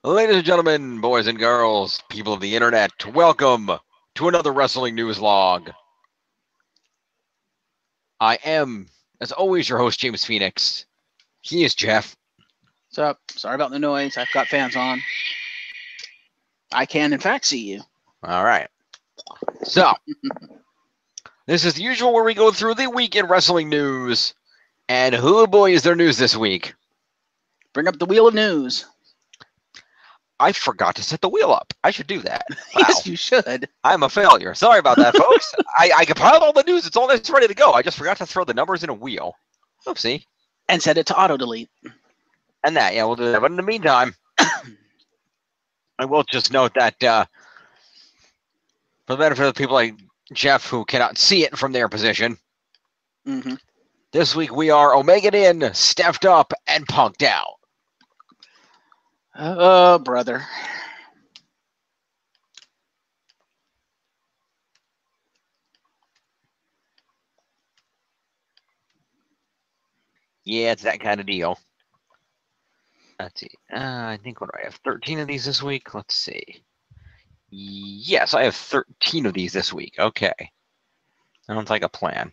Ladies and gentlemen, boys and girls, people of the internet, welcome to another wrestling news log. I am, as always, your host, James Phoenix. He is Jeff. What's up? Sorry about the noise. I've got fans on. I can, in fact, see you. All right. So, this is the usual where we go through the week in wrestling news. And who boy is there news this week? Bring up the wheel of news. I forgot to set the wheel up. I should do that. Wow. Yes, you should. I'm a failure. Sorry about that, folks. I compiled all the news. It's all that's ready to go. I just forgot to throw the numbers in a wheel. Oopsie. And set it to auto-delete. And that, yeah, we'll do that. But in the meantime, I will just note that for the benefit of people like Jeff who cannot see it from their position, this week we are Omega'd in, Steph'd up, and punked out. Oh, brother. Yeah, it's that kind of deal. Let's see. I think, what do I have? 13 of these this week? Let's see. Yes, I have 13 of these this week. Okay. Sounds like a plan.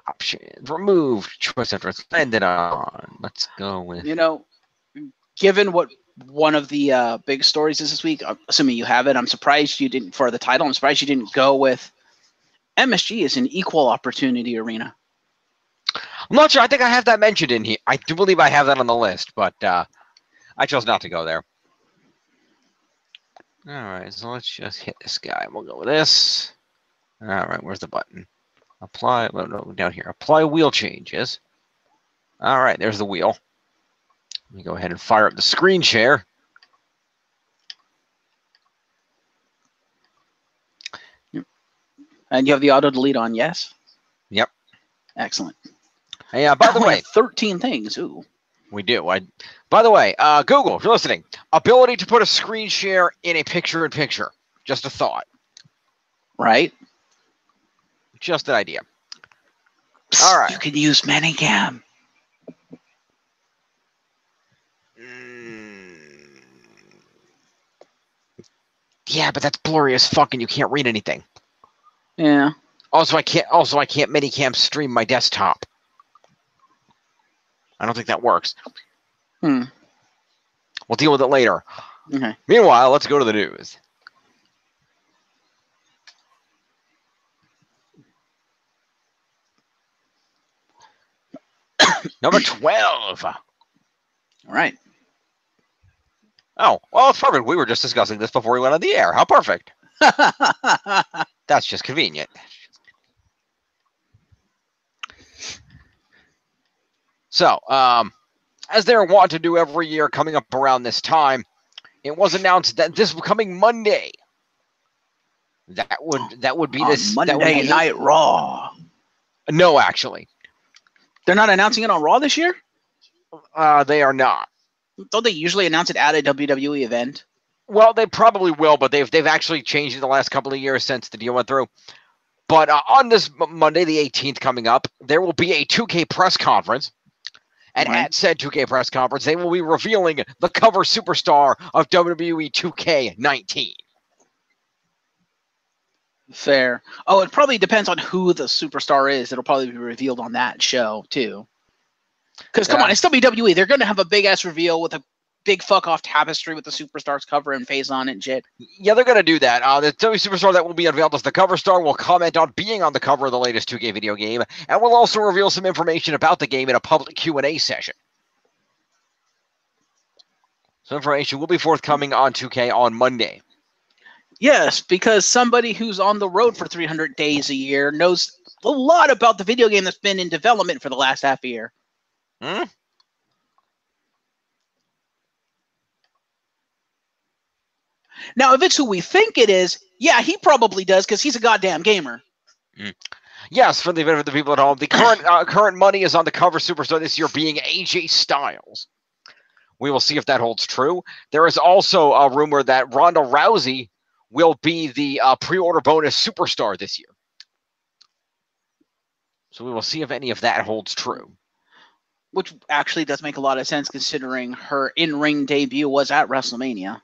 Options removed. Choice after it's landed on. Let's go with... You know, given what one of the big stories is this week, assuming you have it, I'm surprised you didn't, for the title, I'm surprised you didn't go with MSG as an equal opportunity arena. I'm not sure. I think I have that mentioned in here. I do believe I have that on the list, but I chose not to go there. All right, so let's just hit this guy. We'll go with this. All right, where's the button? Apply. No, down here. Apply wheel changes. All right, there's the wheel. Let me go ahead and fire up the screen share. And you have the auto-delete on, yes? Yep. Excellent. Yeah, by the way, 13 things. Ooh. We do. By the way, Google, if you're listening, ability to put a screen share in a picture-in-picture. Just a thought. Right. Just an idea. All right. You can use ManyCam. Yeah, but that's blurry as fuck, and you can't read anything. Yeah. Also, I can't ManyCam stream my desktop. I don't think that works. We'll deal with it later. Okay. Meanwhile, let's go to the news. Number 12. All right. Oh, well, it's perfect. We were just discussing this before we went on the air. How perfect. That's just convenient. So, as they're wont to do every year coming up around this time, it was announced that this coming Monday, that would be this Monday Night Raw. No, actually. They're not announcing it on Raw this year? They are not. Don't they usually announce it at a WWE event? Well, they probably will, but they've actually changed it the last couple of years since the deal went through. But on this Monday, the 18th coming up, there will be a 2K press conference. And at said 2K press conference, they will be revealing the cover superstar of WWE 2K19. Fair. Oh, it probably depends on who the superstar is. It'll probably be revealed on that show, too. Because, come on, it's WWE. They're going to have a big-ass reveal with a big fuck-off tapestry with the superstar's cover and face on it and shit. Yeah, they're going to do that. The WWE superstar that will be unveiled as the cover star will comment on being on the cover of the latest 2K video game, and will also reveal some information about the game in a public Q&A session. So information will be forthcoming on 2K on Monday. Yes, because somebody who's on the road for 300 days a year knows a lot about the video game that's been in development for the last half a year. Now, if it's who we think it is, yeah, he probably does because he's a goddamn gamer. Yes, for the benefit of the people at home, the current money is on the cover superstar this year being AJ Styles. We will see if that holds true. There is also a rumor that Ronda Rousey will be the pre-order bonus superstar this year. So we will see if any of that holds true. Which actually does make a lot of sense considering her in-ring debut was at WrestleMania.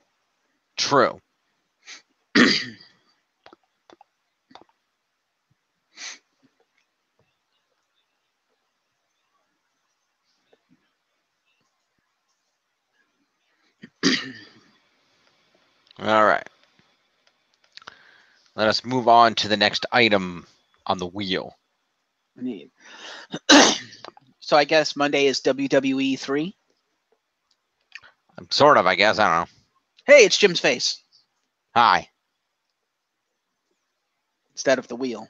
True. All right. Let us move on to the next item on the wheel. So I guess Monday is WWE 3? Sort of, I guess. I don't know. Hey, it's Jim's face. Hi. Instead of the wheel.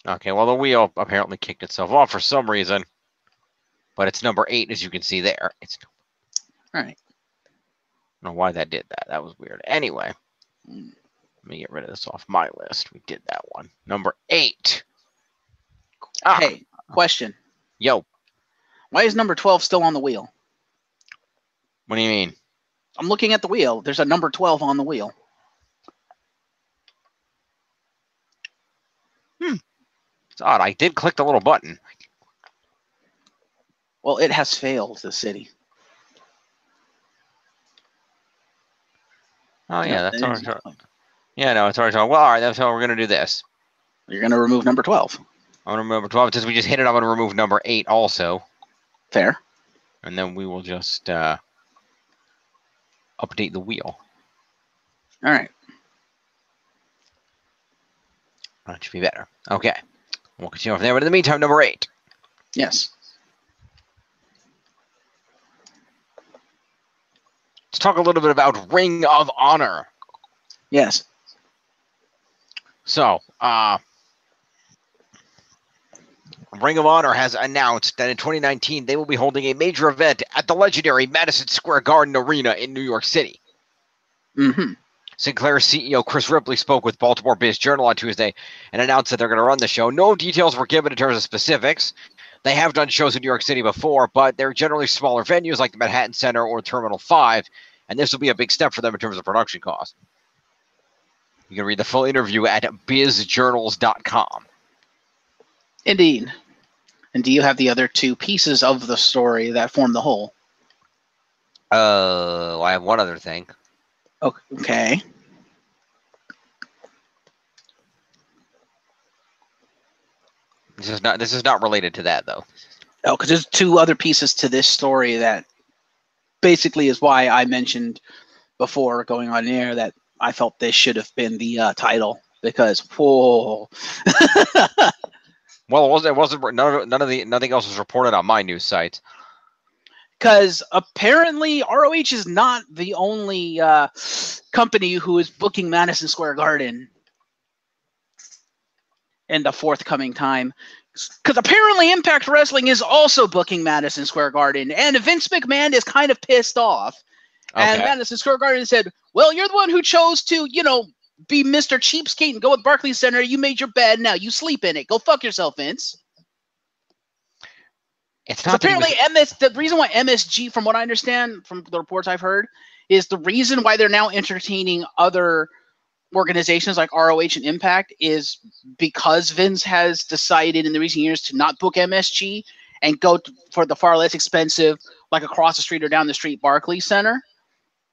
Okay, well, the wheel apparently kicked itself off for some reason. But it's number 8, as you can see there. All right. I don't know why that did that. That was weird. Anyway, let me get rid of this off my list. We did that one. Number 8. Hey, question. Yo. Why is number 12 still on the wheel? What do you mean? I'm looking at the wheel. There's a number 12 on the wheel. It's odd. I did click the little button. Well, it has failed the city. Oh, yeah. That's all right. Yeah, no, it's already talking. Well, all right. That's how we're going to do this. You're going to remove number 12. I'm going to remove number 12. Since we just hit it, I'm going to remove number 8 also. Fair. And then we will just update the wheel. All right. That should be better. Okay. We'll continue from there. But in the meantime, number 8. Yes. Let's talk a little bit about Ring of Honor. Yes. So, Ring of Honor has announced that in 2019, they will be holding a major event at the legendary Madison Square Garden Arena in New York City. Mm-hmm. Sinclair's CEO Chris Ripley spoke with Baltimore Biz Journal on Tuesday and announced that they're going to run the show. No details were given in terms of specifics. They have done shows in New York City before, but they're generally smaller venues like the Manhattan Center or Terminal 5, and this will be a big step for them in terms of production cost. You can read the full interview at bizjournals.com. Indeed. And do you have the other 2 pieces of the story that form the whole? I have one other thing. Okay. This is not related to that, though. Oh, because there's 2 other pieces to this story that basically is why I mentioned before going on air that I felt this should have been the title, because whoa. Well, it wasn't nothing else was reported on my news sites. Because apparently ROH is not the only company who is booking Madison Square Garden in the forthcoming time. Because apparently Impact Wrestling is also booking Madison Square Garden, and Vince McMahon is kind of pissed off. Okay. And Madison Square Garden said, well, you're the one who chose to, be Mr. Cheapskate and go with Barclays Center. You made your bed. Now you sleep in it. Go fuck yourself, Vince. It's not apparently the reason why MSG, from what I understand from the reports I've heard, is the reason why they're now entertaining other organizations like ROH and Impact is because Vince has decided in the recent years to not book MSG and go for the far less expensive, like across the street or down the street, Barclays Center.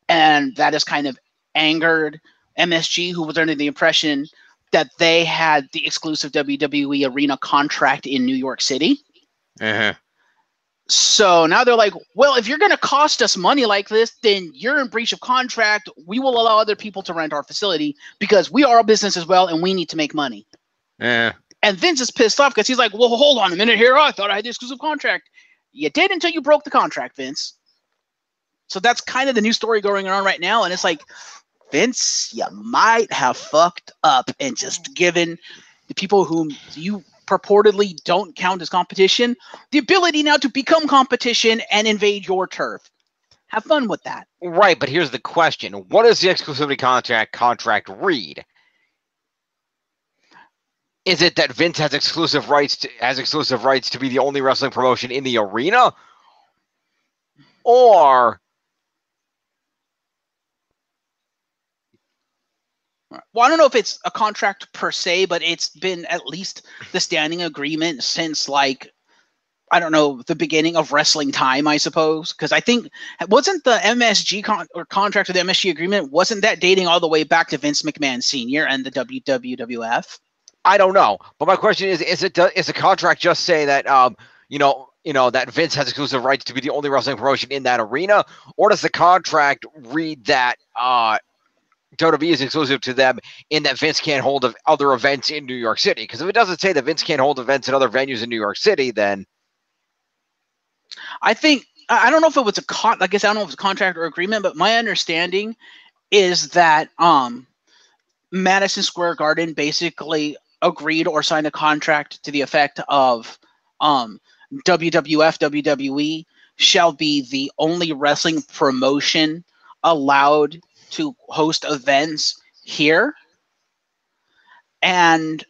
And that has kind of angered MSG, who was under the impression that they had the exclusive WWE arena contract in New York City. Uh-huh. So now they're like, well, if you're going to cost us money like this, then you're in breach of contract. We will allow other people to rent our facility because we are a business as well and we need to make money. Yeah. And Vince is pissed off because he's like, well, hold on a minute here. I thought I had the exclusive contract. You did until you broke the contract, Vince. So that's kind of the new story going on right now. And it's like, Vince, you might have fucked up and just given the people whom you purportedly don't count as competition the ability now to become competition and invade your turf. Have fun with that. Right, but here's the question. What does the exclusivity contract read? Is it that Vince has exclusive rights to be the only wrestling promotion in the arena? Or well, I don't know if it's a contract per se, but it's been at least the standing agreement since like I don't know, the beginning of wrestling time, I suppose, because I think wasn't the MSG contract or the MSG agreement, wasn't that dating all the way back to Vince McMahon Sr. and the WWF? I don't know, but my question is the contract just say that that Vince has exclusive rights to be the only wrestling promotion in that arena, or does the contract read that WWE is exclusive to them in that Vince can't hold other events in New York City? Because if it doesn't say that Vince can't hold events in other venues in New York City, then I think I don't know if it was I guess I don't know if it's a contract or agreement, but my understanding is that Madison Square Garden basically agreed or signed a contract to the effect of WWF, WWE shall be the only wrestling promotion allowed to host events here. And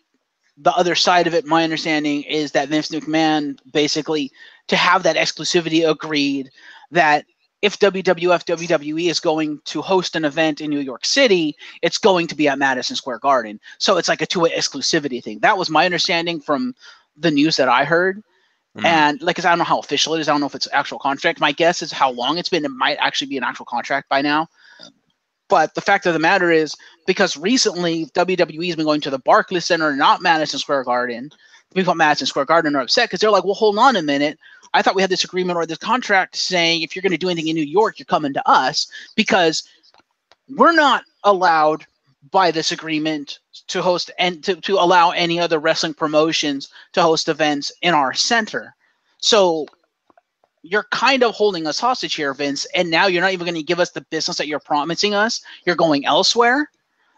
the other side of it, my understanding is that Vince McMahon basically, to have that exclusivity, agreed that if WWF, WWE is going to host an event in New York City, it's going to be at Madison Square Garden. So it's like a two-way exclusivity thing. That was my understanding from the news that I heard. And like, I don't know how official it is. I don't know if it's actual contract. My guess is how long it's been. It might actually be an actual contract by now. But the fact of the matter is, because recently WWE has been going to the Barclays Center, not Madison Square Garden. People at Madison Square Garden are upset because they're like, well, hold on a minute. I thought we had this agreement or this contract saying if you're going to do anything in New York, you're coming to us, because we're not allowed by this agreement to host and to allow any other wrestling promotions to host events in our center. So you're kind of holding us hostage here, Vince, and now you're not even going to give us the business that you're promising us. You're going elsewhere.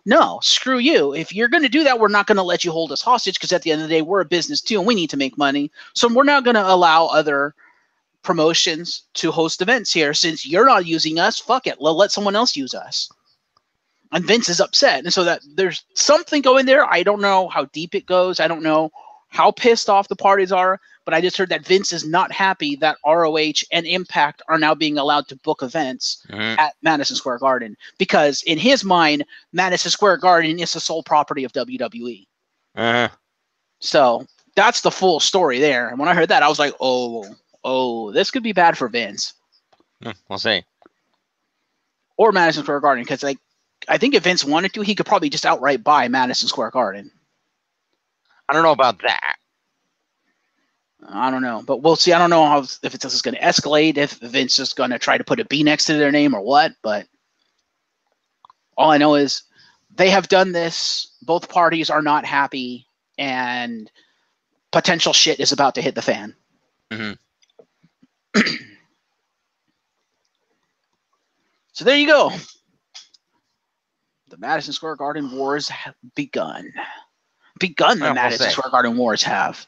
No, screw you. If you're going to do that, we're not going to let you hold us hostage, because at the end of the day, we're a business too, and we need to make money. So we're not going to allow other promotions to host events here. Since you're not using us, fuck it. Let someone else use us. And Vince is upset. And so that there's something going there. I don't know how deep it goes. I don't know how pissed off the parties are, but I just heard that Vince is not happy that ROH and Impact are now being allowed to book events at Madison Square Garden, because in his mind, Madison Square Garden is the sole property of WWE. So that's the full story there. And when I heard that, I was like, oh, this could be bad for Vince. We'll see. Or Madison Square Garden, because I think if Vince wanted to, he could probably just outright buy Madison Square Garden. I don't know about that. I don't know, but we'll see. I don't know if it's just going to escalate, if Vince is going to try to put a B next to their name or what, but all I know is they have done this. Both parties are not happy, and potential shit is about to hit the fan. So there you go. The Madison Square Garden Wars have begun. The Madison Square Garden Wars have.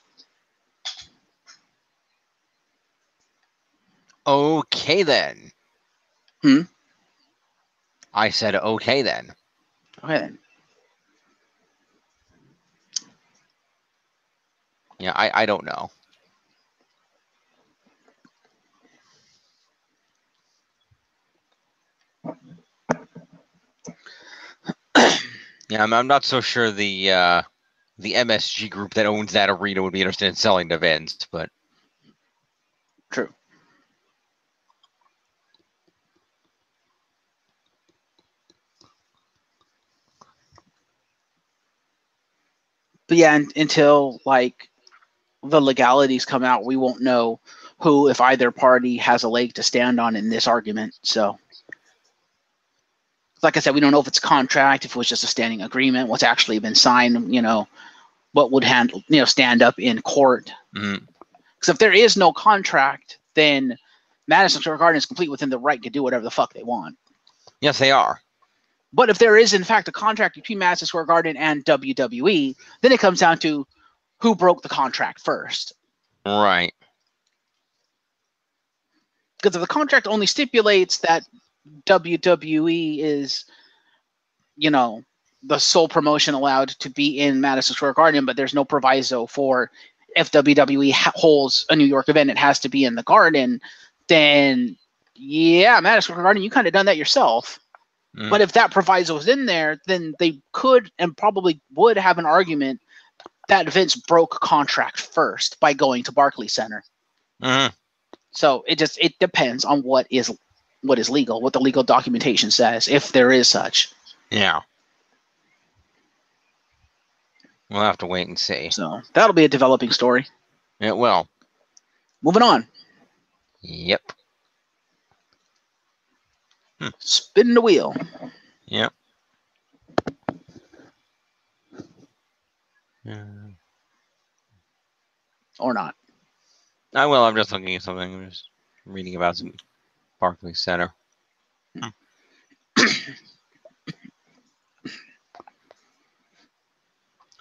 Okay, then. I said, okay, then. Okay, then. Yeah, I don't know. Yeah, I'm not so sure the MSG group that owns that arena would be interested in selling to Vince, but true. But yeah, until the legalities come out, we won't know who, if either party has a leg to stand on in this argument. So, like I said, we don't know if it's a contract, if it was just a standing agreement, what's actually been signed, what would stand up in court. Because if there is no contract, then Madison Square Garden is complete within the right to do whatever the fuck they want. Yes, they are. But if there is, in fact, a contract between Madison Square Garden and WWE, then it comes down to who broke the contract first. Right. Because if the contract only stipulates that WWE is, the sole promotion allowed to be in Madison Square Garden, but there's no proviso for if WWE holds a New York event, it has to be in the Garden, then, yeah, Madison Square Garden, you kind of done that yourself. But if that proviso is in there, then they could and probably would have an argument that Vince broke contract first by going to Barclays Center. Mm-hmm. So it depends on what is legal, what the legal documentation says, if there is such. Yeah. We'll have to wait and see. So that'll be a developing story. It will. Moving on. Yep. Spin the wheel. Yep. Or not. I will. I'm just looking at something. I'm just reading about some Barclays Center. I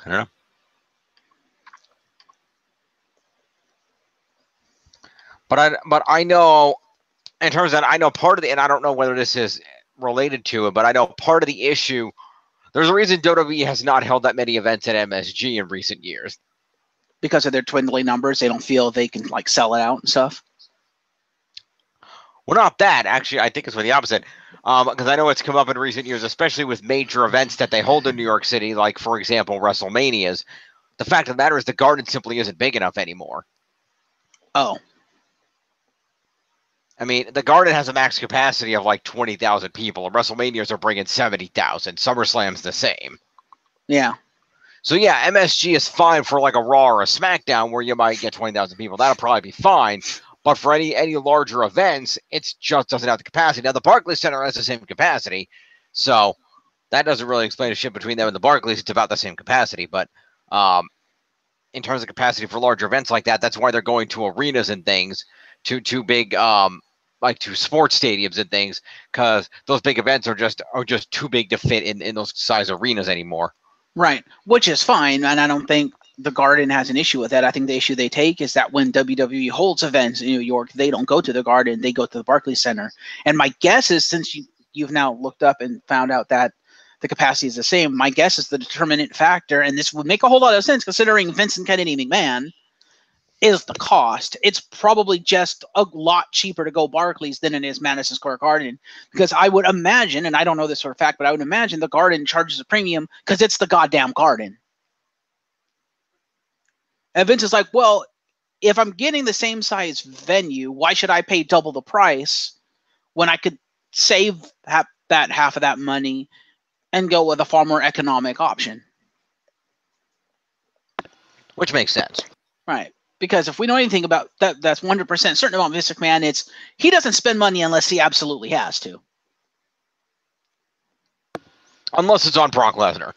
don't know. But I know, in terms of that, I know part of the, and I don't know whether this is related to it, but I know part of the issue, there's a reason WWE has not held that many events at MSG in recent years. Because of their dwindling numbers, they don't feel they can like sell it out and stuff. Well, not that. Actually, I think it's the opposite. Because I know it's come up in recent years, especially with major events that they hold in New York City, like, for example, WrestleManias. The fact of the matter is the Garden simply isn't big enough anymore. Oh. I mean, the Garden has a max capacity of like 20,000 people, and WrestleManias are bringing 70,000. SummerSlam's the same. Yeah. So, yeah, MSG is fine for like a Raw or a SmackDown where you might get 20,000 people. That'll probably be fine. But for any larger events, it just doesn't have the capacity. Now, the Barclays Center has the same capacity, so that doesn't really explain the shit between them and the Barclays. It's about the same capacity. But in terms of capacity for larger events like that, that's why they're going to arenas and things, to big, like to sports stadiums and things, because those big events are just too big to fit in those size arenas anymore. Right, which is fine, and I don't think the Garden has an issue with that. I think the issue they take is that when WWE holds events in New York, they don't go to the Garden, they go to the Barclays Center. And my guess is, since you've now looked up and found out that the capacity is the same, my guess is the determinant factor, and this would make a whole lot of sense considering Vincent Kennedy McMahon, is the cost. It's probably just a lot cheaper to go Barclays than it is Madison Square Garden, because I would imagine, and I don't know this for a fact, but I would imagine the Garden charges a premium because it's the goddamn Garden. And Vince is like, well, if I'm getting the same size venue, why should I pay double the price when I could save half of that money and go with a far more economic option? Which makes sense. Right. Because if we know anything about that, that's 100% certain about Vince McMahon, he doesn't spend money unless he absolutely has to. Unless it's on Brock Lesnar.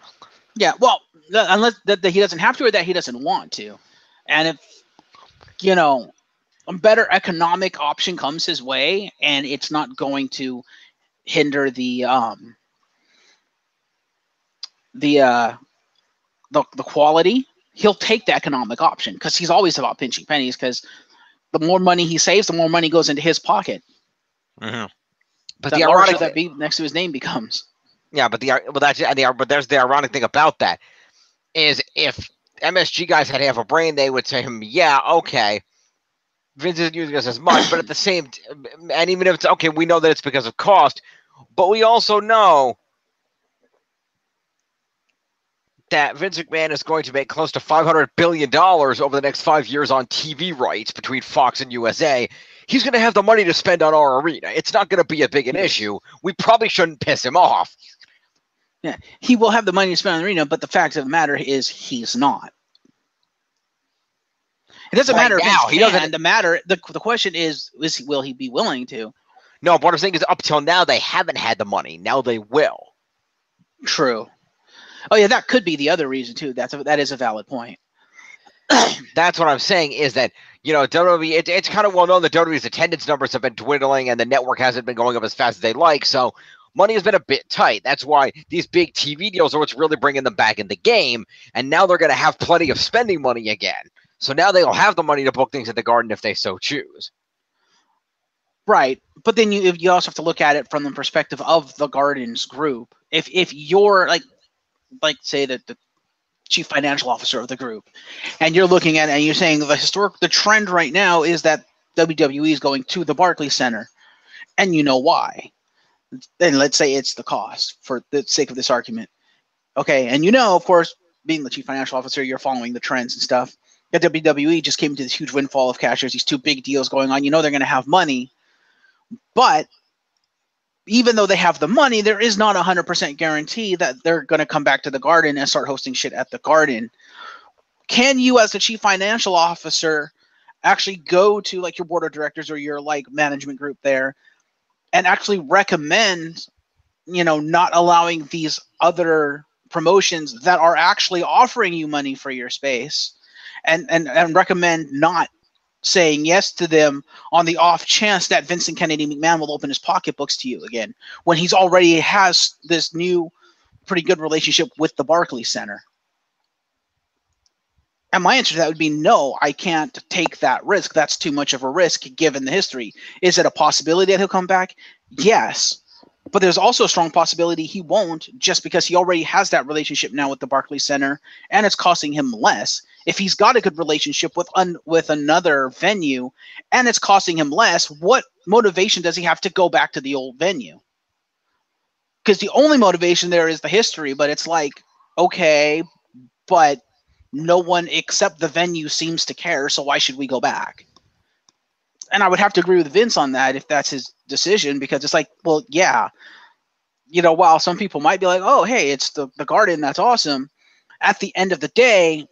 Yeah, well, unless that he doesn't have to or that he doesn't want to. And if, a better economic option comes his way and it's not going to hinder the quality, he'll take the economic option because he's always about pinching pennies, because the more money he saves, the more money goes into his pocket. Mm-hmm. But the larger that B next to his name becomes. Yeah, but there's the ironic thing about that is if MSG guys had half a brain, they would say, yeah, okay, Vince isn't using us as much, but at the same, and even if it's okay, we know that it's because of cost, but we also know that Vince McMahon is going to make close to $500 billion over the next 5 years on TV rights between Fox and USA. He's going to have the money to spend on our arena. It's not going to be a big an issue. We probably shouldn't piss him off. Yeah, he will have the money to spend on the arena, but the fact of the matter is he's not. It doesn't matter now. He doesn't. The question is will he be willing to? No, but what I'm saying is up till now they haven't had the money. Now they will. True. Oh yeah, that could be the other reason too. That is a valid point. That's what I'm saying is that, WWE, it's kind of well known that WWE's attendance numbers have been dwindling and the network hasn't been going up as fast as they like. So money has been a bit tight. That's why these big TV deals are what's really bringing them back in the game. And now they're going to have plenty of spending money again. So now they'll have the money to book things at the Garden if they so choose. Right. But then you also have to look at it from the perspective of the Garden's group. If you're like say that the chief financial officer of the group, and you're looking at it and you're saying the trend right now is that WWE is going to the Barclays Center, and you know why. Then let's say it's the cost for the sake of this argument. Okay, and of course, being the chief financial officer, you're following the trends and stuff. The WWE just came into this huge windfall of cash. There's these two big deals going on. You know they're going to have money, but even though they have the money, there is not 100% guarantee that they're going to come back to the Garden and start hosting shit at the Garden. Can you, as the chief financial officer, actually go to like your board of directors or your like management group there and actually recommend, not allowing these other promotions that are actually offering you money for your space and recommend not saying yes to them on the off chance that Vincent Kennedy McMahon will open his pocketbooks to you again when he's already has this new pretty good relationship with the Barclays Center? And my answer to that would be no, I can't take that risk. That's too much of a risk given the history. Is it a possibility that he'll come back? Yes. But there's also a strong possibility he won't, just because he already has that relationship now with the Barclays Center, and it's costing him less. If he's got a good relationship with another venue, and it's costing him less, what motivation does he have to go back to the old venue? Because the only motivation there is the history, but it's like, okay, but no one except the venue seems to care, so why should we go back? And I would have to agree with Vince on that if that's his decision, because it's like, well, yeah, while some people might be like, oh, hey, it's the Garden, that's awesome. At the end of the day,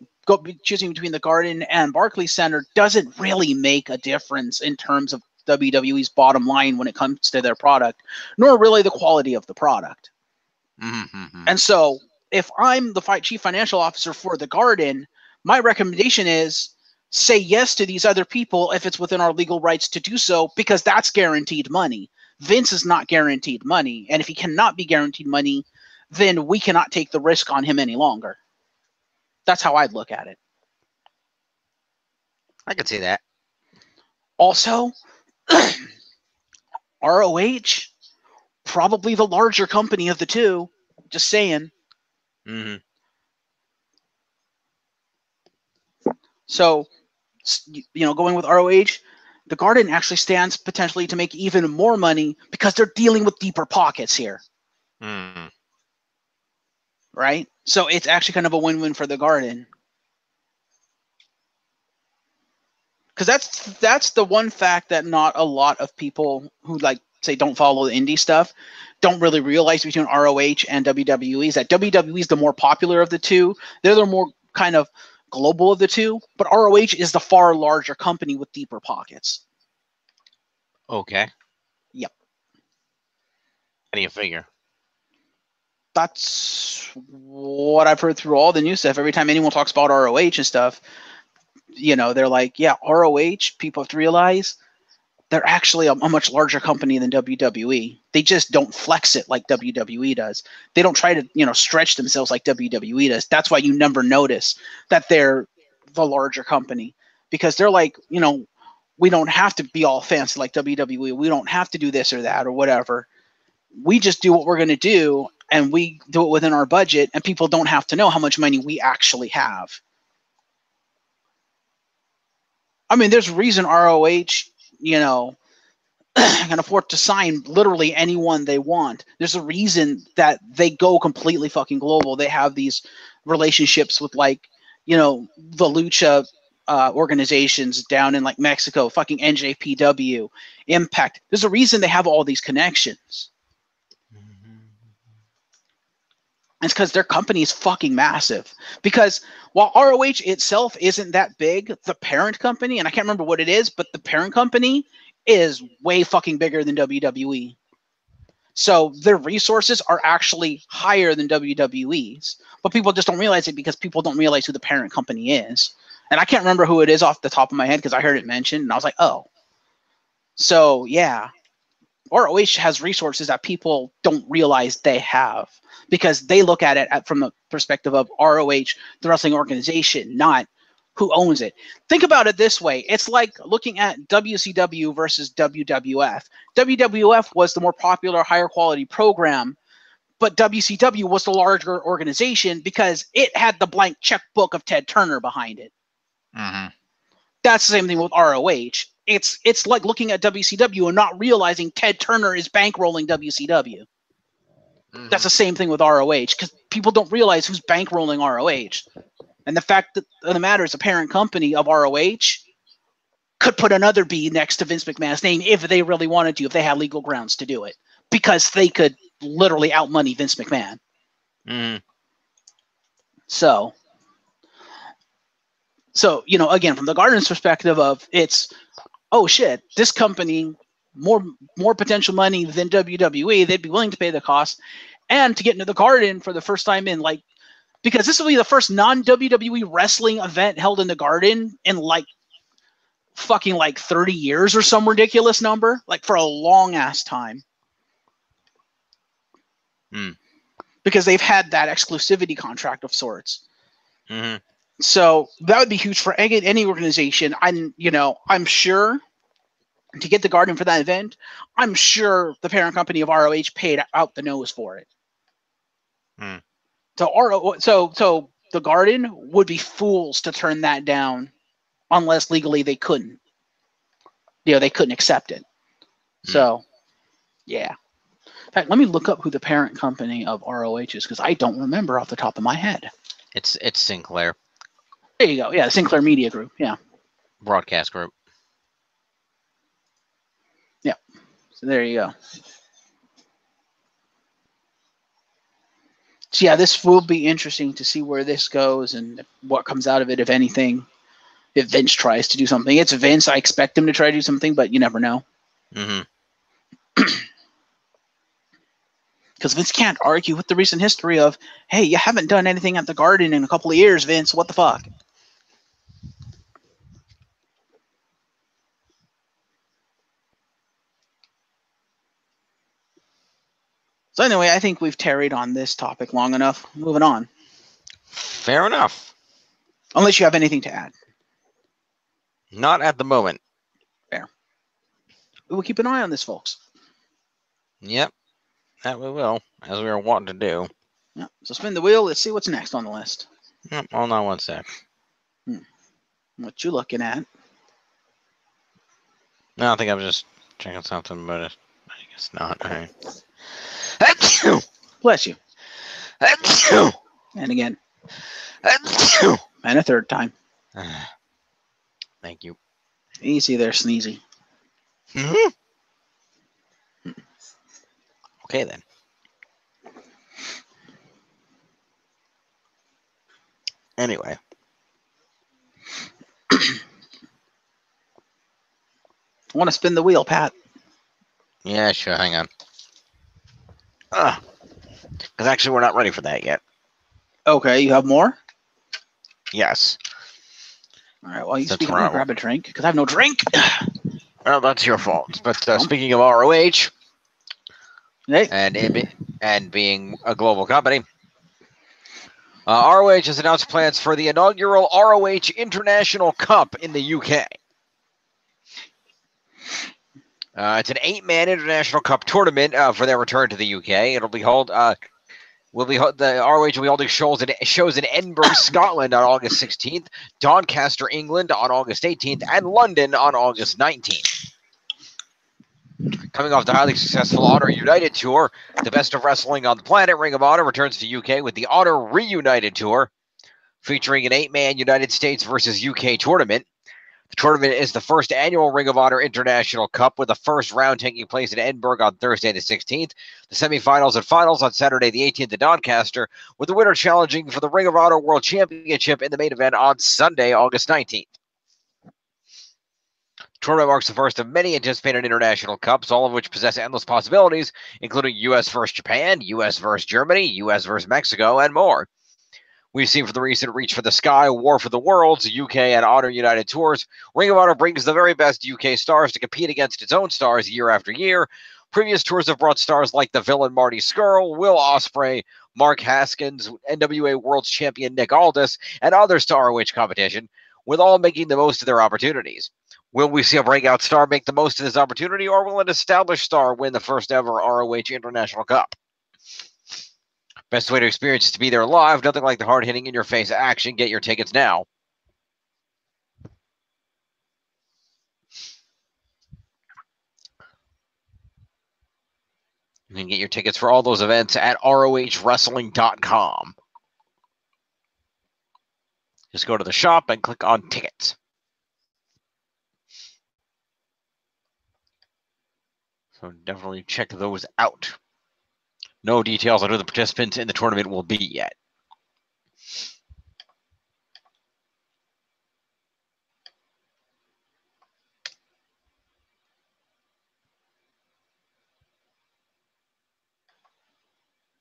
choosing between the Garden and Barclays Center doesn't really make a difference in terms of WWE's bottom line when it comes to their product, nor really the quality of the product. Mm-hmm. And so if I'm the chief financial officer for the Garden, my recommendation is say yes to these other people if it's within our legal rights to do so, because that's guaranteed money. Vince is not guaranteed money. And if he cannot be guaranteed money, then we cannot take the risk on him any longer. That's how I'd look at it. I could see that. Also, ROH, probably the larger company of the two. Just saying. Mm-hmm. So, going with ROH, the Garden actually stands potentially to make even more money because they're dealing with deeper pockets here. Mm. Right? So it's actually kind of a win-win for the Garden. Because that's the one fact that not a lot of people who say don't follow the indie stuff don't really realize between ROH and WWE is that WWE is the more popular of the two. They're the more kind of global of the two, but ROH is the far larger company with deeper pockets. Okay. Yep. How do you figure? That's what I've heard through all the new stuff. Every time anyone talks about ROH and stuff, they're like, yeah, ROH, people have to realize they're actually a much larger company than WWE. They just don't flex it like WWE does. They don't try to, stretch themselves like WWE does. That's why you never notice that they're the larger company, because they're like, we don't have to be all fancy like WWE. We don't have to do this or that or whatever. We just do what we're going to do, and we do it within our budget, and people don't have to know how much money we actually have. I mean, there's a reason ROH, can afford to sign literally anyone they want. There's a reason that they go completely fucking global. They have these relationships with the lucha organizations down in Mexico, fucking NJPW, Impact. There's a reason they have all these connections. It's because their company is fucking massive. Because while ROH itself isn't that big, the parent company, and I can't remember what it is, but the parent company is way fucking bigger than WWE. So their resources are actually higher than WWE's. But people just don't realize it because people don't realize who the parent company is. And I can't remember who it is off the top of my head because I heard it mentioned, and I was like, oh. So, yeah. ROH has resources that people don't realize they have, because they look at it from the perspective of ROH, the wrestling organization, not who owns it. Think about it this way. It's like looking at WCW versus WWF. WWF was the more popular, higher quality program, but WCW was the larger organization because it had the blank checkbook of Ted Turner behind it. Mm-hmm. That's the same thing with ROH. It's like looking at WCW and not realizing Ted Turner is bankrolling WCW. Mm-hmm. That's the same thing with ROH, because people don't realize who's bankrolling ROH. And the fact that the matter is, the parent company of ROH could put another B next to Vince McMahon's name if they really wanted to, if they had legal grounds to do it, because they could literally outmoney Vince McMahon. Mm. So, you know, again, from the Garden's perspective of it's, oh shit, this company, more potential money than WWE, they'd be willing to pay the cost, and to get into the Garden for the first time in, like, because this will be the first non-WWE wrestling event held in the Garden in like fucking like 30 years or some ridiculous number, like for a long ass time. Because they've had that exclusivity contract of sorts. Mm-hmm. So that would be huge for any organization. I'm sure to get the Garden for that event, I'm sure the parent company of ROH paid out the nose for it. So the Garden would be fools to turn that down unless legally they couldn't. You know, they couldn't accept it. So, yeah. In fact, let me look up who the parent company of ROH is, because I don't remember off the top of my head. It's Sinclair. There you go. Yeah, the Sinclair Media Group. Yeah. Broadcast Group. Yeah. So there you go. So yeah, this will be interesting to see where this goes and what comes out of it, if anything. If Vince tries to do something. It's Vince. I expect him to try to do something, but you never know. Mm-hmm. Because Vince can't argue with the recent history of, hey, you haven't done anything at the Garden in a couple of years, Vince. What the fuck? So anyway, I think we've tarried on this topic long enough. Moving on. Fair enough. Unless you have anything to add. Not at the moment. Fair. We'll keep an eye on this, folks. Yep. That we will, as we are wanting to do. Yeah. So spin the wheel. Let's see what's next on the list. Yep. Hold on one sec. What you looking at? No, I think I was just checking something, but I guess not. All right. Bless you. And again. And a third time. Thank you. Easy there, Sneezy. Mm-hmm. Okay, then. Anyway. I want to spin the wheel, Pat. Yeah, sure. Hang on. Because actually, we're not ready for that yet. Okay, you have more? Yes. All right, well, you speak. I'm going to grab a drink, because I have no drink. Well, that's your fault. But speaking of ROH, hey. and being a global company, ROH has announced plans for the inaugural ROH International Cup in the UK. It's an 8-man International Cup tournament for their return to the UK. It'll be held. The ROH will be holding shows in Edinburgh, Scotland on August 16th, Doncaster, England on August 18th, and London on August 19th. Coming off the highly successful Honor United Tour, the best of wrestling on the planet, Ring of Honor returns to UK with the Honor Reunited Tour, featuring an 8-man United States versus UK tournament. The tournament is the first annual Ring of Honor International Cup, with the first round taking place in Edinburgh on Thursday the 16th, the semifinals and finals on Saturday the 18th in Doncaster, with the winner challenging for the Ring of Honor World Championship in the main event on Sunday, August 19th. The tournament marks the first of many anticipated international cups, all of which possess endless possibilities, including U.S. versus Japan, U.S. versus Germany, U.S. versus Mexico, and more. We've seen from the recent Reach for the Sky, War for the Worlds, UK and Honor United Tours, Ring of Honor brings the very best UK stars to compete against its own stars year after year. Previous tours have brought stars like the villain Marty Scurll, Will Ospreay, Mark Haskins, NWA World Champion Nick Aldis, and others to ROH competition, with all making the most of their opportunities. Will we see a breakout star make the most of this opportunity, or will an established star win the first ever ROH International Cup? Best way to experience is to be there live. Nothing like the hard-hitting, in-your-face action. Get your tickets now. You can get your tickets for all those events at ROHWrestling.com. Just go to the shop and click on tickets. So definitely check those out. No details on who the participants in the tournament will be yet.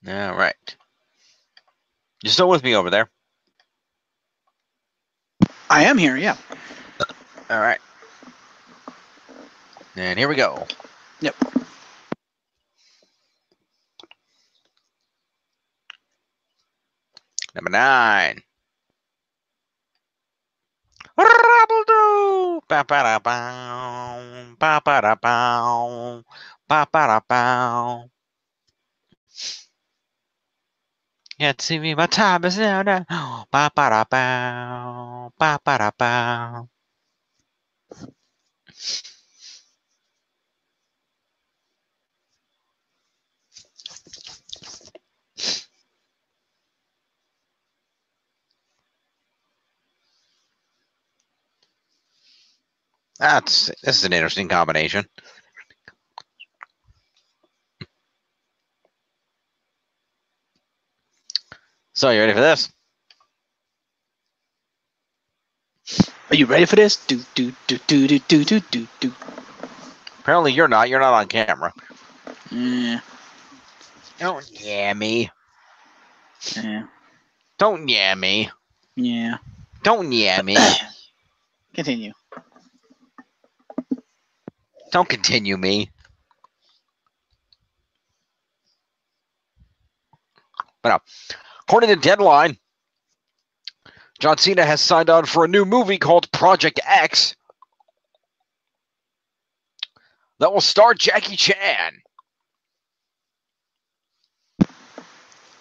All right. You still with me over there? I am here, yeah. All right. And here we go. Yep. Number 9. Rabble-doo! Ba-ba-da-bow. Ba-ba-da-bow. Ba-ba-da-bow. Can't see me, my time is now. Ba-ba-da-bow. Ba-ba-da-bow. This is an interesting combination. So you ready for this? Are you ready for this? Do do do do do do do do do. Apparently you're not. You're not on camera. Yeah. Don't yeah me. Yeah. Don't yeah me. Yeah. Don't yeah me. Continue. Don't continue me. But according to Deadline, John Cena has signed on for a new movie called Project X that will star Jackie Chan.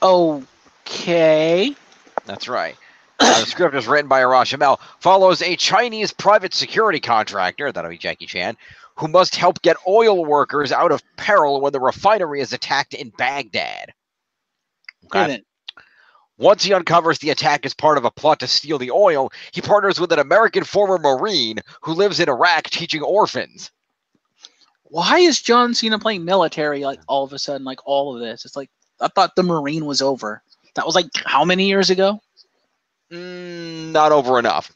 Okay. That's right. The script is written by Arash Hamel, follows a Chinese private security contractor, that'll be Jackie Chan, who must help get oil workers out of peril when the refinery is attacked in Baghdad. Okay. Once he uncovers the attack as part of a plot to steal the oil, he partners with an American former Marine who lives in Iraq teaching orphans. Why is John Cena playing military like all of a sudden, like all of this? It's like, I thought the Marine was over. That was like how many years ago? Not over enough.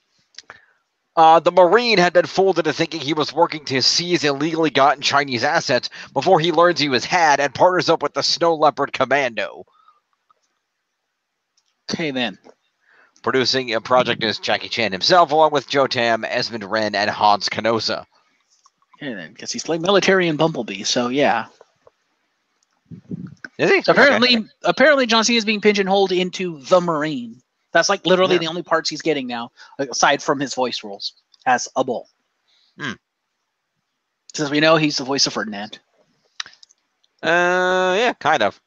The Marine had been fooled into thinking he was working to seize illegally gotten Chinese assets before he learns he was had and partners up with the Snow Leopard Commando. Okay, then. Producing a project is Jackie Chan himself, along with Joe Tam, Esmond Ren, and Hans Canosa. Okay, then, because he's playing military in Bumblebee, so yeah. Is he? So apparently John Cena is being pigeonholed into the Marine. That's like literally the only parts he's getting now, aside from his voice roles as a bull. As we know, he's the voice of Ferdinand. Yeah, kind of.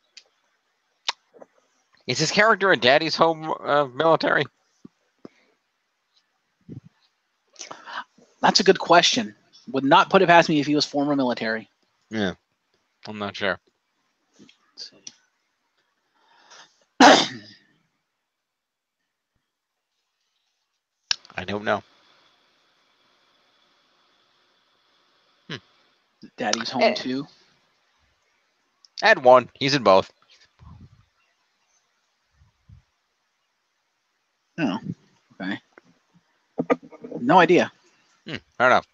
Is his character in Daddy's Home military? That's a good question. Would not put it past me if he was former military. Yeah, I'm not sure. Let's see. I don't know. Daddy's Home 2. Add 1. He's in both. Oh, okay. No idea. Fair enough.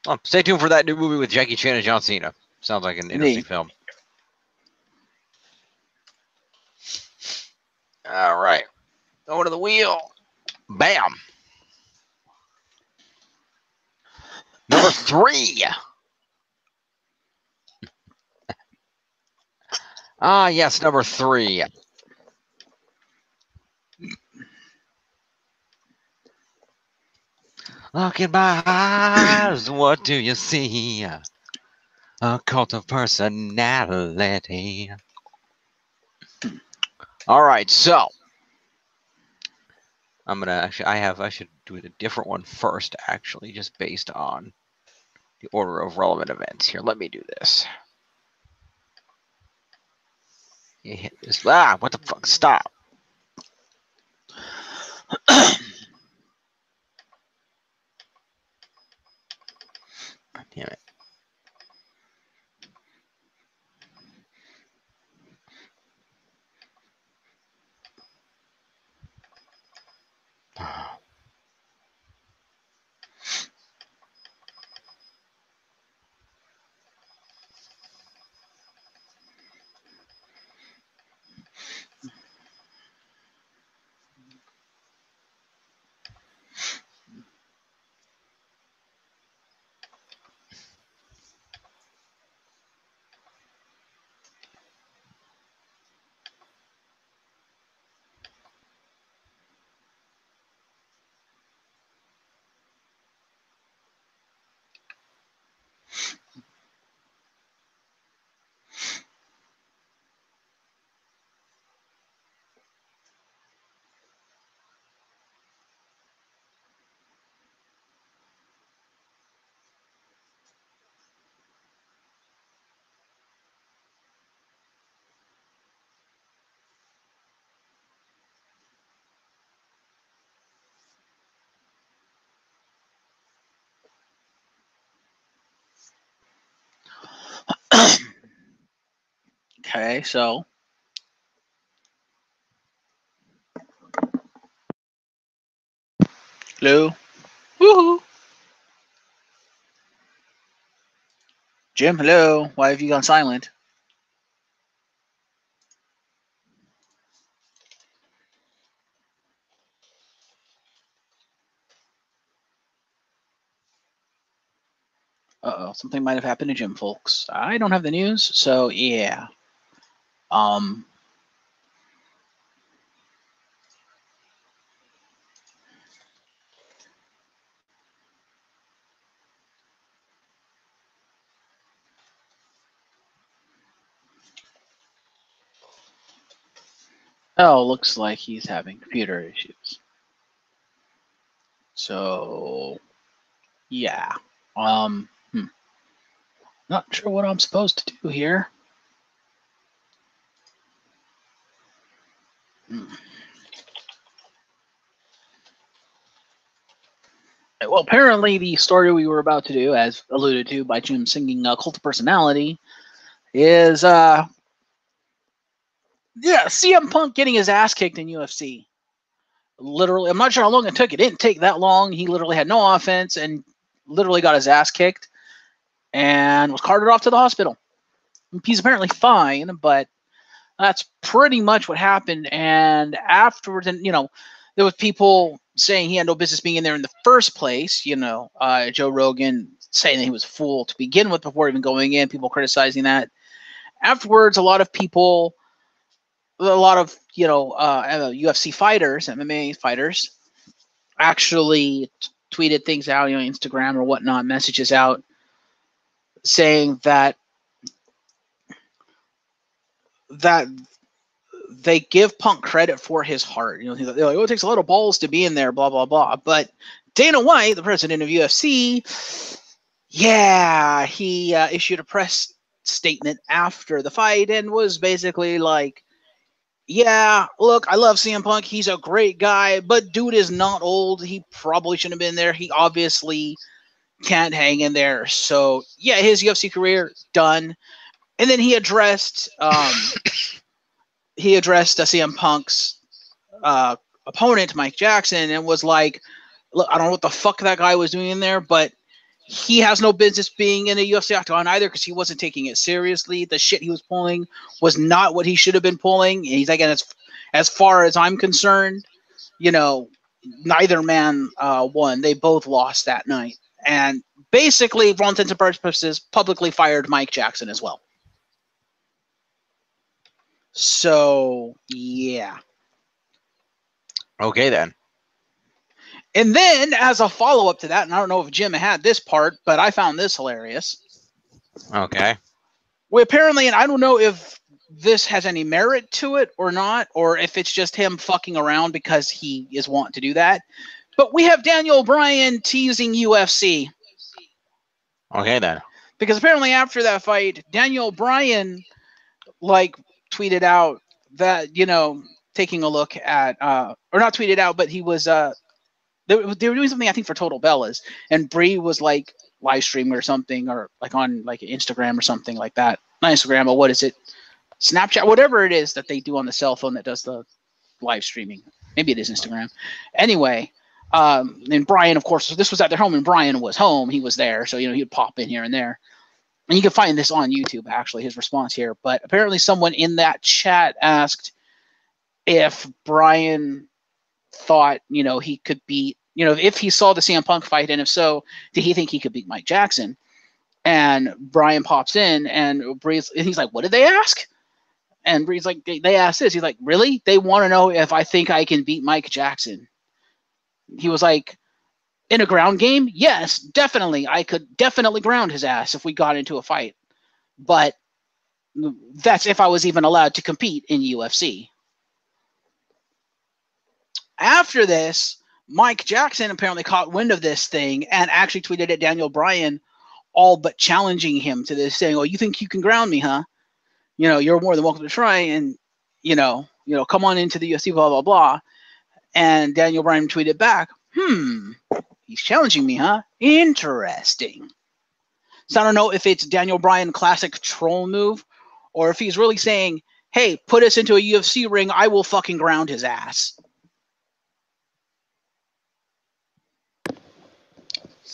Oh, stay tuned for that new movie with Jackie Chan and John Cena. Sounds like an interesting film. All right. Over to the wheel. Bam. Number 3. Yes, number 3. Look in my eyes, what do you see? A cult of personality. All right, so I'm gonna I should do a different one first, actually, just based on the order of relevant events. Here, let me do this. You hit this. What the fuck? Stop. Damn it. Okay, so hello, woohoo, Jim. Hello, why have you gone silent? Uh-oh, something might have happened to Jim, folks. I don't have the news, so yeah. Oh, looks like he's having computer issues. So, yeah. Not sure what I'm supposed to do here. Well, apparently the story we were about to do, as alluded to by Jim singing Cult of Personality, is CM Punk getting his ass kicked in UFC. Literally, I'm not sure how long it took. It didn't take that long. He literally had no offense and literally got his ass kicked and was carted off to the hospital. He's apparently fine, but that's pretty much what happened. And afterwards, and there was people saying he had no business being in there in the first place. Joe Rogan saying that he was a fool to begin with before even going in. People criticizing that. Afterwards, a lot of UFC fighters, MMA fighters, actually tweeted things out, Instagram or whatnot, messages out saying that they give Punk credit for his heart. They're like, it takes a lot of balls to be in there, blah, blah, blah. But Dana White, the president of UFC, he issued a press statement after the fight and was basically like, yeah, look, I love CM Punk. He's a great guy, but dude is not old. He probably shouldn't have been there. He obviously can't hang in there. So, yeah, his UFC career, done. And then he addressed CM Punk's opponent, Mike Jackson, and was like, look, I don't know what the fuck that guy was doing in there, but he has no business being in a UFC octagon either because he wasn't taking it seriously. The shit he was pulling was not what he should have been pulling. And he's like, as far as I'm concerned, neither man won. They both lost that night. And basically, for all intents and purposes, publicly fired Mike Jackson as well. So, yeah. Okay, then. And then, as a follow-up to that, and I don't know if Jim had this part, but I found this hilarious. Okay. We apparently, and I don't know if this has any merit to it or not, or if it's just him fucking around because he is wanting to do that, but we have Daniel Bryan teasing UFC. Okay, then. Because apparently after that fight, Daniel Bryan, tweeted out that, taking a look at, or not tweeted out, but he was, they were doing something, I think, for Total Bellas, and Brie was like live streaming or something, or like on like Instagram or something like that. Not Instagram, but what is it? Snapchat, whatever it is that they do on the cell phone that does the live streaming. Maybe it is Instagram. Anyway, and Brian, of course, this was at their home, and Brian was home. He was there, so he'd pop in here and there. And you can find this on YouTube, actually, his response here. But apparently someone in that chat asked if Brian thought, he could beat, if he saw the CM Punk fight, and if so, did he think he could beat Mike Jackson? And Brian pops in, and he's like, what did they ask? And Bree's like, they asked this. He's like, really? They want to know if I think I can beat Mike Jackson. He was like, in a ground game? Yes, definitely. I could definitely ground his ass if we got into a fight. But that's if I was even allowed to compete in UFC. After this, Mike Jackson apparently caught wind of this thing and actually tweeted at Daniel Bryan, all but challenging him to this, saying, oh, you think you can ground me, huh? You're more than welcome to try, and, come on into the UFC, blah, blah, blah. And Daniel Bryan tweeted back, he's challenging me, huh? Interesting. So I don't know if it's Daniel Bryan classic troll move, or if he's really saying, hey, put us into a UFC ring, I will fucking ground his ass.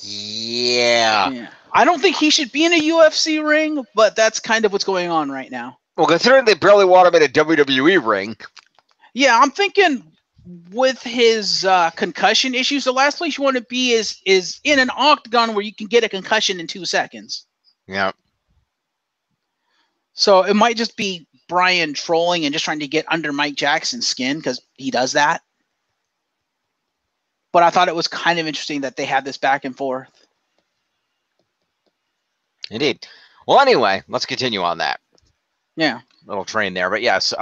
Yeah. I don't think he should be in a UFC ring, but that's kind of what's going on right now. Well, considering they barely want him in a WWE ring. Yeah, I'm thinking with his concussion issues, the last place you want to be is in an octagon where you can get a concussion in 2 seconds. Yeah. So it might just be Brian trolling and just trying to get under Mike Jackson's skin, because he does that. But I thought it was kind of interesting that they had this back and forth. Indeed. Well, anyway, let's continue on that. Yeah. Little train there. But yes,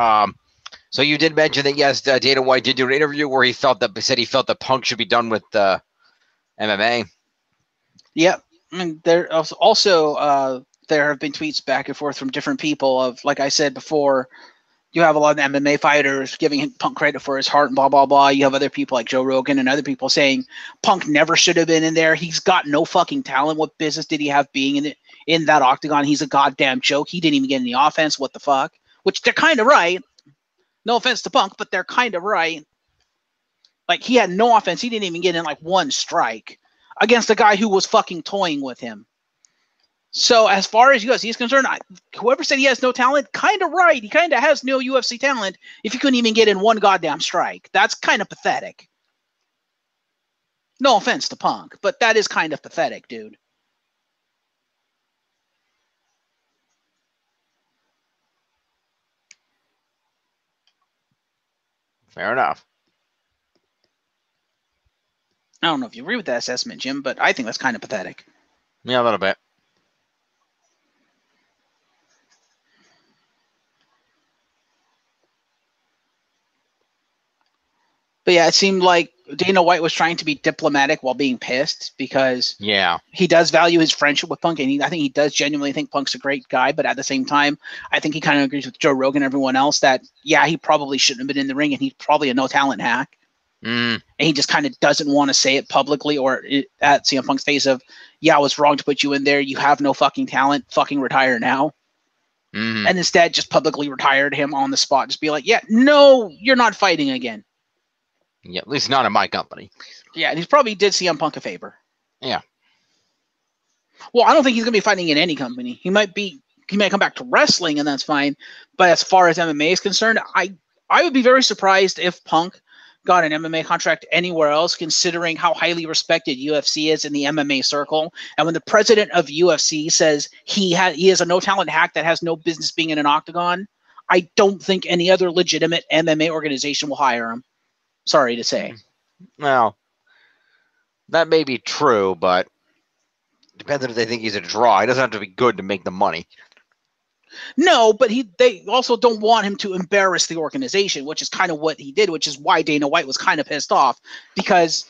so you did mention that, yes, Dana White did do an interview where he said he felt that Punk should be done with MMA. Yep. I mean, there also there have been tweets back and forth from different people of, like I said before, you have a lot of MMA fighters giving Punk credit for his heart and blah, blah, blah. You have other people like Joe Rogan and other people saying Punk never should have been in there. He's got no fucking talent. What business did he have being in that octagon? He's a goddamn joke. He didn't even get any offense. What the fuck? Which they're kind of right. No offense to Punk, but they're kind of right. Like, he had no offense. He didn't even get in like one strike against a guy who was fucking toying with him. So as far as UFC is concerned, whoever said he has no talent, kind of right. He kind of has no UFC talent if he couldn't even get in one goddamn strike. That's kind of pathetic. No offense to Punk, but that is kind of pathetic, dude. Fair enough. I don't know if you agree with that assessment, Jim, but I think that's kind of pathetic. Yeah, a little bit. But yeah, it seemed like Dana White was trying to be diplomatic while being pissed, because he does value his friendship with Punk, and I think he does genuinely think Punk's a great guy. But at the same time, I think he kind of agrees with Joe Rogan and everyone else that, yeah, he probably shouldn't have been in the ring, and he's probably a no-talent hack. And he just kind of doesn't want to say it publicly or at CM Punk's face of, yeah, I was wrong to put you in there. You have no fucking talent. Fucking retire now. And instead just publicly retired him on the spot. Just be like, yeah, no, you're not fighting again. Yeah, at least not in my company. Yeah, and he probably did CM Punk a favor. Yeah. Well, I don't think he's going to be fighting in any company. He might come back to wrestling, and that's fine. But as far as MMA is concerned, I would be very surprised if Punk got an MMA contract anywhere else, considering how highly respected UFC is in the MMA circle. And when the president of UFC says he is a no-talent hack that has no business being in an octagon, I don't think any other legitimate MMA organization will hire him. Sorry to say. Well, that may be true, but depends on if they think he's a draw. He doesn't have to be good to make the money. No, but they also don't want him to embarrass the organization, which is kind of what he did, which is why Dana White was kind of pissed off. Because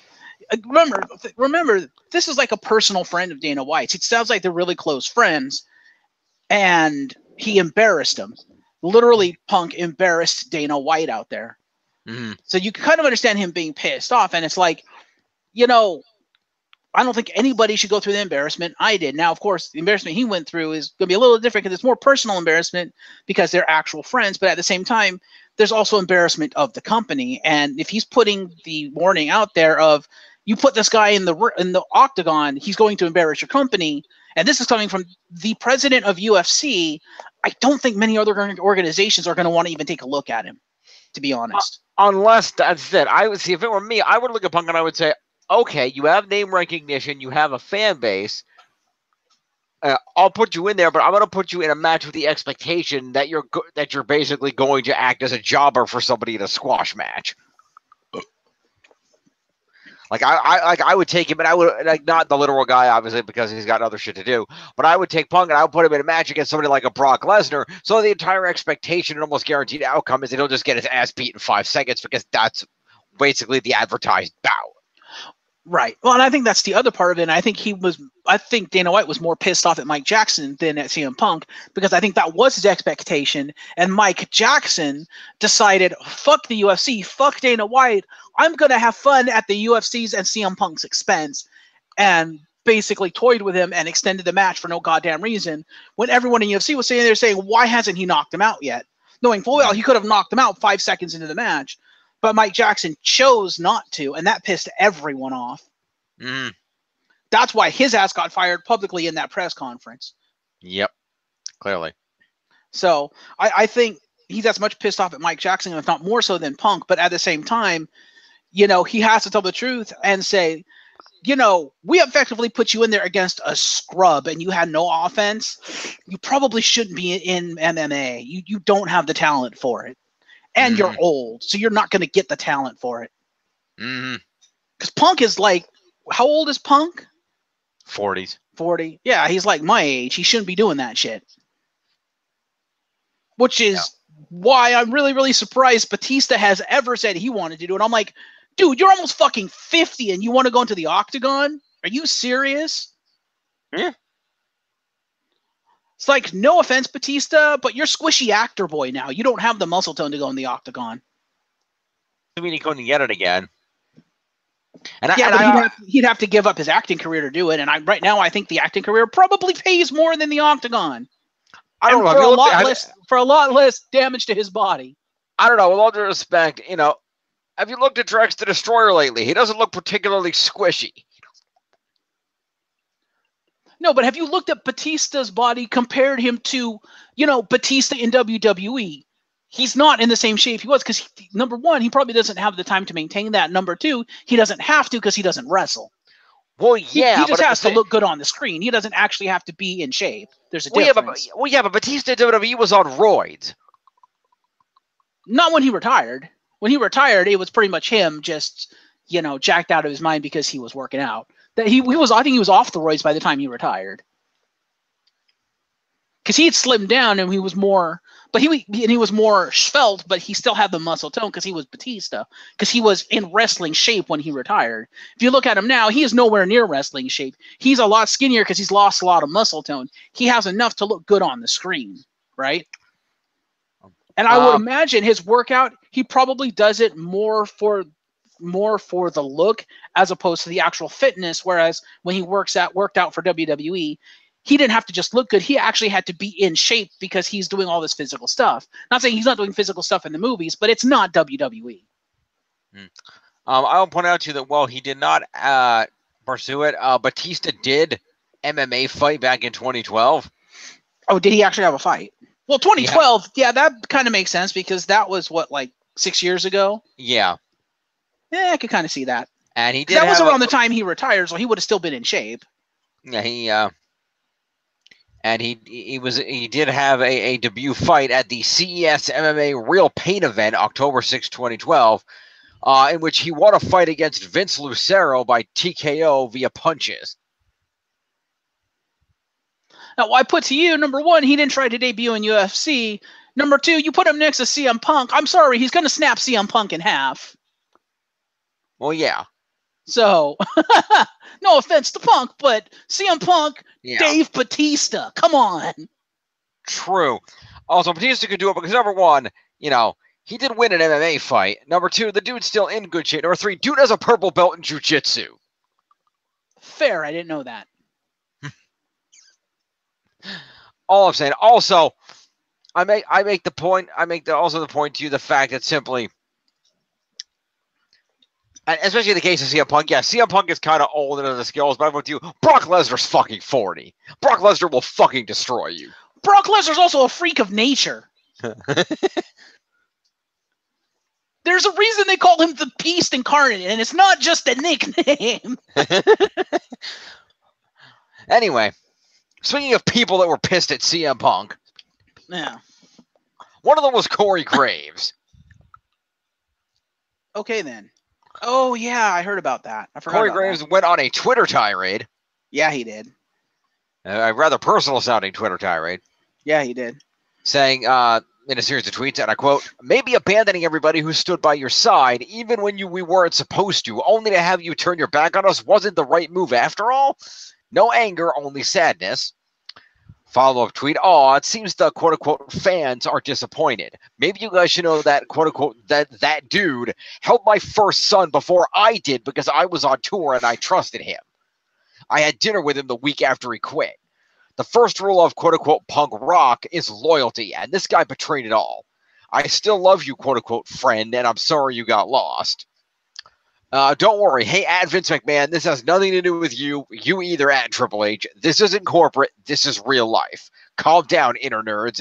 remember, this is like a personal friend of Dana White's. It sounds like they're really close friends, and he embarrassed him. Literally, Punk embarrassed Dana White out there. Mm-hmm. So you can kind of understand him being pissed off. And it's like, you know, I don't think anybody should go through the embarrassment I did. Now, of course, the embarrassment he went through is going to be a little different because it's more personal embarrassment because they're actual friends. But at the same time, there's also embarrassment of the company. And if he's putting the warning out there of, you put this guy in the octagon, he's going to embarrass your company. And this is coming from the president of UFC. I don't think many other organizations are going to want to even take a look at him, to be honest. Unless that's it. I would see, if it were me, I would look at Punk and I would say, okay, you have name recognition, you have a fan base. I'll put you in there, but I'm going to put you in a match with the expectation that you're basically going to act as a jobber for somebody in a squash match. Like I would take him, and I would, like, not the literal guy, obviously, because he's got other shit to do. But I would take Punk and I would put him in a match against somebody like a Brock Lesnar. So the entire expectation and almost guaranteed outcome is that he'll just get his ass beat in 5 seconds because that's basically the advertised bout. Right. Well, and I think that's the other part of it. And I think Dana White was more pissed off at Mike Jackson than at CM Punk, because I think that was his expectation. And Mike Jackson decided, fuck the UFC, fuck Dana White. I'm going to have fun at the UFC's and CM Punk's expense. And basically toyed with him and extended the match for no goddamn reason, when everyone in UFC was sitting there saying, why hasn't he knocked him out yet? Knowing full well he could have knocked him out 5 seconds into the match. But Mike Jackson chose not to, and that pissed everyone off. Mm. That's why his ass got fired publicly in that press conference. Yep, clearly. So I think he's as much pissed off at Mike Jackson, if not more so than Punk. But at the same time, you know, he has to tell the truth and say, you know, we effectively put you in there against a scrub and you had no offense. You probably shouldn't be in MMA. You don't have the talent for it. And you're old, so you're not going to get the talent for it. Because Punk is like, how old is Punk? 40s. 40. Yeah, he's like my age. He shouldn't be doing that shit. Which is why I'm really, really surprised Batista has ever said he wanted to do it. I'm like, dude, you're almost fucking 50 and you want to go into the octagon? Are you serious? Yeah. It's like, no offense, Batista, but you're squishy actor boy now. You don't have the muscle tone to go in the octagon. I mean, he couldn't get it again. And he'd have to give up his acting career to do it. And right now, I think the acting career probably pays more than the octagon. I don't know. For a lot less damage to his body. I don't know. With all due respect, you know, have you looked at Drex the Destroyer lately? He doesn't look particularly squishy. No, but have you looked at Batista's body, compared him to, you know, Batista in WWE? He's not in the same shape he was because, number one, he probably doesn't have the time to maintain that. Number two, he doesn't have to because he doesn't wrestle. Well, yeah. He just has to look good on the screen. He doesn't actually have to be in shape. There's a difference. But Batista in WWE was on roids. Not when he retired. When he retired, it was pretty much him just, you know, jacked out of his mind because he was working out. That he was, I think he was off the roids by the time he retired. Because he had slimmed down and he was more, but he was more svelte, but he still had the muscle tone because he was Batista. Because he was in wrestling shape when he retired. If you look at him now, he is nowhere near wrestling shape. He's a lot skinnier because he's lost a lot of muscle tone. He has enough to look good on the screen, right? And I would imagine his workout, he probably does it more for the look as opposed to the actual fitness. Whereas when he worked out for WWE, he didn't have to just look good. He actually had to be in shape because he's doing all this physical stuff. Not saying he's not doing physical stuff in the movies, but it's not WWE. I'll point out to you that while he did not pursue it, Batista did MMA fight back in 2012. Oh, did he actually have a fight? Well, 2012, yeah, that kind of makes sense because that was what, like 6 years ago? Yeah. Yeah, I could kind of see that. And he did. That was around the time he retired, so he would have still been in shape. Yeah, he did have a debut fight at the CES MMA Real Pain event, October 6, 2012, in which he won a fight against Vince Lucero by TKO via punches. Now, I put to you, number one, he didn't try to debut in UFC. Number two, you put him next to CM Punk. I'm sorry, he's going to snap CM Punk in half. Well, yeah. So, no offense to Punk, but CM Punk, Dave Batista, come on. True. Also, Batista could do it because, number one, you know, He did win an MMA fight. Number 2, the dude's still in good shape. Number 3, dude has a purple belt in jiu-jitsu. Fair, I didn't know that. All I'm saying. Also, I make the point to you the fact that simply, and especially in the case of CM Punk, yeah, CM Punk is kind of old into the skills, but I'm with you. Brock Lesnar's fucking 40. Brock Lesnar will fucking destroy you. Brock Lesnar's also a freak of nature. There's a reason they call him the Beast Incarnate, and it's not just a nickname. Anyway, speaking of people that were pissed at CM Punk, yeah, one of them was Corey Graves. Okay, then. Oh, yeah, I heard about that. I forgot Corey Graves went on a Twitter tirade. Yeah, he did. A rather personal-sounding Twitter tirade. Yeah, he did. Saying, in a series of tweets, and I quote, maybe abandoning everybody who stood by your side, even when we weren't supposed to, only to have you turn your back on us wasn't the right move after all? No anger, only sadness. Follow-up tweet, it seems the quote-unquote fans are disappointed. Maybe you guys should know that quote-unquote that dude helped my first son before I did because I was on tour and I trusted him. I had dinner with him the week after he quit. The first rule of quote-unquote punk rock is loyalty, and this guy betrayed it all. I still love you, quote-unquote friend, and I'm sorry you got lost. Don't worry. Hey, at Vince McMahon, this has nothing to do with you. You either at Triple H. This isn't corporate. This is real life. Calm down, inner nerds.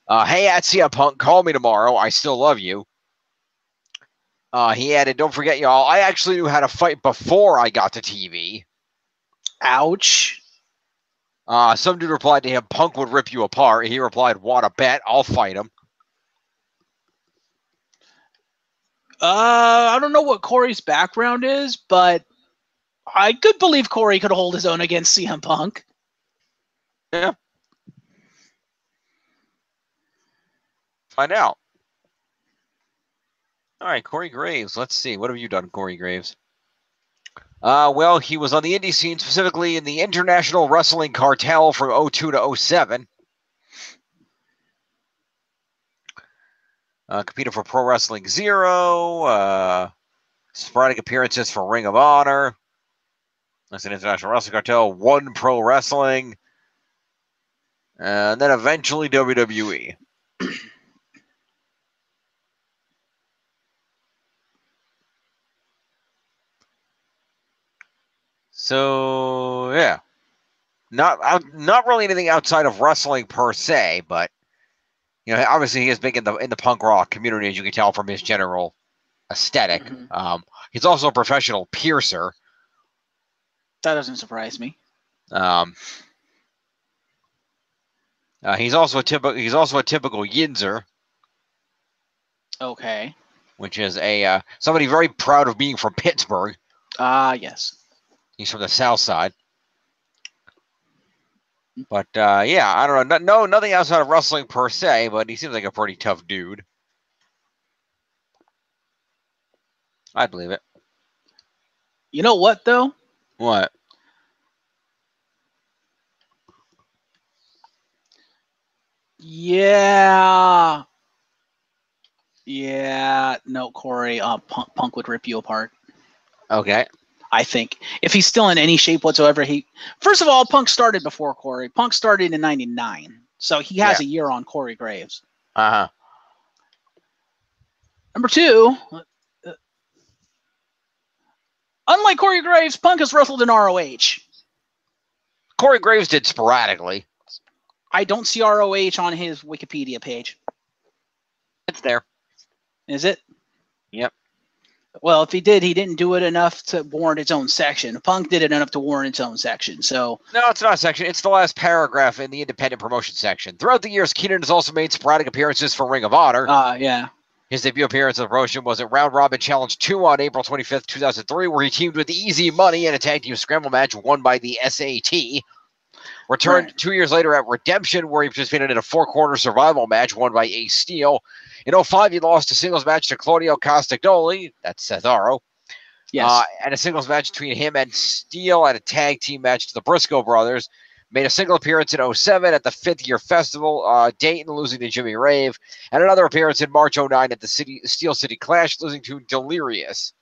Hey, at CM Punk, call me tomorrow. I still love you. He added, don't forget, y'all, I actually knew how to fight before I got to TV. Ouch. Some dude replied to him, Punk would rip you apart. He replied, want to bet? I'll fight him. I don't know what Corey's background is, but I could believe Corey could hold his own against CM Punk. Yeah. Find out. All right, Corey Graves. Let's see. What have you done, Corey Graves? Well, he was on the indie scene, specifically in the International Wrestling Cartel from 2002 to 2007. Competed for Pro Wrestling Zero, sporadic appearances for Ring of Honor. That's an International Wrestling Cartel, One Pro Wrestling, and then eventually WWE. So yeah, not really anything outside of wrestling per se, but you know, obviously he is big in the punk rock community, as you can tell from his general aesthetic. Mm-hmm. He's also a professional piercer. That doesn't surprise me. He's also a typical Yinzer. Okay. Which is somebody very proud of being from Pittsburgh. Yes. He's from the South Side. But yeah, I don't know. Nothing outside of wrestling per se, but he seems like a pretty tough dude. I believe it. You know what, though? What? Yeah. No, Corey. Punk would rip you apart. Okay. I think if he's still in any shape whatsoever, first of all, Punk started before Corey. Punk started in '99, so he has a year on Corey Graves. Number two, unlike Corey Graves, Punk has wrestled in ROH. Corey Graves did sporadically. I don't see ROH on his Wikipedia page. It's there. Is it? Yep. Well, if he did, he didn't do it enough to warrant its own section. Punk did it enough to warrant its own section. So no, it's not a section. It's the last paragraph in the independent promotion section. Throughout the years, Keenan has also made sporadic appearances for Ring of Honor. Yeah. His debut appearance in the promotion was at Round Robin Challenge 2 on April 25th, 2003, where he teamed with Easy Money in a tag team scramble match won by the SAT. Returned 2 years later at Redemption, where he participated in a four-corner survival match won by Ace Steel. In 2005, he lost a singles match to Claudio Castagnoli, that's Cesaro. Yes. And a singles match between him and Steel, and a tag team match to the Briscoe brothers. Made a single appearance in 07 at the 5th Year Festival, Dayton, losing to Jimmy Rave, and another appearance in March 09 at the Steel City Clash, losing to Delirious.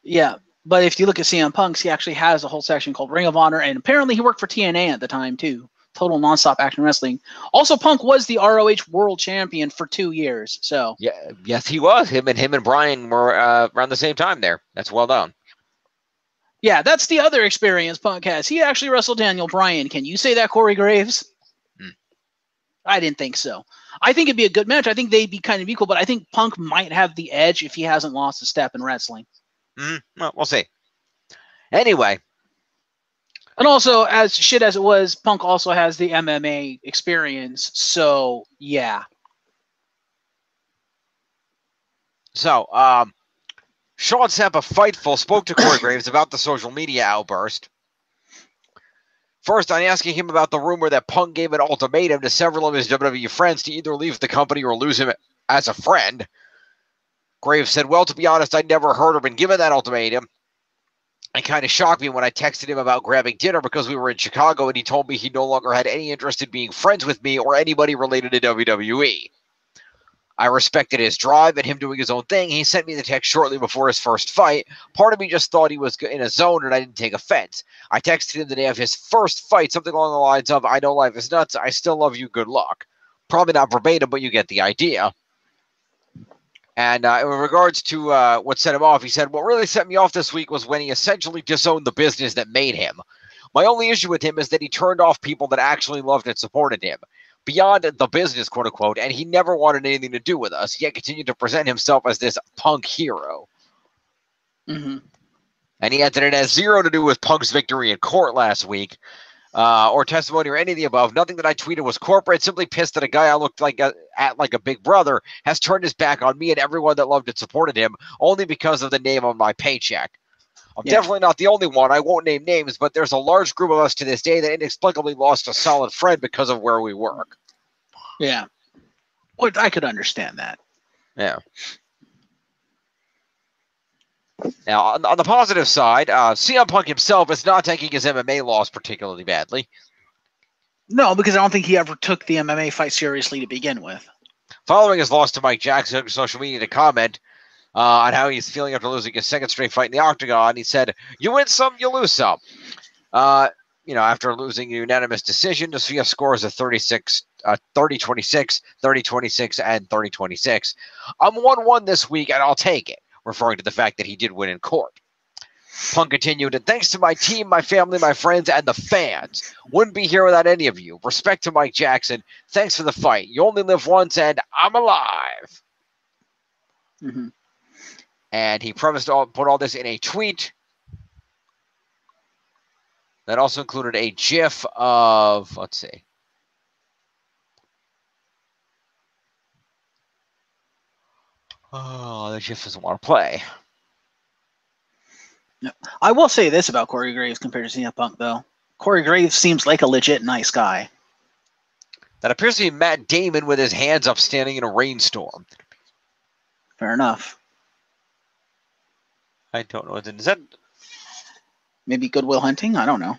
Yeah, but if you look at CM Punk's, he actually has a whole section called Ring of Honor, and apparently he worked for TNA at the time, too. Total Nonstop Action Wrestling. Also, Punk was the ROH World Champion for 2 years, so. Yeah, yes, he was. Him and Brian were around the same time there. That's well done. Yeah, that's the other experience Punk has. He actually wrestled Daniel Bryan. Can you say that, Corey Graves? I didn't think so. I think it'd be a good match. I think they'd be kind of equal, but I think Punk might have the edge if he hasn't lost a step in wrestling. Well, we'll see. Anyway. And also, as shit as it was, Punk also has the MMA experience, so yeah. So, Sean Ciampa, Fightful, spoke to Corey Graves about the social media outburst. First, on asking him about the rumor that Punk gave an ultimatum to several of his WWE friends to either leave the company or lose him as a friend, Graves said, well, to be honest, I'd never heard or been given that ultimatum. It kind of shocked me when I texted him about grabbing dinner because we were in Chicago and he told me he no longer had any interest in being friends with me or anybody related to WWE. I respected his drive and him doing his own thing. He sent me the text shortly before his first fight. Part of me just thought he was in a zone and I didn't take offense. I texted him the day of his first fight, something along the lines of, I know life is nuts. I still love you. Good luck. Probably not verbatim, but you get the idea. And in regards to what set him off, he said, what really set me off this week was when he essentially disowned the business that made him. My only issue with him is that he turned off people that actually loved and supported him. Beyond the business, quote unquote, and he never wanted anything to do with us, yet continued to present himself as this Punk hero. Mm-hmm. And he added it has zero to do with Punk's victory in court last week, or testimony or any of the above. Nothing that I tweeted was corporate. Simply pissed that a guy I looked like at like a big brother has turned his back on me and everyone that loved and supported him only because of the name on my paycheck. I'm definitely not the only one. I won't name names, but there's a large group of us to this day that inexplicably lost a solid friend because of where we work. Yeah. Well, I could understand that. Yeah. Now, on the positive side, CM Punk himself is not taking his MMA loss particularly badly. No, because I don't think he ever took the MMA fight seriously to begin with. Following his loss to Mike Jackson on social media to comment on how he's feeling after losing his second straight fight in the octagon, he said, you win some, you lose some. After losing a unanimous decision, the via scores of 30-26, 30-26, and 30-26. I'm 1-1 this week, and I'll take it, referring to the fact that he did win in court. Punk continued, and thanks to my team, my family, my friends, and the fans. Wouldn't be here without any of you. Respect to Mike Jackson. Thanks for the fight. You only live once, and I'm alive. Mm-hmm. And he promised to put all this in a tweet that also included a GIF of, let's see. Oh, the GIF doesn't want to play. No. I will say this about Corey Graves compared to CM Punk, though. Corey Graves seems like a legit nice guy. That appears to be Matt Damon with his hands up standing in a rainstorm. Fair enough. I don't know. Is that maybe Good Will Hunting? I don't know.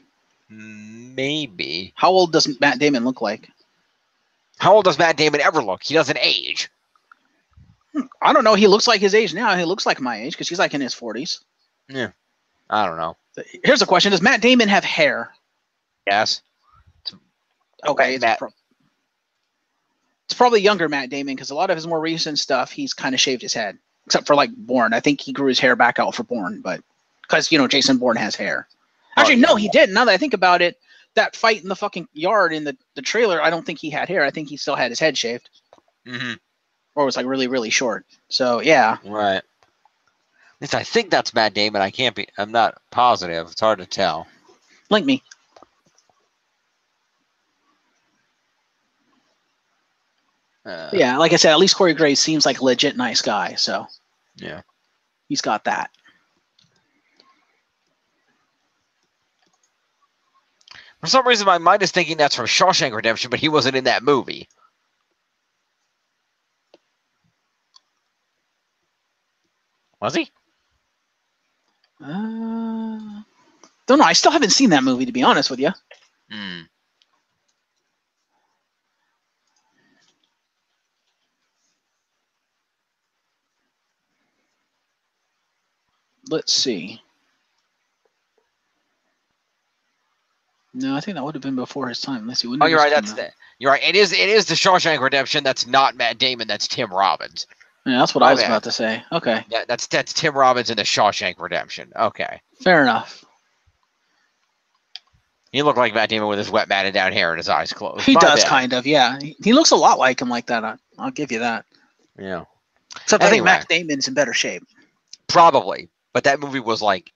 Maybe. How old does Matt Damon look like? How old does Matt Damon ever look? He doesn't age. I don't know. He looks like his age now. He looks like my age because he's like in his 40s. Yeah. I don't know. Here's a question. Does Matt Damon have hair? Yes. Okay. It's probably younger Matt Damon because a lot of his more recent stuff, he's kind of shaved his head. Except for, like, Bourne. I think he grew his hair back out for Bourne. But because, Jason Bourne has hair. Actually, no, he didn't. Now that I think about it, that fight in the fucking yard in the trailer, I don't think he had hair. I think he still had his head shaved. Mm-hmm. Or it was, like, really, really short. So, yeah. Right. At least I think that's Matt Damon. I'm not positive. It's hard to tell. Link me. Yeah, like I said, at least Corey Graves seems like a legit nice guy, so yeah, he's got that. For some reason, my mind is thinking that's from Shawshank Redemption, but he wasn't in that movie. Was he? Don't know. I still haven't seen that movie, to be honest with you. Hmm. Let's see. No, I think that would have been before his time. Let's see. When did You're this right. come out? You're right. It is the Shawshank Redemption. That's not Matt Damon. That's Tim Robbins. Yeah, that's what My I was bad. about to say. Okay. Yeah, that's Tim Robbins in the Shawshank Redemption. Okay. Fair enough. He looked like Matt Damon with his wet matted down hair and his eyes closed. He My does bad. kind of, yeah. He looks a lot like him like that. I'll give you that. Yeah. Except I think Anyway. Matt Damon's in better shape. Probably, but that movie was like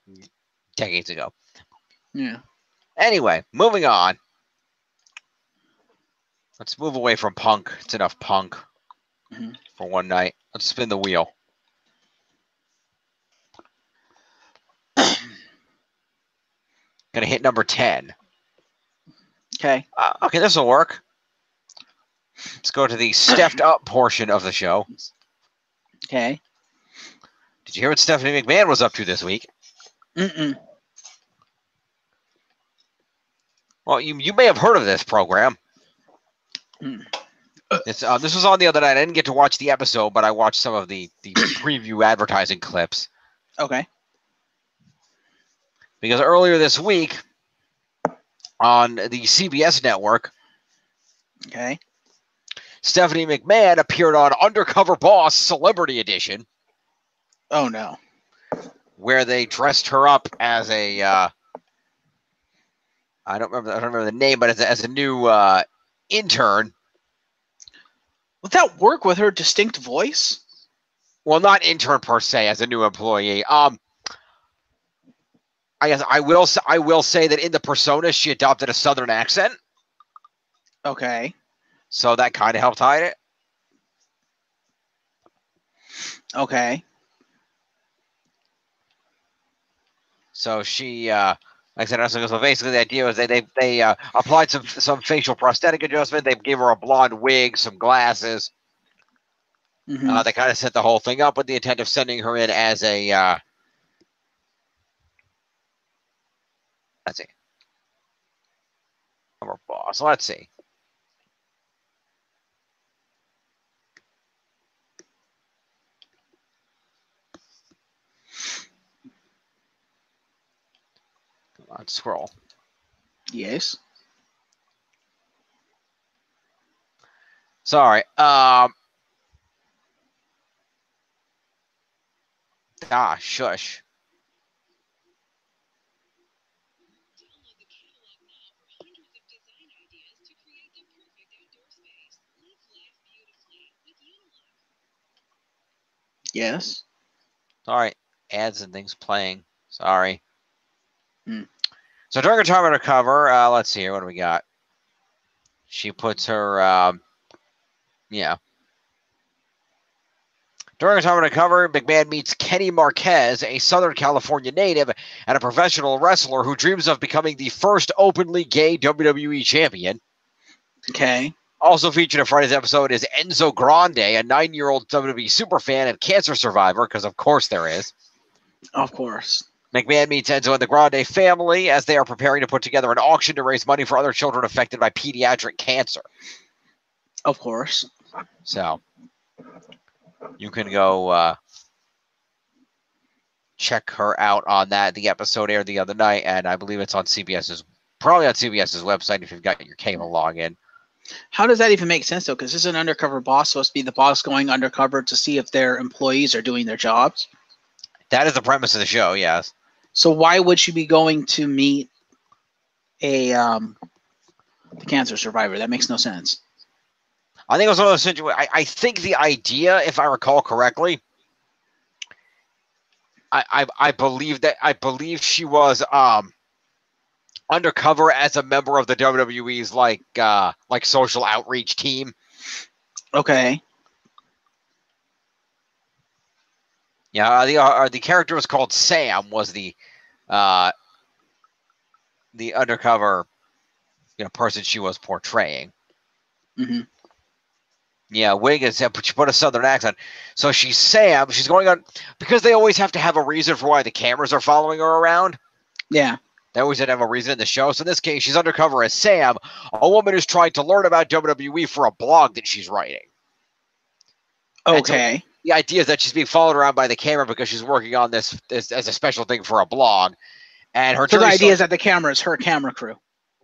decades ago. Yeah. Anyway, moving on. Let's move away from Punk. It's enough Punk for one night. Let's spin the wheel. Gonna hit number 10. Okay. Okay, this will work. Let's go to the Steph'd up portion of the show. Okay. Did you hear what Stephanie McMahon was up to this week? Mm-mm. Well, you may have heard of this program. This was on the other night. I didn't get to watch the episode, but I watched some of the preview advertising clips. Okay. Because earlier this week on the CBS network, Okay. Stephanie McMahon appeared on Undercover Boss Celebrity Edition. Oh no. Where they dressed her up as a I don't remember the name, but as a new intern. Would that work with her distinct voice? Well, not intern per se, as a new employee. I guess I will say that in the persona she adopted a Southern accent. Okay. So that kind of helped hide it. Okay. So she, like I said, so basically the idea was they applied some facial prosthetic adjustment. They gave her a blonde wig, some glasses. Mm-hmm. They kind of set the whole thing up with the intent of sending her in as a, let's see, our boss. Let's see. Come on, scroll. Yes. Sorry. Shush. Yes. Sorry. Ads and things playing. Sorry. Hmm. So during her time undercover, let's see here. What do we got? She puts her, yeah. During her time undercover, McMahon meets Kenny Marquez, a Southern California native and a professional wrestler who dreams of becoming the first openly gay WWE champion. Okay. Also featured in Friday's episode is Enzo Grande, a 9-year-old WWE superfan and cancer survivor, because of course there is. Of course. McMahon meets Enzo and the Grande family as they are preparing to put together an auction to raise money for other children affected by pediatric cancer. Of course. So you can go check her out on that. The episode aired the other night, and I believe it's on probably on CBS's website if you've got your cable login. How does that even make sense, though? Because this is an undercover boss supposed to be the boss going undercover to see if their employees are doing their jobs. That is the premise of the show, yes. So why would she be going to meet a the cancer survivor? That makes no sense. I think it was one of those situations. I think the idea, if I recall correctly, I believe she was undercover as a member of the WWE's like social outreach team. Okay. Yeah, the character was called Sam. Was the undercover person she was portraying. Mm-hmm. Yeah, wig is, but she put a Southern accent. So she's Sam. She's going on because they always have to have a reason for why the cameras are following her around. Yeah. They always had to have a reason in the show. So in this case, she's undercover as Sam, a woman who's trying to learn about WWE for a blog that she's writing. Okay. So the idea is that she's being followed around by the camera because she's working on this as a special thing for a blog. And her So the idea is that the camera is her camera crew.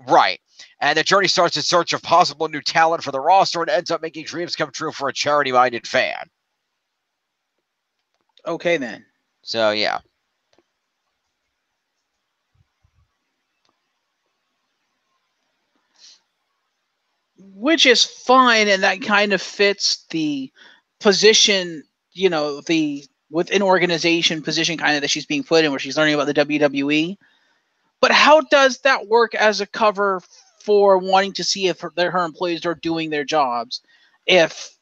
Right. And the journey starts in search of possible new talent for the roster and ends up making dreams come true for a charity-minded fan. Okay, then. So, yeah. Which is fine, and that kind of fits the position, you know, the within organization position kind of that she's being put in, where she's learning about the WWE. But how does that work as a cover for wanting to see if her employees are doing their jobs, if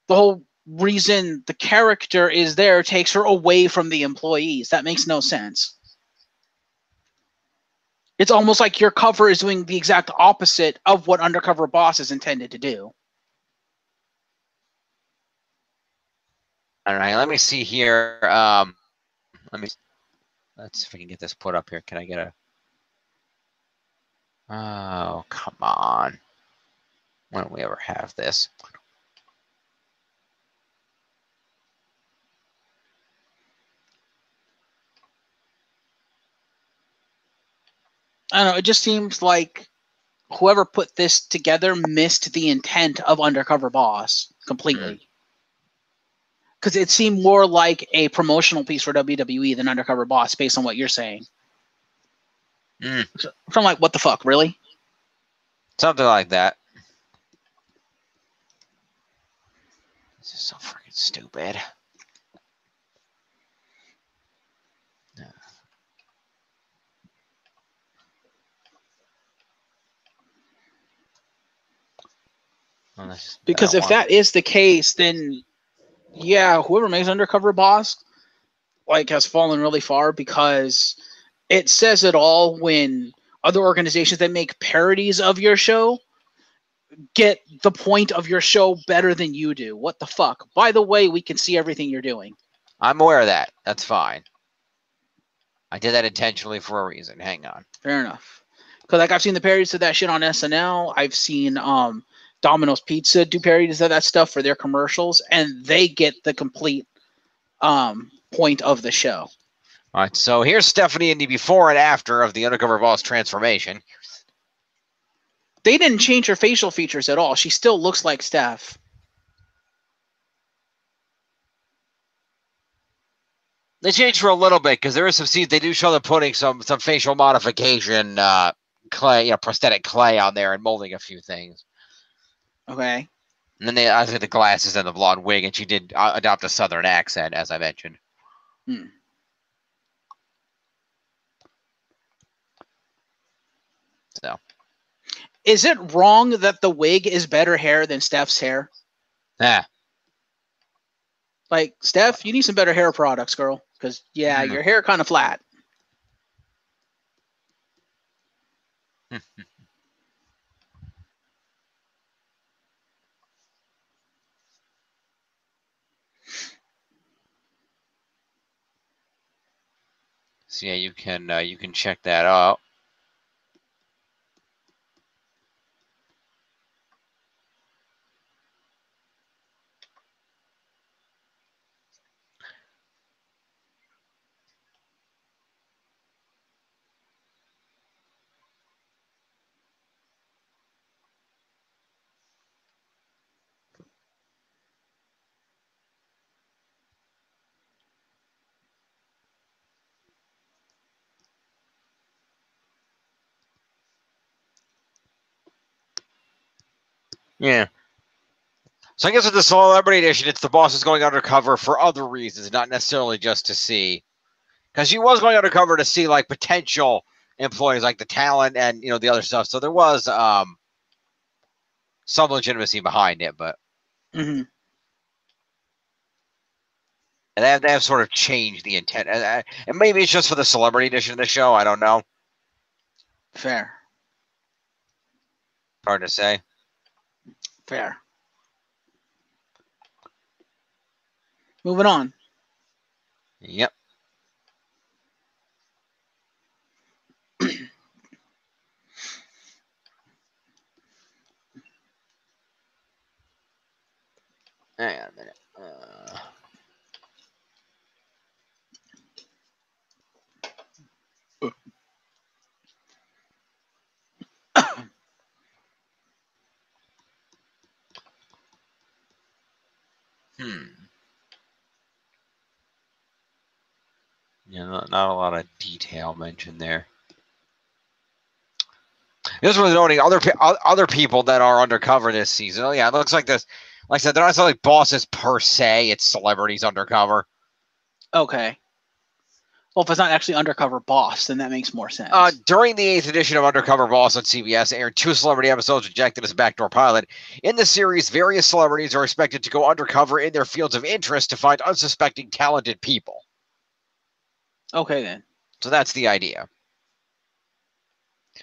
the whole reason the character is there takes her away from the employees? That makes no sense. It's almost like your cover is doing the exact opposite of what Undercover Boss is intended to do. All right, let me see here. Let's see if I can get this put up here. Can I get a... Oh, come on. When do we ever have this? I don't know. It just seems like whoever put this together missed the intent of Undercover Boss completely. Because it seemed more like a promotional piece for WWE than Undercover Boss, based on what you're saying. So I'm like, what the fuck, really? Something like that. This is so freaking stupid. Because if that is the case, then yeah, whoever makes Undercover Boss like has fallen really far, because it says it all when other organizations that make parodies of your show get the point of your show better than you do. What the fuck? By the way, we can see everything you're doing. I'm aware of that. That's fine. I did that intentionally for a reason. Hang on. Fair enough. Because like I've seen the parodies of that shit on SNL. I've seen Domino's Pizza do parodies of that stuff for their commercials, and they get the complete point of the show. All right, so here's Stephanie in the before and after of the Undercover Boss transformation. They didn't change her facial features at all. She still looks like Steph. They changed her a little bit because there is some scenes they do show them putting some facial modification clay, prosthetic clay on there and molding a few things. Okay. And then they added the glasses and the blonde wig, and she did adopt a southern accent, as I mentioned. So, is it wrong that the wig is better hair than Steph's hair? Yeah. Like, Steph, you need some better hair products, girl. Because, yeah, your hair kind of flat. So yeah, you can check that out. Yeah. So I guess with the Celebrity Edition, it's the boss is going undercover for other reasons, not necessarily just to see. Because she was going undercover to see like potential employees, like the talent and the other stuff. So there was some legitimacy behind it, but and they have sort of changed the intent, and maybe it's just for the Celebrity Edition of the show. I don't know. Fair. Hard to say. Fair. Moving on. Yep. Hang on a minute. Yeah, not a lot of detail mentioned there. This was noting other people that are undercover this season. Oh yeah, it looks like this. Like I said, they're not like bosses per se. It's celebrities undercover. Okay. Well, if it's not actually Undercover Boss, then that makes more sense. During the 8th edition of Undercover Boss on CBS, aired 2 celebrity episodes rejected as a backdoor pilot. In the series, various celebrities are expected to go undercover in their fields of interest to find unsuspecting, talented people. Okay, then. So that's the idea.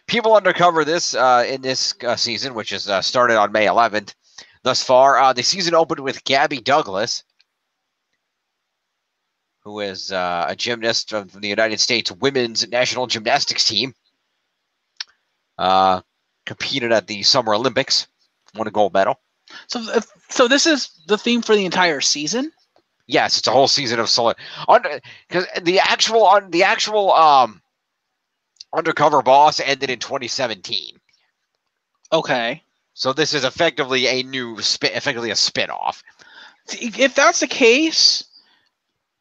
People undercover this in this season, which is started on May 11th. Thus far, the season opened with Gabby Douglas, who is a gymnast from the United States women's national gymnastics team. Competed at the Summer Olympics, won a gold medal. So this is the theme for the entire season? Yes, it's a whole season of because the actual Undercover Boss ended in 2017. Okay. So this is effectively a new effectively a spin-off. If that's the case,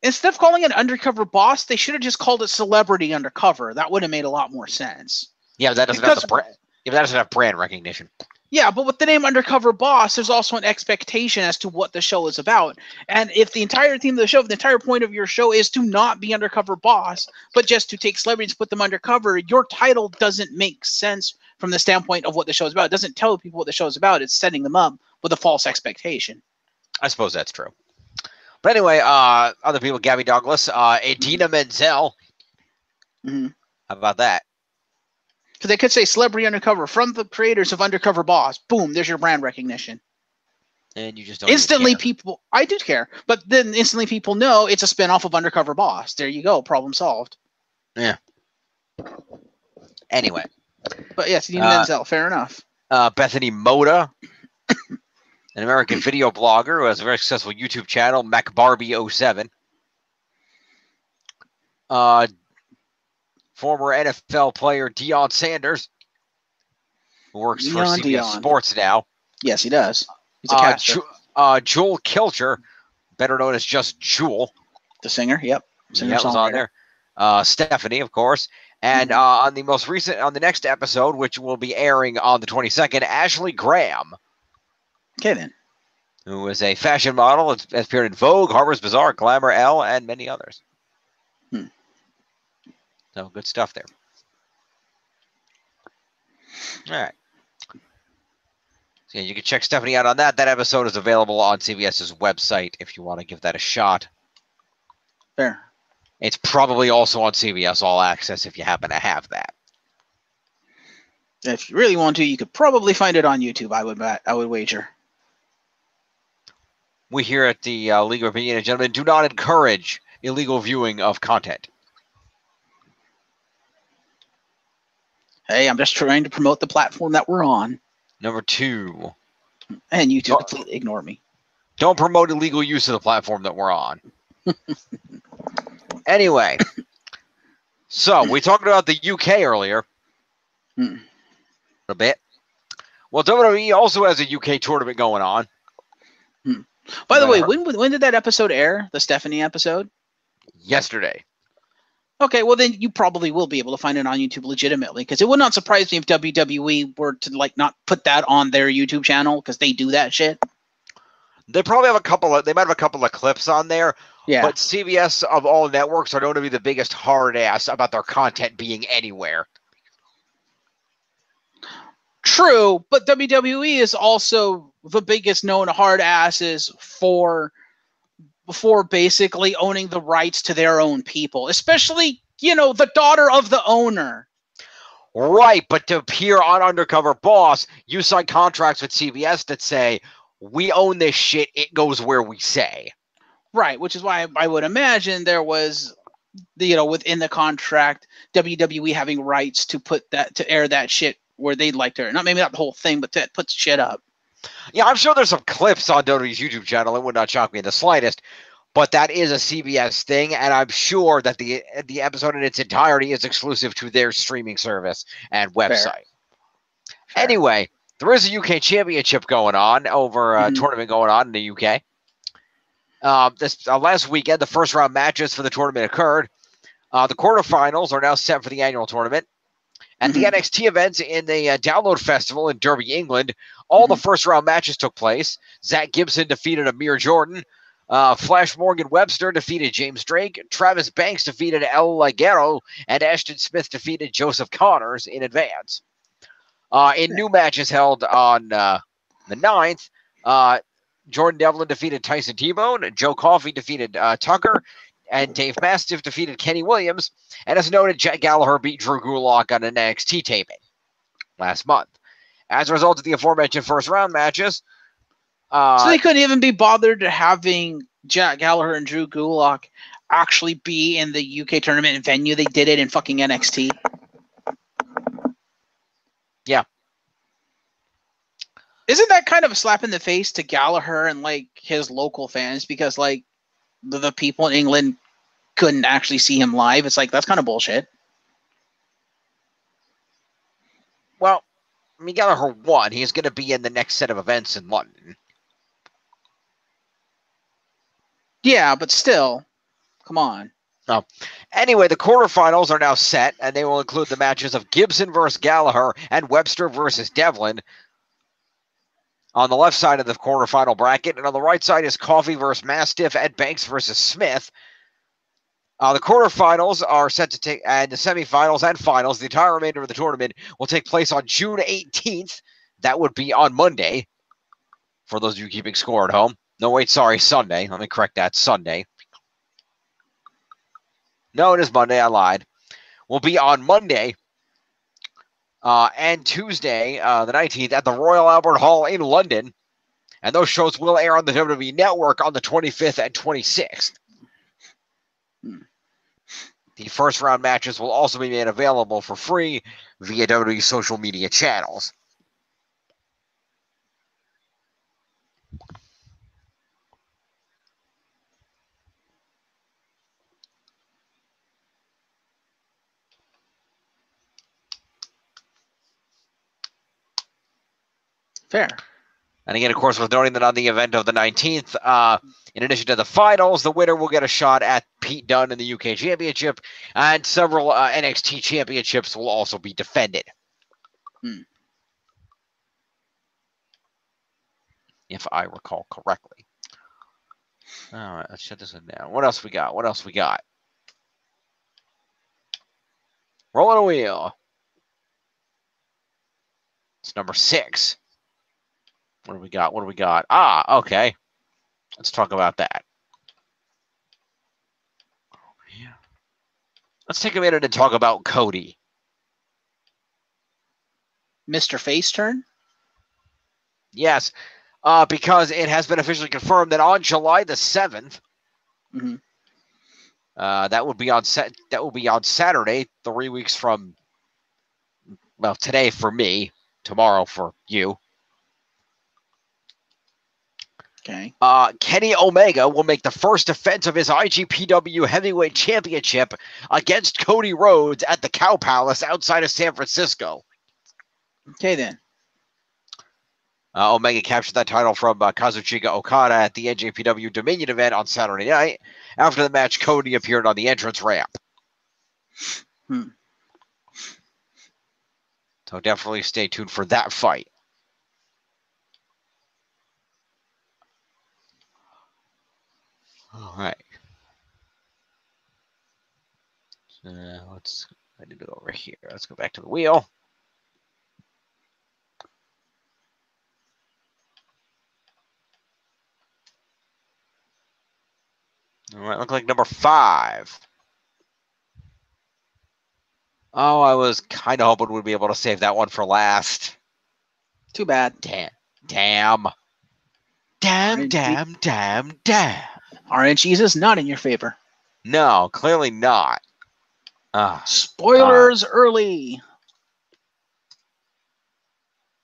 instead of calling it Undercover Boss, they should have just called it Celebrity Undercover. That would have made a lot more sense. Yeah, but that doesn't have the brand. If that doesn't have brand recognition. Yeah, but with the name Undercover Boss, there's also an expectation as to what the show is about. And if the entire theme of the show, if the entire point of your show is to not be Undercover Boss, but just to take celebrities, put them undercover, your title doesn't make sense from the standpoint of what the show is about. It doesn't tell people what the show is about. It's setting them up with a false expectation. I suppose that's true. But anyway, other people, Gabby Douglas, Idina Menzel. Mm-hmm. How about that? Because they could say Celebrity Undercover from the creators of Undercover Boss. Boom, there's your brand recognition. And you just don't instantly people, I do care, but then instantly people know it's a spinoff of Undercover Boss. There you go, problem solved. Yeah. Anyway. But yes, Idina Menzel, fair enough. Bethany Moda, an American video blogger who has a very successful YouTube channel, MacBarbie07. Former NFL player Deion Sanders, who works for CBS Sports now. Yes, he does. He's a caster. Jewel Kilcher, better known as just Jewel. The singer, yep. Singer was on there. Steph'd, of course. And on the next episode, which will be airing on the 22nd, Ashley Graham. Okay, then. Who is a fashion model, has appeared in Vogue, Harper's Bazaar, Glamour, Elle, and many others. So good stuff there. All right. So yeah, you can check Steph'd out on that. That episode is available on CBS's website if you want to give that a shot. Fair. It's probably also on CBS All Access if you happen to have that. If you really want to, you could probably find it on YouTube, I would wager. We here at the League of Opinion and Gentlemen do not encourage illegal viewing of content. Hey, I'm just trying to promote the platform that we're on. Number 2. And YouTube completely ignore me. Don't promote illegal use of the platform that we're on. Anyway. So, we talked about the UK earlier. A bit. Well, WWE also has a UK tournament going on. By the way, when did that episode air? The Steph'd episode? Yesterday. Okay, well then you probably will be able to find it on YouTube legitimately, because it would not surprise me if WWE were to not put that on their YouTube channel, because they do that shit. They probably have they might have a couple of clips on there. Yeah. But CBS of all networks are known to be the biggest hard ass about their content being anywhere. True, but WWE is also the biggest known hard asses for basically owning the rights to their own people, especially, the daughter of the owner. Right, but to appear on Undercover Boss, you sign contracts with CBS that say, we own this shit, it goes where we say. Right, which is why I would imagine there was, within the contract, WWE having rights to air that shit where they'd like to, maybe not the whole thing, but to put shit up. Yeah, I'm sure there's some clips on WWE's YouTube channel. It would not shock me in the slightest. But that is a CBS thing, and I'm sure that the episode in its entirety is exclusive to their streaming service and website. Fair. Anyway, there is a UK championship going on over a tournament going on in the UK. This last weekend, the first round matches for the tournament occurred. The quarterfinals are now set for the annual tournament. At the NXT events in the Download Festival in Derby, England, all the first round matches took place. Zach Gibson defeated Amir Jordan. Flash Morgan Webster defeated James Drake. Travis Banks defeated El Ligero. And Ashton Smith defeated Joseph Connors in advance. In new matches held on the 9th, Jordan Devlin defeated Tyson T-Bone. Joe Coffey defeated Tucker. And Dave Mastiff defeated Kenny Williams. And as noted, Jack Gallagher beat Drew Gulak on an NXT taping last month. As a result of the aforementioned first round matches. So they couldn't even be bothered having Jack Gallagher and Drew Gulak actually be in the UK tournament venue. They did it in fucking NXT. Yeah. Isn't that kind of a slap in the face to Gallagher and like his local fans? Because like the people in England couldn't actually see him live. It's like, that's kind of bullshit. Well, I mean, Gallagher won. He's going to be in the next set of events in London. Yeah, but still, come on. Oh. Anyway, the quarterfinals are now set, and they will include the matches of Gibson versus Gallagher and Webster versus Devlin on the left side of the quarterfinal bracket, and on the right side is Coffey versus Mastiff and Banks versus Smith. The quarterfinals are set to take, and the semifinals and finals, the entire remainder of the tournament will take place on June 18th. That would be on Monday, for those of you keeping score at home. No, wait, sorry, Sunday. Let me correct that, Sunday. No, it is Monday. I lied. Will be on Monday and Tuesday, the 19th, at the Royal Albert Hall in London. And those shows will air on the WWE Network on the 25th and 26th. The first round matches will also be made available for free via WWE social media channels. Fair. And again, of course, with noting that on the event of the 19th, in addition to the finals, the winner will get a shot at Pete Dunne in the UK Championship, and several NXT championships will also be defended. If I recall correctly. All right, let's shut this one down. What else we got? What else we got? Rolling a wheel. It's number 6. What do we got? What do we got? Ah, okay. Let's talk about that. Yeah. Let's take a minute and talk about Cody. Mr. Face Turn? Yes, because it has been officially confirmed that on July the 7th, that will be on Saturday, 3 weeks from, well, today for me, tomorrow for you. Okay. Kenny Omega will make the first defense of his IGPW Heavyweight Championship against Cody Rhodes at the Cow Palace outside of San Francisco. Okay, then. Omega captured that title from Kazuchika Okada at the NJPW Dominion event on Saturday night. After the match, Cody appeared on the entrance ramp. So definitely stay tuned for that fight. All right. So I need to go over here. Let's go back to the wheel. All right, look like number 5. Oh, I was kind of hoping we'd be able to save that one for last. Too bad. Damn. RNGesus is not in your favor. No, clearly not. Spoilers early.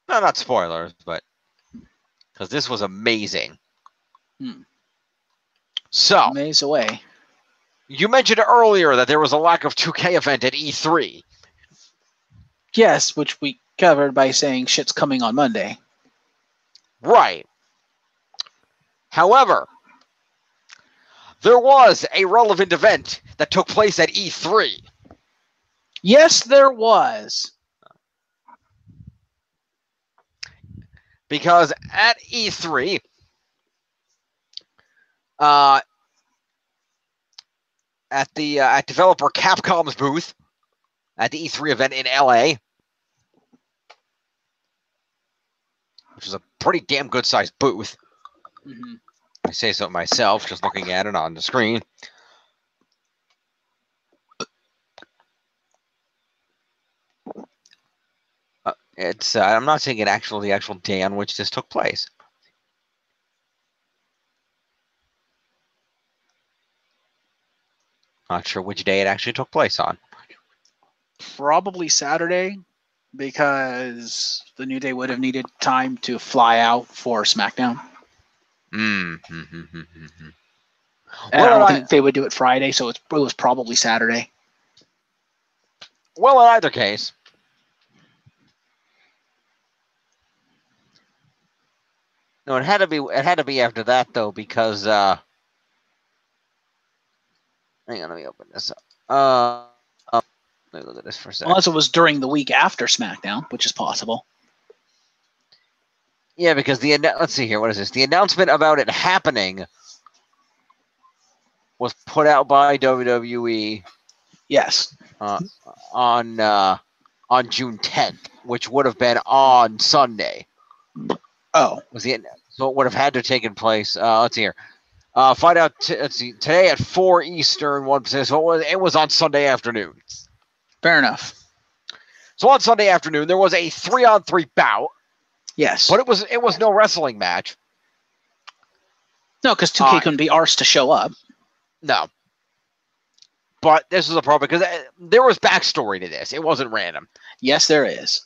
No, not spoilers, but because this was amazing. Hmm. So, Amaze away. You mentioned earlier that there was a lack of 2K event at E3. Yes, which we covered by saying shit's coming on Monday. Right. However, there was a relevant event that took place at E3. Yes, there was. Because at E3, at developer Capcom's booth, at the E3 event in LA, which is a pretty damn good sized booth. Mm-hmm. I say so myself, just looking at it on the screen. I'm not saying the actual day on which this took place. Not sure which day it actually took place on. Probably Saturday, because the New Day would have needed time to fly out for SmackDown. And I don't think they would do it Friday, so it was probably Saturday. Well, in either case, no, it had to be after that though, because hang on, let me open this up. Let me look at this for a second. Unless it was during the week after SmackDown, which is possible. Yeah, because let's see here. What is this? The announcement about it happening was put out by WWE. Yes. On June 10th, which would have been on Sunday. Oh. So it would have had to have taken place. Let's see here. Find out. Let's see. Today at 4 Eastern, 1 Pacific. So it was on Sunday afternoon. Fair enough. So on Sunday afternoon, there was a 3-on-3 bout. Yes. But it was no wrestling match. No, because 2K couldn't be arsed to show up. No. But this was a problem because there was backstory to this. It wasn't random. Yes, there is.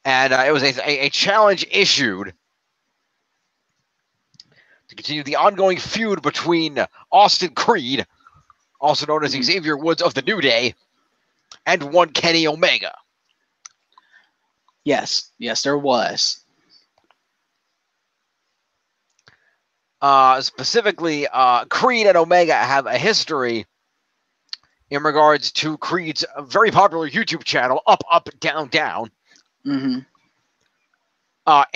And it was a challenge issued to continue the ongoing feud between Austin Creed, also known as Xavier Woods of the New Day, and one Kenny Omega. Yes, there was. Specifically, Creed and Omega have a history in regards to Creed's very popular YouTube channel, Up, Up, Down, Down, in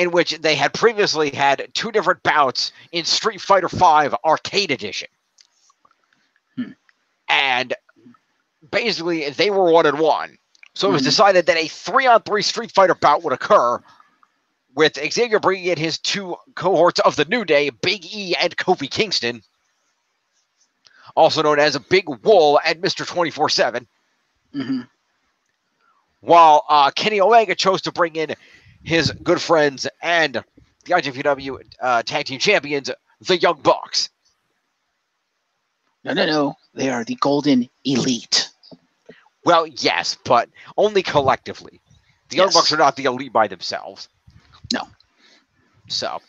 which they had previously had 2 different bouts in Street Fighter V Arcade Edition. And basically, they were 1-1. So it was decided that a 3-on-3 Street Fighter bout would occur, with Xavier bringing in his 2 cohorts of the New Day, Big E and Kofi Kingston, also known as Big Wool and Mr. 24/7. While Kenny Omega chose to bring in his good friends and the IWW Tag Team Champions, the Young Bucks. No. They are the Golden Elite. Well, yes, but only collectively. The Young Bucks are not the Elite by themselves. No. So.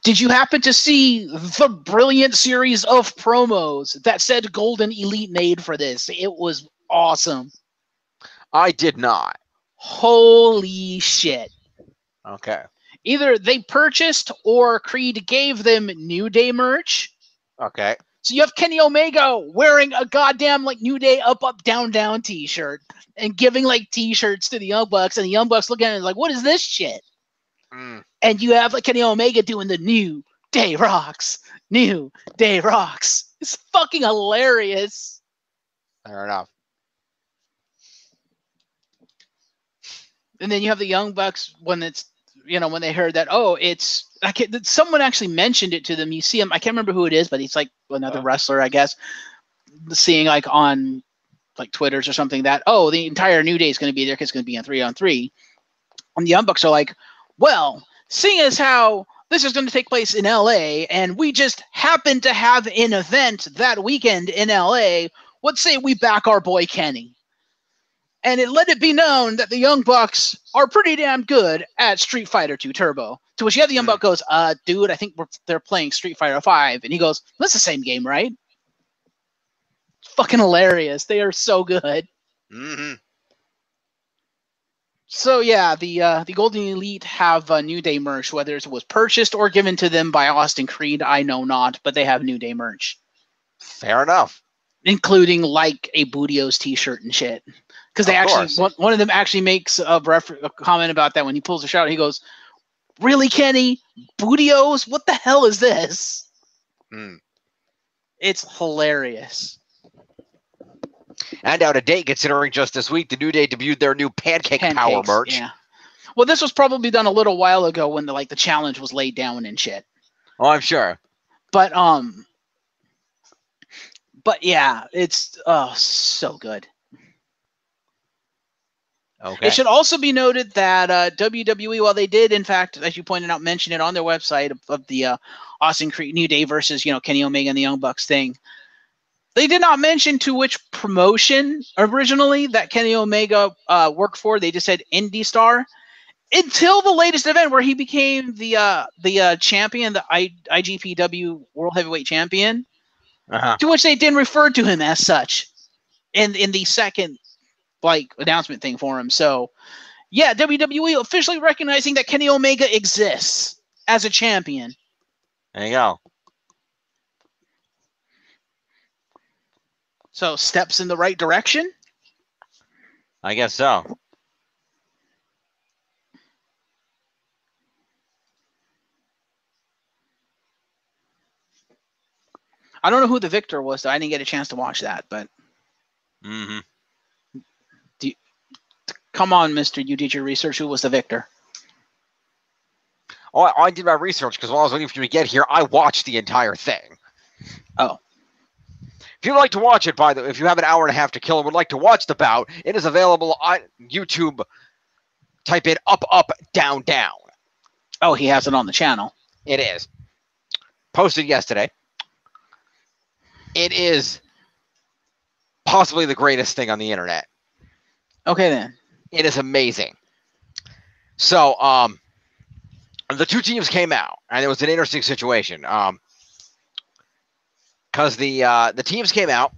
Did you happen to see the brilliant series of promos that said Golden Elite made for this? It was awesome. I did not. Holy shit. Okay. Either they purchased or Creed gave them New Day merch. Okay. So you have Kenny Omega wearing a goddamn New Day Up, Up, Down, Down t-shirt and giving t-shirts to the Young Bucks, and the Young Bucks looking at it what is this shit? And you have Kenny Omega doing the New Day Rocks. New Day Rocks. It's fucking hilarious. Fair enough. And then you have the Young Bucks when when they heard that, someone actually mentioned it to them. You see him, I can't remember who it is, but he's another wrestler, I guess, seeing on Twitters or something that, the entire New Day is going to be there because it's going to be on 3-on-3. And the Young Bucks are well, seeing as how this is going to take place in LA and we just happen to have an event that weekend in LA, let's say we back our boy Kenny. And it let it be known that the Young Bucks are pretty damn good at Street Fighter 2 Turbo. To which the Young Buck goes, dude, I think they're playing Street Fighter 5. And he goes, that's the same game, right? It's fucking hilarious. They are so good. Mm-hmm. So yeah, the Golden Elite have New Day merch, whether it was purchased or given to them by Austin Creed, I know not, but they have New Day merch. Fair enough. Including like a Bootios t-shirt and shit. Because they one of them actually makes a comment about that when he pulls a shot. He goes, really, Kenny? Bootios? What the hell is this? It's hilarious. And out of date, considering just this week, the New Day debuted their new Pancakes Power merch. Yeah. Well, this was probably done a little while ago when the challenge was laid down and shit. Oh, I'm sure. But yeah, it's so good. Okay. It should also be noted that WWE, while they did, in fact, as you pointed out, mention it on their website of the Austin Creed New Day versus Kenny Omega and the Young Bucks thing, they did not mention to which promotion originally that Kenny Omega worked for. They just said Indie Star until the latest event where he became the champion, the IGPW World Heavyweight Champion. To which they didn't refer to him as such in the second announcement thing for him. So yeah, WWE officially recognizing that Kenny Omega exists as a champion. There you go. So steps in the right direction? I guess so. I don't know who the victor was, though. I didn't get a chance to watch that, but come on, mister, you did your research. Who was the victor? Oh, I did my research because while I was waiting for you to get here, I watched the entire thing. Oh. If you'd like to watch it, by the way, if you have an hour and a half to kill and would like to watch the bout, it is available on YouTube. Type in up, up, down, down. Oh, he has it on the channel. It is. Posted yesterday. It is possibly the greatest thing on the internet. Okay, then. It is amazing. So, the two teams came out, and it was an interesting situation. Because the teams came out,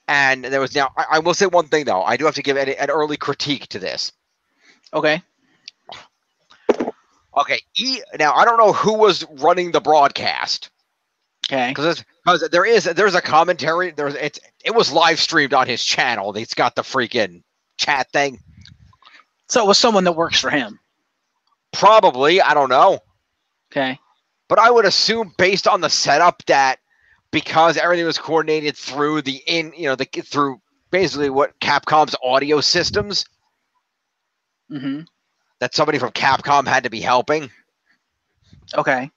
and there was now. I will say one thing though. I do have to give an early critique to this. Okay. Okay. Now I don't know who was running the broadcast. Okay. Because there's a commentary. It was live streamed on his channel. He's got the freaking chat thing. So it was someone that works for him. Probably. I don't know. Okay. But I would assume, based on the setup, that because everything was coordinated through through basically what Capcom's audio systems, that somebody from Capcom had to be helping. Okay.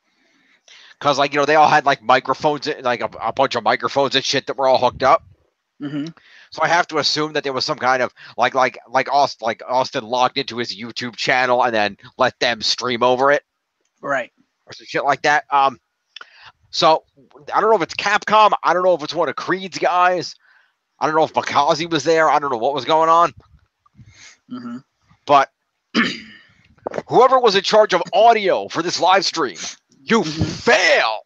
Because they all had microphones, a bunch of microphones and shit that were all hooked up. So I have to assume that there was some kind of like Austin logged into his YouTube channel and then let them stream over it, right, or some shit like that. So I don't know if it's Capcom. I don't know if it's one of Creed's guys. I don't know if Makazi was there. I don't know what was going on. But whoever was in charge of audio for this live stream, you fail.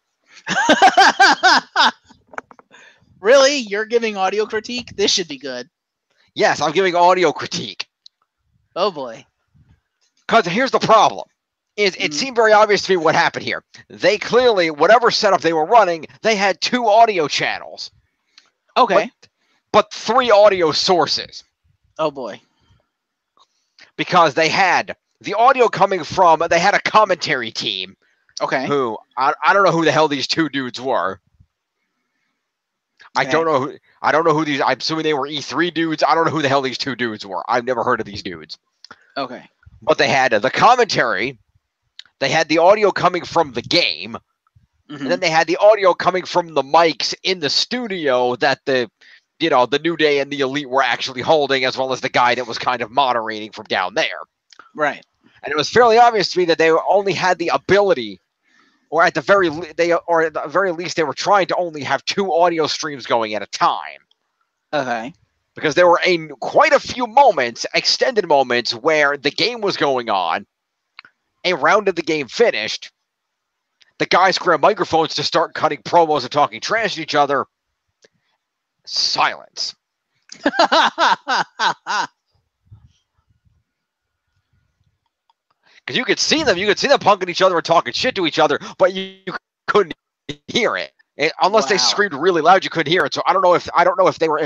Really? You're giving audio critique? This should be good. Yes, I'm giving audio critique. Oh, boy. Because here's the problem. It seemed very obvious to me what happened here. They clearly, whatever setup they were running, they had two audio channels. Okay. But three audio sources. Oh, boy. Because they had the audio coming from, they had a commentary team. Okay. Who, I don't know who the hell these two dudes were. Okay. I don't know who these, I'm assuming they were E3 dudes. I don't know who the hell these two dudes were. I've never heard of these dudes. Okay. But they had the commentary. They had the audio coming from the game. And then they had the audio coming from the mics in the studio that the New Day and the Elite were actually holding, as well as the guy that was kind of moderating from down there. Right. And it was fairly obvious to me that they only had the ability, or at the very least, they were trying to only have two audio streams going at a time. Okay. because there were quite a few moments, extended moments, where the game was going on, a round of the game finished, the guys grabbed microphones to start cutting promos and talking trash to each other. Silence. Because you could see them punking each other and talking shit to each other, but you couldn't hear it. Unless they screamed really loud, you couldn't hear it. So I don't know if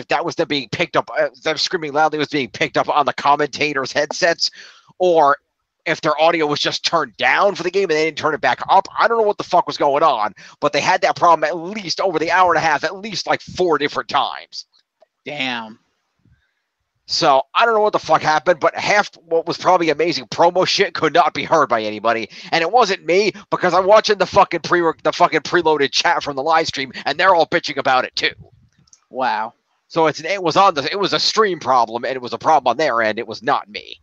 that was them being picked up, them screaming loudly was being picked up on the commentators' headsets, or if their audio was just turned down for the game and they didn't turn it back up. I don't know what the fuck was going on, but they had that problem at least over the hour and a half, at least like 4 different times. Damn. So I don't know what the fuck happened, but half what was probably amazing promo shit could not be heard by anybody, and it wasn't me because I'm watching the fucking preloaded chat from the live stream, and they're all bitching about it too. Wow. So it was a stream problem, and it was a problem on their end. It was not me.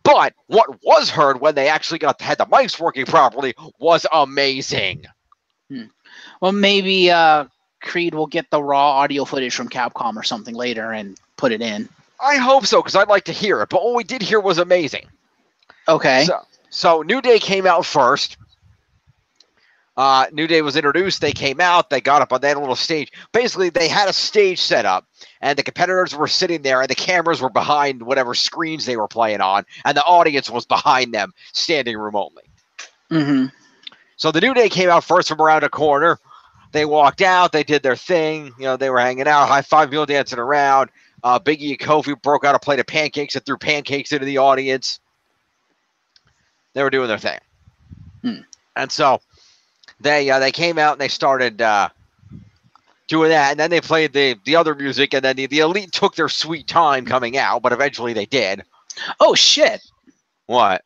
But what was heard when they actually had the mics working properly was amazing. Well, maybe Creed will get the raw audio footage from Capcom or something later and put it in. I hope so, because I'd like to hear it. But what we did hear was amazing. Okay. So New Day came out first. New Day was introduced. They came out. They got up on that little stage. Basically, they had a stage set up, and the competitors were sitting there, and the cameras were behind whatever screens they were playing on, and the audience was behind them, standing room only. Mm-hmm. So the New Day came out first from around a corner. They walked out. They did their thing. They were hanging out, high-five people dancing around. Big E and Kofi broke out a plate of pancakes and threw pancakes into the audience. They were doing their thing. And so they came out and they started doing that, and then they played the other music, and then the Elite took their sweet time coming out, but eventually they did. Oh, shit. What?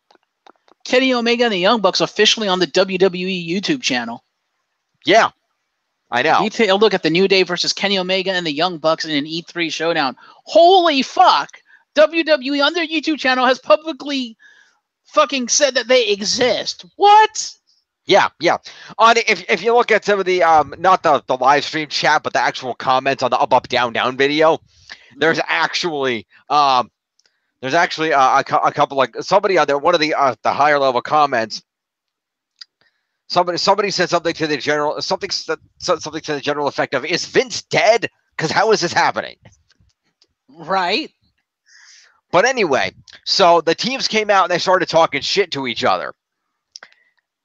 Kenny Omega and the Young Bucks officially on the WWE YouTube channel. Yeah. I know. Detailed look at the New Day versus Kenny Omega and the Young Bucks in an E3 showdown. Holy fuck! WWE on their YouTube channel has publicly fucking said that they exist. What? Yeah. If you look at some of the not the live stream chat, but the actual comments on the up down video, there's actually a couple, like somebody on there, one of the higher level comments. Somebody said something to the general effect of, "Is Vince dead? Because how is this happening?" Right. But anyway, so the teams came out and they started talking shit to each other,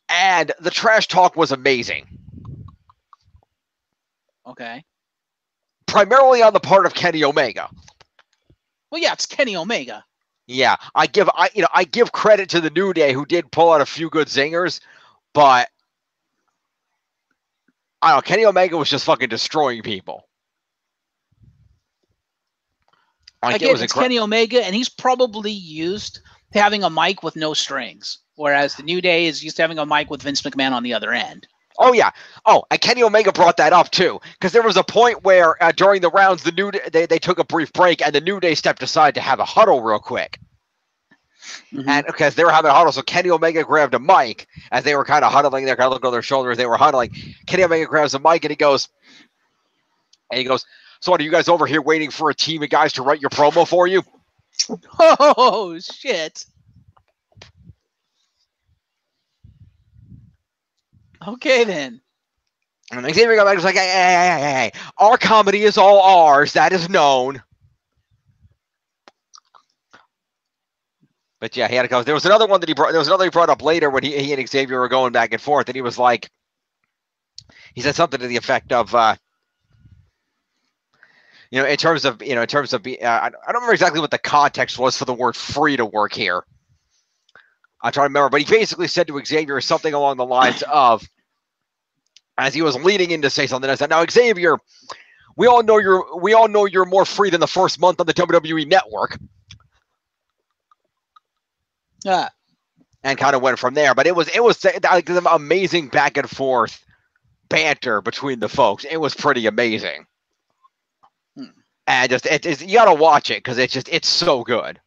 and the trash talk was amazing. Okay. Primarily on the part of Kenny Omega. Well, yeah, it's Kenny Omega. Yeah, I give credit to the New Day, who did pull out a few good zingers, but I don't know, Kenny Omega was just fucking destroying people. Again, it's Kenny Omega, and he's probably used to having a mic with no strings, whereas the New Day is used to having a mic with Vince McMahon on the other end. Oh, yeah. Oh, and Kenny Omega brought that up, too, because there was a point where during the rounds, the New Day, they took a brief break, and the New Day stepped aside to have a huddle real quick. Mm-hmm. And because they were having a huddle, so Kenny Omega grabbed a mic as they were kind of huddling there, kind of looking over their shoulders. They were huddling. Kenny Omega grabs a mic and he goes, "So what, are you guys over here waiting for a team of guys to write your promo for you?" Oh, shit. Okay, then. And Xavier was like, hey, our comedy is all ours. That is known. But yeah, he had to go. There was another one that he brought up later when he and Xavier were going back and forth, and he was like, he said something to the effect of, in terms of I don't remember exactly what the context was for the word "free" to work here. I'm trying to remember, but he basically said to Xavier something along the lines of, as he was leading in to say something, I said, "Now, Xavier, we all know you're more free than the first month on the WWE Network." Yeah. And kind of went from there, but it was like some amazing back and forth banter between the folks. It was pretty amazing, and you gotta watch it because it's so good.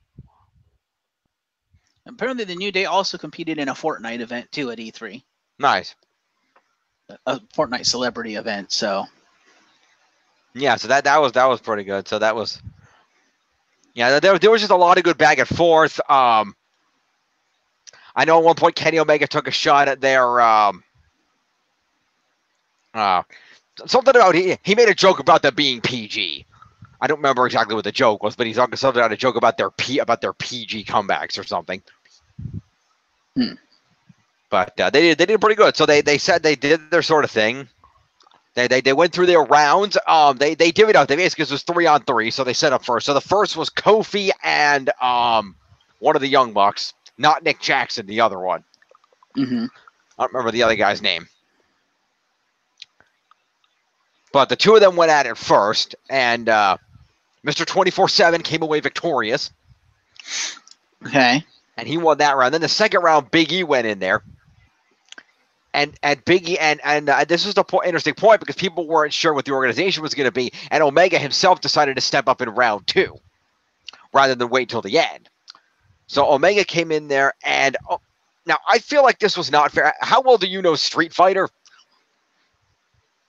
Apparently, the New Day also competed in a Fortnite event too at E3. Nice. A Fortnite celebrity event. So. Yeah, so that was pretty good. So that was Yeah, there was just a lot of good back and forth. I know at one point Kenny Omega took a shot at their something about he made a joke about them being PG. I don't remember exactly what the joke was, but he's talking something about a joke about their PG comebacks or something. But they did pretty good. So they said they did their sort of thing. They went through their rounds. They divvied up. They basically it was 3-on-3, so they set up first. So the first was Kofi and one of the Young Bucks, not Nick Jackson, the other one. Mm-hmm. I don't remember the other guy's name. But the two of them went at it first, and Mr. 24/7 came away victorious. Okay. And he won that round. Then the second round, Big E went in there. And Big E, and this is the interesting point because people weren't sure what the organization was going to be. And Omega himself decided to step up in round 2 rather than wait till the end. So Omega came in there, and now I feel like this was not fair. How well do you know Street Fighter?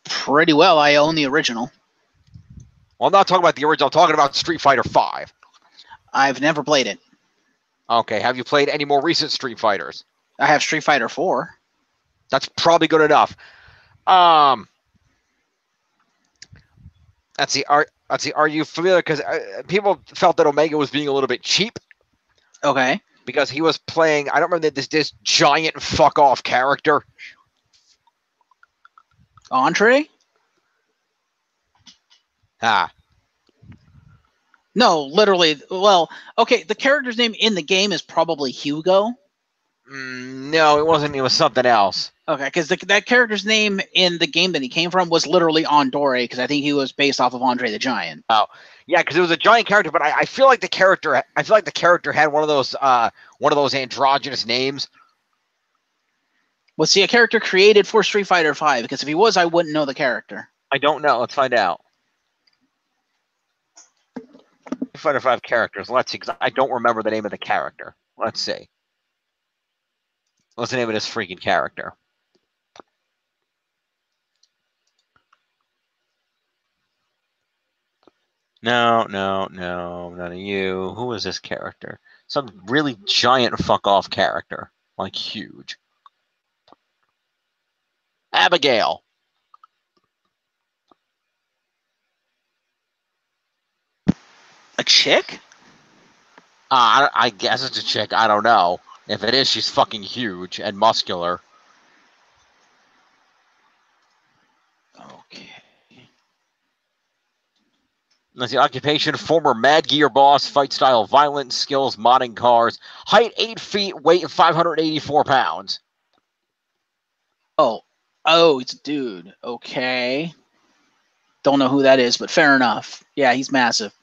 Pretty well. I own the original. Well, I'm not talking about the original. I'm talking about Street Fighter 5. I've never played it. Okay. Have you played any more recent Street Fighters? I have Street Fighter 4. That's probably good enough. Let's see. Are you familiar? Because people felt that Omega was being a little bit cheap. Okay. Because he was playing. I don't remember this giant fuck off character. Andre? No, literally. Well, okay. The character's name in the game is probably Hugo. No, it wasn't. It was something else. Okay, because that character's name in the game that he came from was literally Andore, because I think he was based off of Andre the Giant. Oh, yeah, because it was a giant character, but I feel like the character. I feel like the character had one of those androgynous names. Was he a character created for Street Fighter V? Because if he was, I wouldn't know the character. I don't know. Let's find out. Street Fighter V characters. Let's see, because I don't remember the name of the character. Let's see. What's the name of this freaking character? No, none of you. Who is this character? Some really giant fuck off character. Like huge. Abigail. A chick? I guess it's a chick. I don't know. If it is, she's fucking huge and muscular. Okay. Let's see. Occupation, former Mad Gear boss, fight style, violent skills, modding cars. Height 8 feet, weight 584 pounds. Oh, it's a dude. Okay. Don't know who that is, but fair enough. Yeah, he's massive.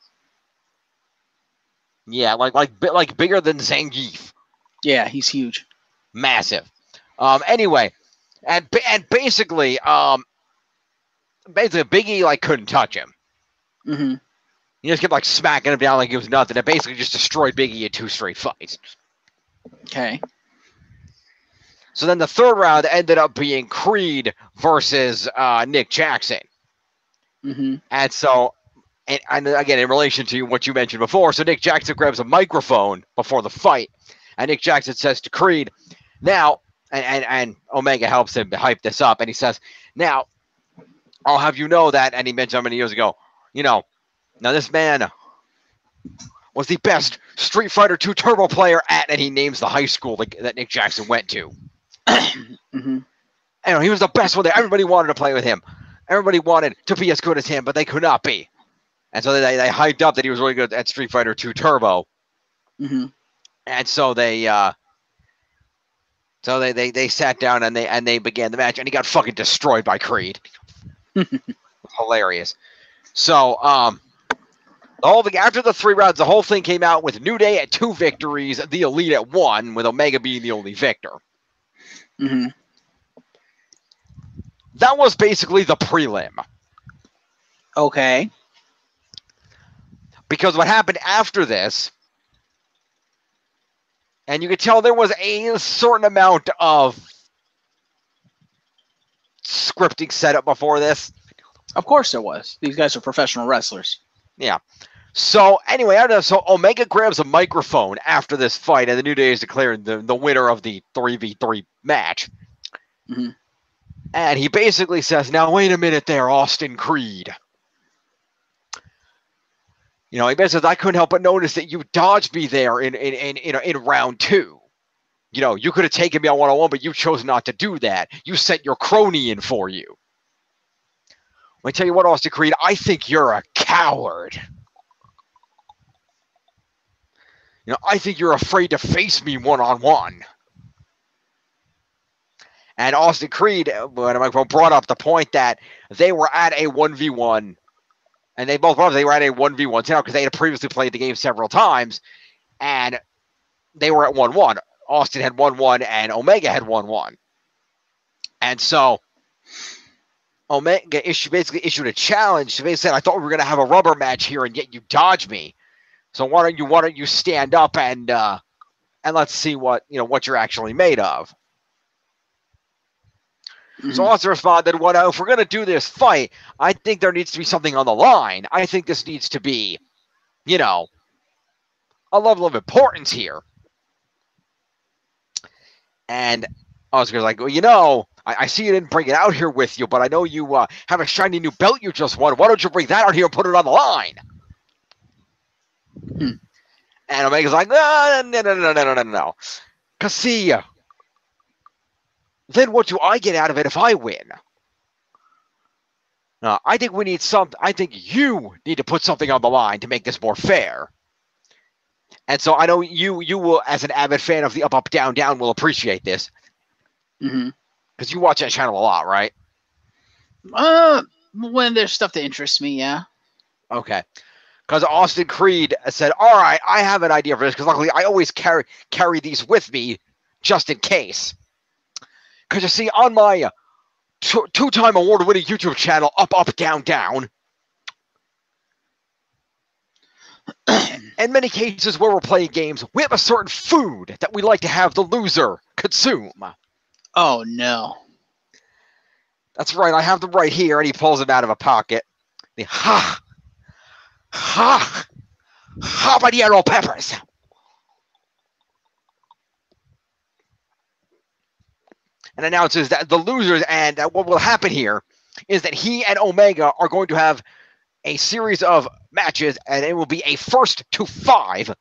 Yeah, like bigger than Zangief. Yeah, he's huge. Massive. Anyway, and basically, Big E like couldn't touch him. Mm-hmm. He just kept like smacking him down like it was nothing. It basically just destroyed Big E in 2 straight fights. Okay. So then the third round ended up being Creed versus Nick Jackson. Mm-hmm. And so, and again, in relation to what you mentioned before, so Nick Jackson grabs a microphone before the fight, and Nick Jackson says to Creed, now, and Omega helps him hype this up, and he says, now, I'll have you know that, and he mentioned how many years ago, now this man was the best Street Fighter 2 Turbo player at, and he names the high school that Nick Jackson went to. Mm-hmm. And he was the best one there. Everybody wanted to play with him. Everybody wanted to be as good as him, but they could not be. And so they hyped up that he was really good at Street Fighter 2 Turbo. Mm-hmm. And so they sat down and they began the match, and he got fucking destroyed by Creed. Hilarious. So after the 3 rounds, the whole thing came out with New Day at 2 victories, the Elite at 1, with Omega being the only victor. Mm-hmm. That was basically the prelim. Okay. Because what happened after this, and you could tell there was a certain amount of scripting set up before this. Of course there was. These guys are professional wrestlers. Yeah. So anyway, I don't know. So Omega grabs a microphone after this fight, and the New Day is declaring the winner of the 3v3 match. Mm-hmm. And he basically says, "Now wait a minute, there, Austin Creed. You know, he says I couldn't help but notice that you dodged me there in round 2. You know, you could have taken me on 1-on-1, but you chose not to do that. You sent your crony in for you. Let me tell you what, Austin Creed, I think you're a coward. You know, I think you're afraid to face me 1-on-1. And Austin Creed, when I brought up the point that they were at a 1v1, and they both brought up they were at a 1v1 now because they had previously played the game several times, and they were at 1-1. Austin had 1-1, and Omega had 1-1. And so Omega basically issued a challenge. They said, I thought we were going to have a rubber match here, and yet you dodged me. So why don't you stand up and let's see what you're actually made of. Mm-hmm. So Austin responded, "Well, if we're going to do this fight, I think there needs to be something on the line. I think this needs to be, a level of importance here." And Oscar's like, "Well, I see you didn't bring it out here with you, but I know you have a shiny new belt you just won. Why don't you bring that out here and put it on the line?" And Omega's like, no. Because see, then what do I get out of it if I win? I think we need I think you need to put something on the line to make this more fair. And so I know you will, as an avid fan of the Up, Up, Down, Down, will appreciate this. Mm-hmm. Because you watch that channel a lot, right? When there's stuff that interests me, yeah. Okay. Because Austin Creed said, "All right, I have an idea for this." Because luckily, I always carry these with me just in case. Because you see, on my two-time award-winning YouTube channel, Up, Up, Down, Down, in many cases where we're playing games, we have a certain food that we like to have the loser consume. Oh, no. That's right, I have them right here, and he pulls them out of a pocket. The habanero peppers. And announces that the losers, and what will happen here is that he and Omega are going to have a series of matches, and it will be a 1st to 5.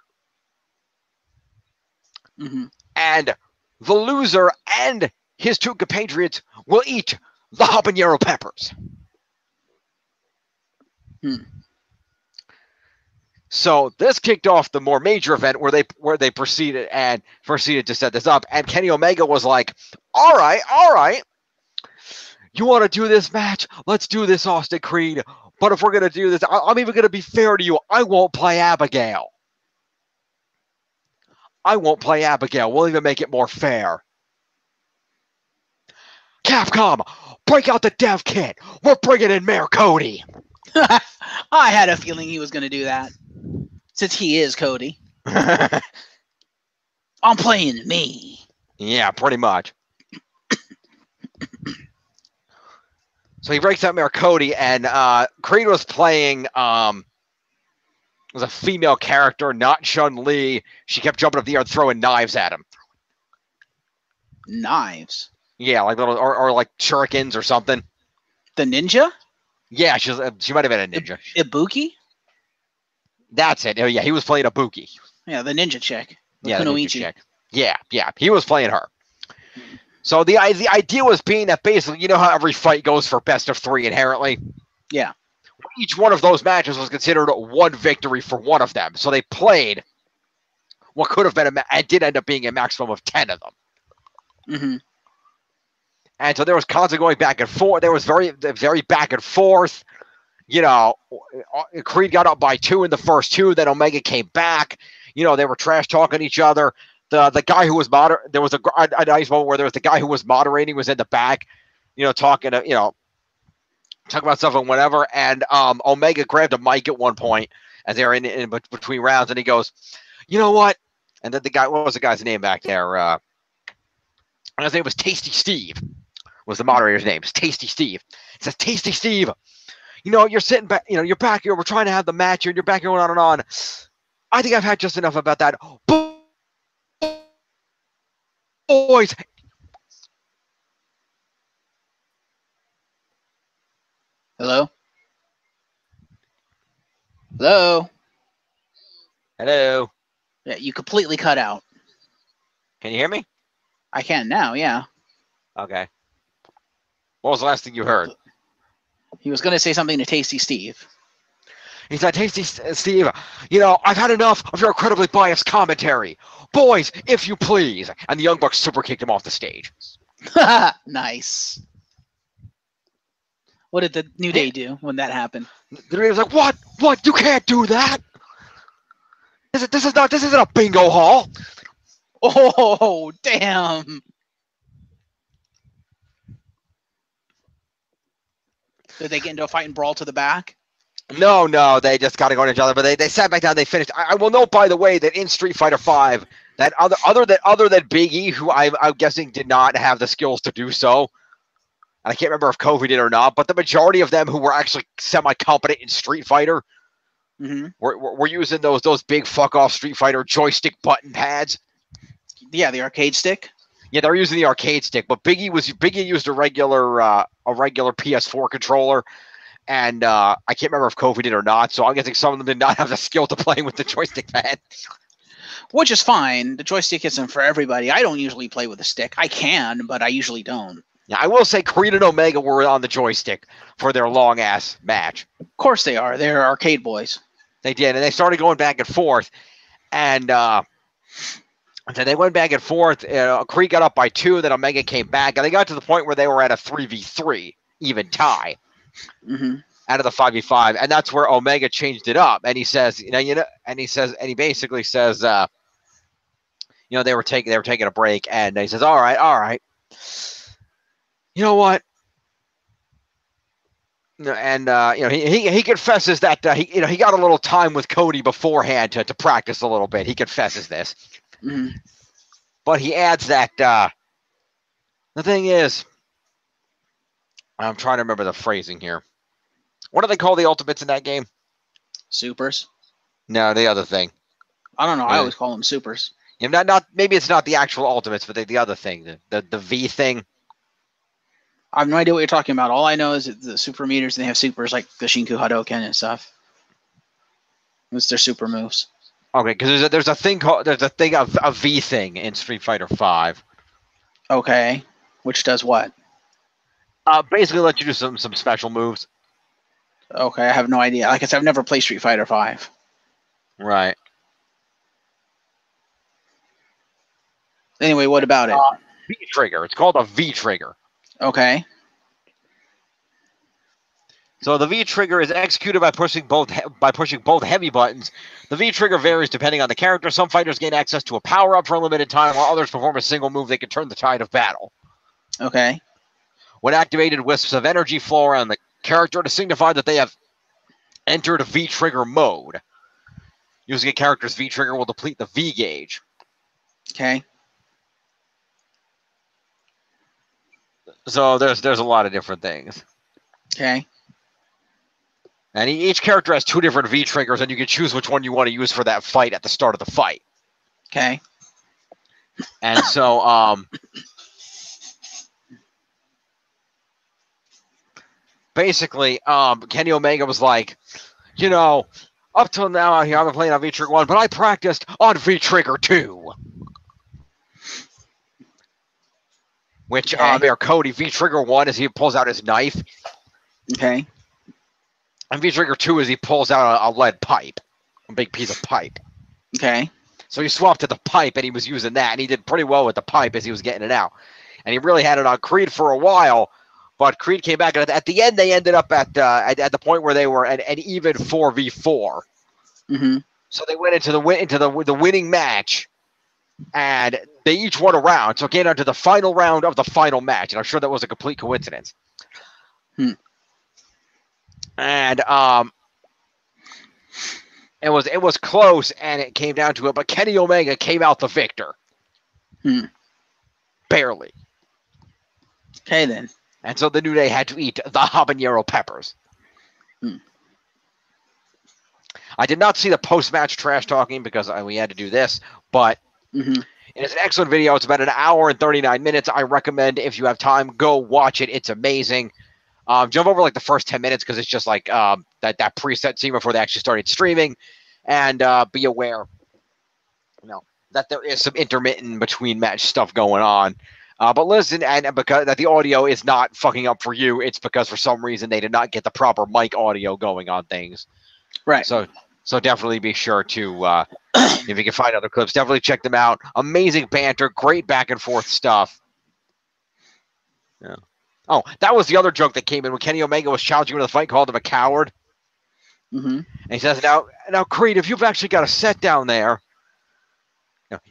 Mm-hmm. And the loser and his 2 compatriots will eat the habanero peppers. So this kicked off the more major event where they proceeded to set this up. And Kenny Omega was like, all right. You want to do this match? Let's do this, Austin Creed. But if we're going to do this, I'm even going to be fair to you. I won't play Abigail. We'll even make it more fair. Capcom, break out the dev kit. We're bringing in Mayor Cody. I had a feeling he was going to do that. Since he is Cody. I'm playing me. Yeah, pretty much. So he breaks out Mayor Cody, and Creed was playing was a female character, not Chun-Li. She kept jumping up the air and throwing knives at him. Knives? Yeah, like little or like shurikens or something. The ninja? Yeah, she might have been a ninja. Ibuki? That's it. Oh, yeah, he was playing Ibuki. Yeah, the ninja chick. Yeah, the ninja chick. Yeah, he was playing her. So the idea was being that basically, you know how every fight goes for best of 3 inherently? Yeah. Each one of those matches was considered one victory for one of them. So they played what could have been and did end up being a maximum of 10 of them. Mm-hmm. And so there was constantly going back and forth. There was very, very back and forth. Creed got up by 2 in the first 2. Then Omega came back. They were trash talking each other. The guy who was there was a nice moment where there was the guy who was moderating was in the back, talking about stuff and whatever. And Omega grabbed a mic at one point as they were in between rounds, and he goes, "You know what?" And then what was the guy's name back there? His name was Tasty Steve. Was the moderator's name? It's Tasty Steve. It says, "Tasty Steve, you're sitting back, you're back here. We're trying to have the match here. And you're back here going on and on. I think I've had just enough about that. Boys. Hello? Hello? Hello. Yeah, you completely cut out. Can you hear me? I can now, yeah. Okay. What was the last thing you heard? He was going to say something to Tasty Steve. He said, Tasty Steve, I've had enough of your incredibly biased commentary. Boys, if you please. And the Young Bucks super kicked him off the stage. Nice. What did the New Day do when that happened? The New Day was like, what? What? You can't do that. This isn't a bingo hall. Oh, damn. Did they get into a fight and brawl to the back? No, they just got to go at each other. But they sat back down. They finished. I will note, by the way, that in Street Fighter V, that other than Big E, who I'm guessing did not have the skills to do so, and I can't remember if Kofi did or not, but the majority of them who were actually semi-competent in Street Fighter were using those big fuck-off Street Fighter joystick button pads. Yeah, the arcade stick. Yeah, they're using the arcade stick, but Big E used a regular PS4 controller. And I can't remember if Kofi did or not, so I'm guessing some of them did not have the skill to playing with the joystick pad. Which is fine. The joystick isn't for everybody. I don't usually play with a stick. I can, but I usually don't. Yeah, I will say Creed and Omega were on the joystick for their long-ass match. Of course they are. They're arcade boys. They did, and they started going back and forth. And so they went back and forth. Creed got up by 2, then Omega came back, and they got to the point where they were at a 3v3, even tie. Out of the 5v5, and that's where Omega changed it up. And he says, and he basically says, they were taking a break, and he says, all right, you know what? And he confesses that he got a little time with Cody beforehand to practice a little bit. He confesses this, but he adds that the thing is, I'm trying to remember the phrasing here. What do they call the ultimates in that game? Supers. No, the other thing. I don't know. I always call them supers. Yeah, not maybe it's not the actual ultimates, but the other thing, the V thing. I have no idea what you're talking about. All I know is that the super meters, and they have supers like the Shinku Hadoken and stuff. It's their super moves. Okay, because there's a V thing in Street Fighter V. Okay, which does what? Basically let you do some special moves. Okay, I have no idea. Like I said, I've never played Street Fighter V. Right. Anyway, what about it? V trigger. It's called a V trigger. Okay. So the V trigger is executed by pushing both heavy buttons. The V trigger varies depending on the character. Some fighters gain access to a power up for a limited time, while others perform a single move. They can turn the tide of battle. Okay. When activated, wisps of energy flow around the character to signify that they have entered a V-trigger mode. Using a character's V-trigger will deplete the V gauge. Okay. So there's a lot of different things. Okay. And each character has 2 different V-triggers, and you can choose which one you want to use for that fight at the start of the fight. Okay. And so, basically, Kenny Omega was like, up till now out here I've been playing on V-Trigger 1, but I practiced on V-Trigger 2. Which, Cody, V-Trigger 1 is he pulls out his knife. Okay. And V-Trigger 2 is he pulls out a lead pipe. A big piece of pipe. Okay. So he swapped to the pipe, and he was using that, and he did pretty well with the pipe as he was getting it out. And he really had it on Creed for a while, but Creed came back, and at the end, they ended up at the point where they were an even 4v4. So they went into the winning match, and they each won a round. So it came down to the final round of the final match, and I'm sure that was a complete coincidence. And it was close, and it came down to it, but Kenny Omega came out the victor. Barely. Okay, then. And so the New Day had to eat the habanero peppers. I did not see the post-match trash talking because we had to do this, but it's an excellent video. It's about an hour and 39 minutes. I recommend, if you have time, go watch it. It's amazing. Jump over like the first 10 minutes because it's just like that preset scene before they actually started streaming, and be aware, that there is some intermittent between match stuff going on. But listen, and because that the audio is not fucking up for you, it's because for some reason they did not get the proper mic audio going on things. Right. So definitely be sure to, if you can find other clips, definitely check them out. Amazing banter, great back and forth stuff. Yeah. Oh, that was the other joke that came in when Kenny Omega was challenging him to the fight, called him a coward. And he says, now, Creed, if you've actually got a set down there,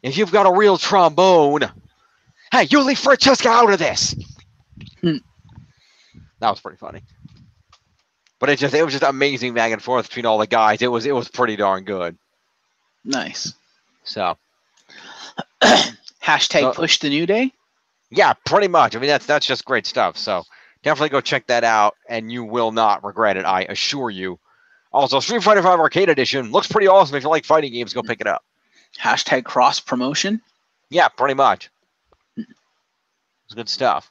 if you've got a real trombone, hey, you leave Francesca out of this. That was pretty funny. But it was just amazing back and forth between all the guys. It was pretty darn good. Nice. So hashtag push the New Day. Yeah, pretty much. I mean, that's just great stuff. So definitely go check that out, and you will not regret it, I assure you. Also, Street Fighter V Arcade Edition looks pretty awesome. If you like fighting games, go pick it up. Hashtag cross promotion. Yeah, pretty much. It's good stuff.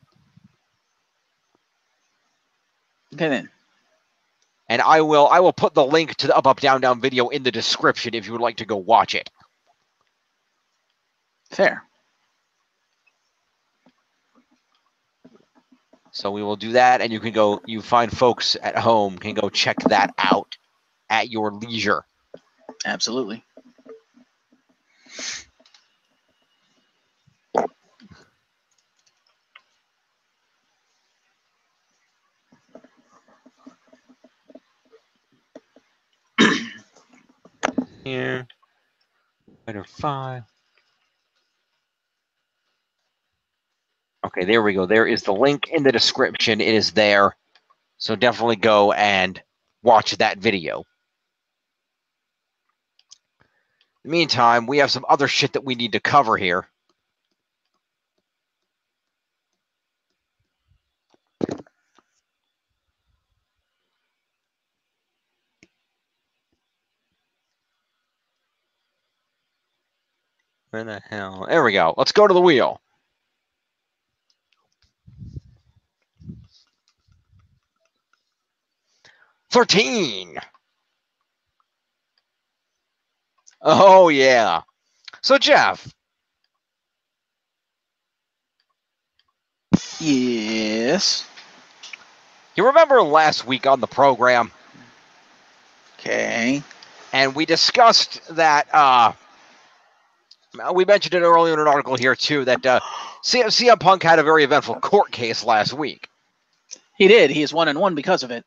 Okay then. And I will put the link to the Up Up Down Down video in the description if you would like to go watch it. Fair. So we will do that, and you fine folks at home can go check that out at your leisure. Absolutely. Here. Fighter 5. Okay, there we go. There is the link in the description. It is there. So definitely go and watch that video. In the meantime, we have some other shit that we need to cover here. Where the hell? There we go. Let's go to the wheel. $13. Oh, yeah. So, Jeff. Yes. You remember last week on the program? Okay. And we discussed that, we mentioned it earlier in an article here, too, that CM Punk had a very eventful court case last week. He did. He is 1-1 because of it.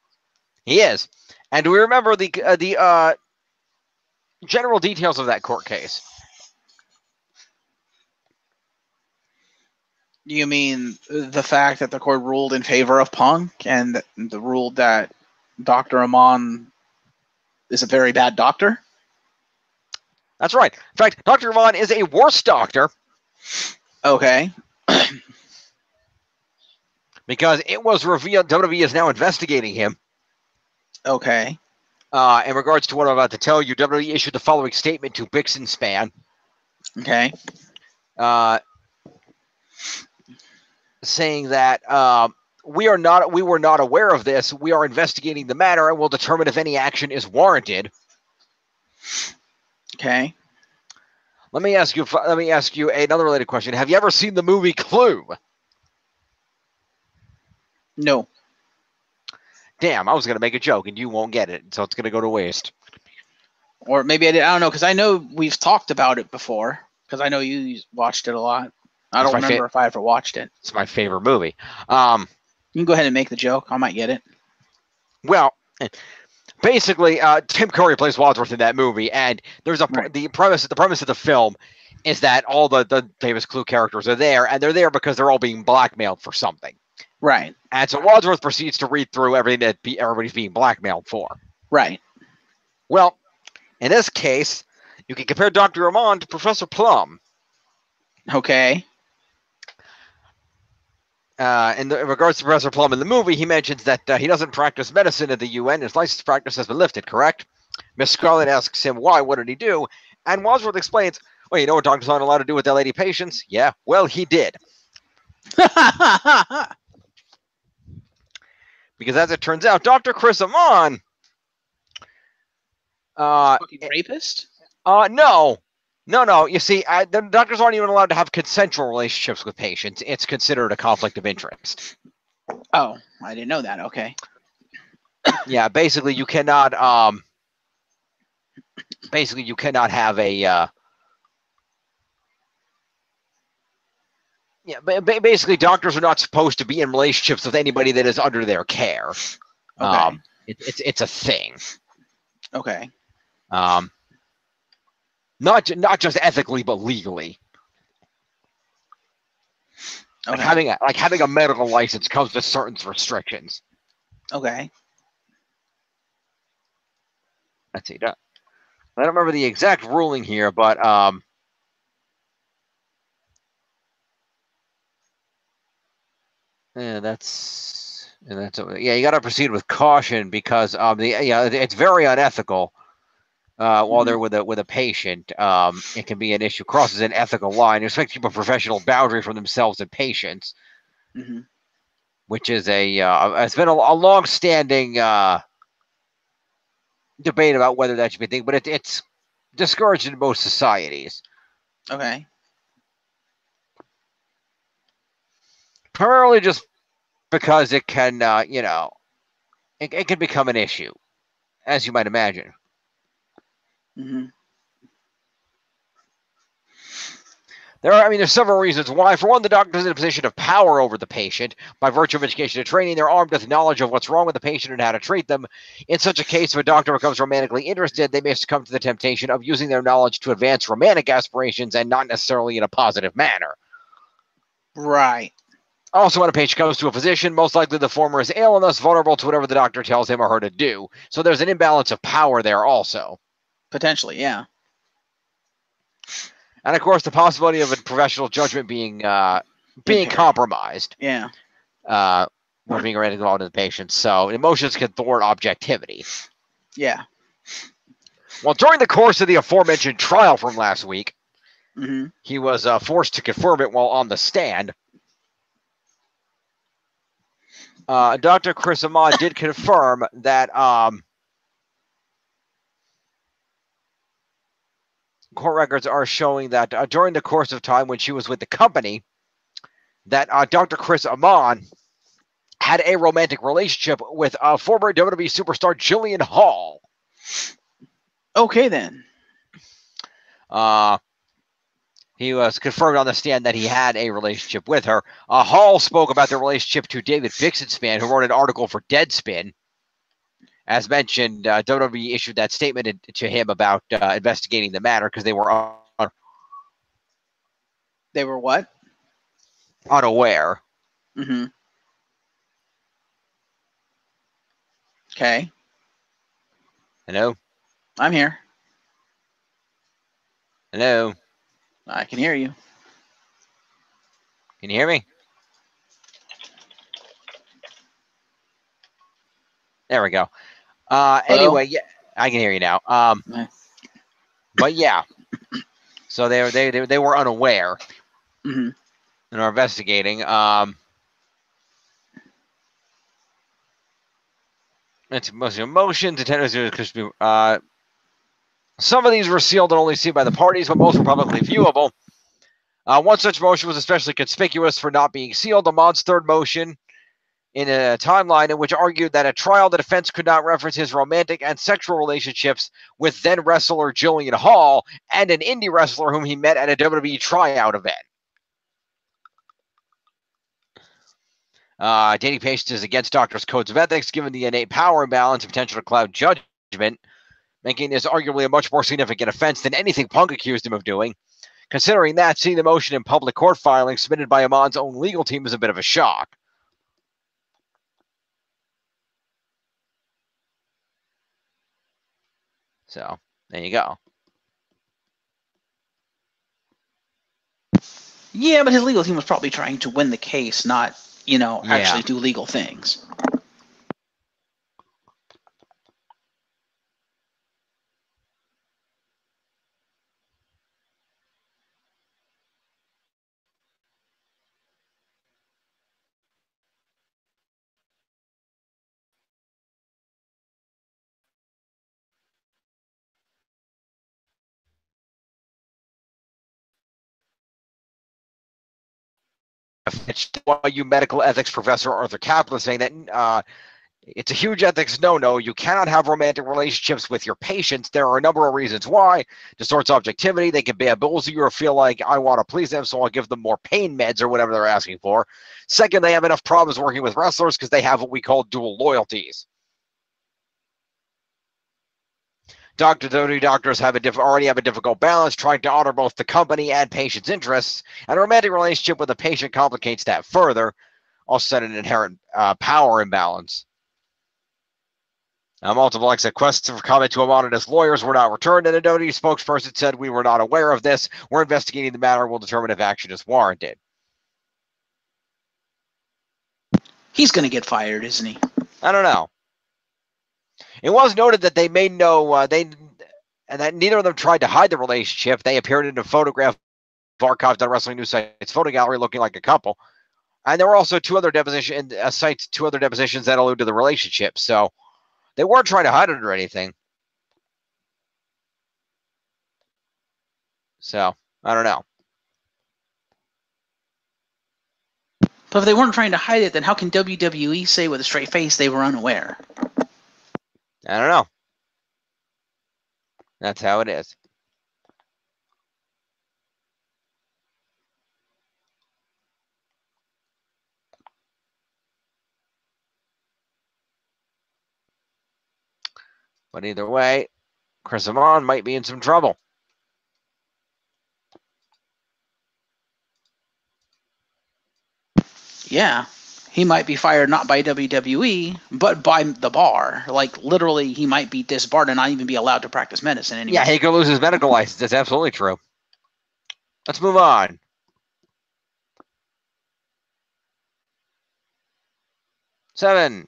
He is. And do we remember the general details of that court case? You mean the fact that the court ruled in favor of Punk and the ruled that Dr. Amon is a very bad doctor? That's right. In fact, Dr. Amon is a worse doctor. Okay. Because it was revealed WWE is now investigating him. Okay. In regards to what I'm about to tell you, WWE issued the following statement to Bix and Span. Okay. Saying that we were not aware of this. We are investigating the matter and will determine if any action is warranted. Okay. Let me ask you another related question. Have you ever seen the movie Clue? No. Damn, I was going to make a joke and you won't get it, so it's going to go to waste. Or maybe I did. I don't know, because I know we've talked about it before, because I know you watched it a lot. I don't remember if I ever watched it. It's my favorite movie. You can go ahead and make the joke. I might get it. Well, basically, Tim Curry plays Wadsworth in that movie, and there's the premise of the film is that all the famous Clue characters are there, and they're there because they're all being blackmailed for something. Right. And so Wadsworth proceeds to read through everything that everybody's being blackmailed for. Right. Well, in this case, you can compare Dr. Amon to Professor Plum. Okay. In regards to Professor Plum in the movie, he mentions that he doesn't practice medicine at the UN. His license practice has been lifted, correct? Miss Scarlet asks him why. What did he do? And Wadsworth explains, well, you know what doctors aren't allowed to do with their lady patients? Yeah, well, he did. Because as it turns out, Dr. Chris Amon... fucking rapist? No. No. You see, the doctors aren't even allowed to have consensual relationships with patients. It's considered a conflict of interest. Oh, I didn't know that. Okay. Yeah, basically you cannot have a basically doctors are not supposed to be in relationships with anybody that is under their care. Okay. It's a thing. Okay. Not just ethically but legally. Okay. Having a medical license comes with certain restrictions. Okay. Let's see. I don't remember the exact ruling here, but that's you got to proceed with caution because it's very unethical. While they're with a patient, it can be an issue. Crosses an ethical line. It expects to keep a professional boundary for themselves and patients, which is it's been a long-standing debate about whether that should be a thing, but it's discouraged in most societies. Okay. Primarily just because it can, it can become an issue, as you might imagine. There's several reasons why. For one, the doctor is in a position of power over the patient. By virtue of education and training, they're armed with knowledge of what's wrong with the patient and how to treat them. In such a case, if a doctor becomes romantically interested, they may succumb to the temptation of using their knowledge to advance romantic aspirations and not necessarily in a positive manner. Right. Also, when a patient comes to a physician, most likely the former is ill and thus vulnerable to whatever the doctor tells him or her to do. So there's an imbalance of power there also. Potentially, yeah. And of course, the possibility of a professional judgment being compromised. Yeah. When being romantically involved in the patient. So emotions can thwart objectivity. Yeah. Well, during the course of the aforementioned trial from last week, he was forced to confirm it while on the stand. Dr. Chris Amon did confirm that court records are showing that during the course of time when she was with the company, that Dr. Chris Amon had a romantic relationship with former WWE superstar Jillian Hall. Okay, then. He was confirmed on the stand that he had a relationship with her. Hall spoke about their relationship to David Bixenspan, who wrote an article for Deadspin. As mentioned, WWE issued that statement to him about investigating the matter because they were They were what? Unaware. Okay. Hello? I'm here. Hello? I can hear you. Can you hear me? There we go. Anyway, yeah, I can hear you now. But yeah, so they were unaware and are investigating. It's mostly emotions. Some of these were sealed and only seen by the parties, but most were publicly viewable. One such motion was especially conspicuous for not being sealed. Amon's third motion in a timeline in which argued that at trial the defense could not reference his romantic and sexual relationships with then wrestler Jillian Hall and an indie wrestler whom he met at a WWE tryout event. Dating patients is against doctors' codes of ethics, given the innate power imbalance and potential to cloud judgment, making this arguably a much more significant offense than anything Punk accused him of doing. Considering that, seeing the motion in public court filing submitted by Amon's own legal team is a bit of a shock. So, there you go. Yeah, but his legal team was probably trying to win the case, not, actually do legal things. NYU medical ethics professor Arthur Kaplan saying that it's a huge ethics no-no. You cannot have romantic relationships with your patients. There are a number of reasons why. Distorts objectivity. They can bamboozle you or feel like I want to please them, so I'll give them more pain meds or whatever they're asking for. Second, they have enough problems working with wrestlers because they have what we call dual loyalties. Doctors already have a difficult balance, trying to honor both the company and patient's interests, and a romantic relationship with a patient complicates that further, also an inherent power imbalance. Multiple requests for comment to Amanda's lawyers were not returned, and a Adobe spokesperson said, "We were not aware of this. We're investigating the matter. We'll determine if action is warranted." He's going to get fired, isn't he? I don't know. It was noted that they made and that neither of them tried to hide the relationship. They appeared in a photograph archived on Wrestling News Site's photo gallery looking like a couple. And there were also two other depositions that allude to the relationship. So they weren't trying to hide it or anything. So, I don't know. But if they weren't trying to hide it, then how can WWE say with a straight face they were unaware? I don't know. That's how it is. But either way, Chris Amon might be in some trouble. Yeah. He might be fired not by WWE, but by the bar. Like, literally, he might be disbarred and not even be allowed to practice medicine anymore. Yeah, he could lose his medical license. That's absolutely true. Let's move on. Seven.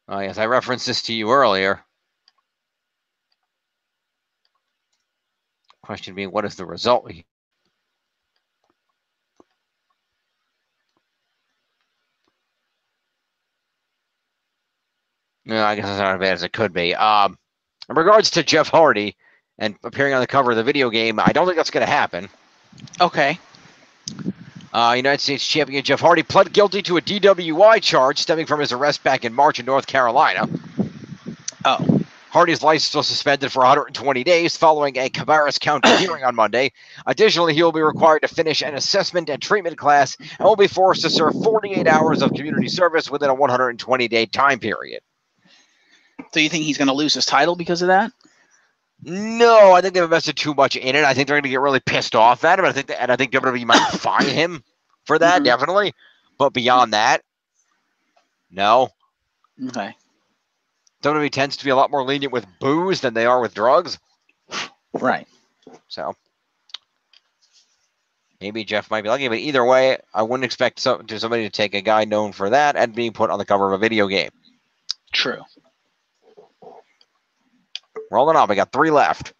Oh, yes, I referenced this to you earlier. Question being, what is the result? No, I guess it's not as bad as it could be. In regards to Jeff Hardy and appearing on the cover of the video game, I don't think that's going to happen. Okay. United States champion Jeff Hardy pled guilty to a DWI charge stemming from his arrest back in March in North Carolina. Oh. Hardy's license was suspended for 120 days following a Cabarrus County hearing on Monday. Additionally, he will be required to finish an assessment and treatment class and will be forced to serve 48 hours of community service within a 120-day time period. So you think he's going to lose his title because of that? No, I think they've invested too much in it. I think they're going to get really pissed off at him. I think WWE might fine him for that, definitely. But beyond that, no. Okay. WWE tends to be a lot more lenient with booze than they are with drugs. Right. So maybe Jeff might be lucky, but either way, I wouldn't expect somebody to take a guy known for that and being put on the cover of a video game. True. Rolling on, we got 3 left.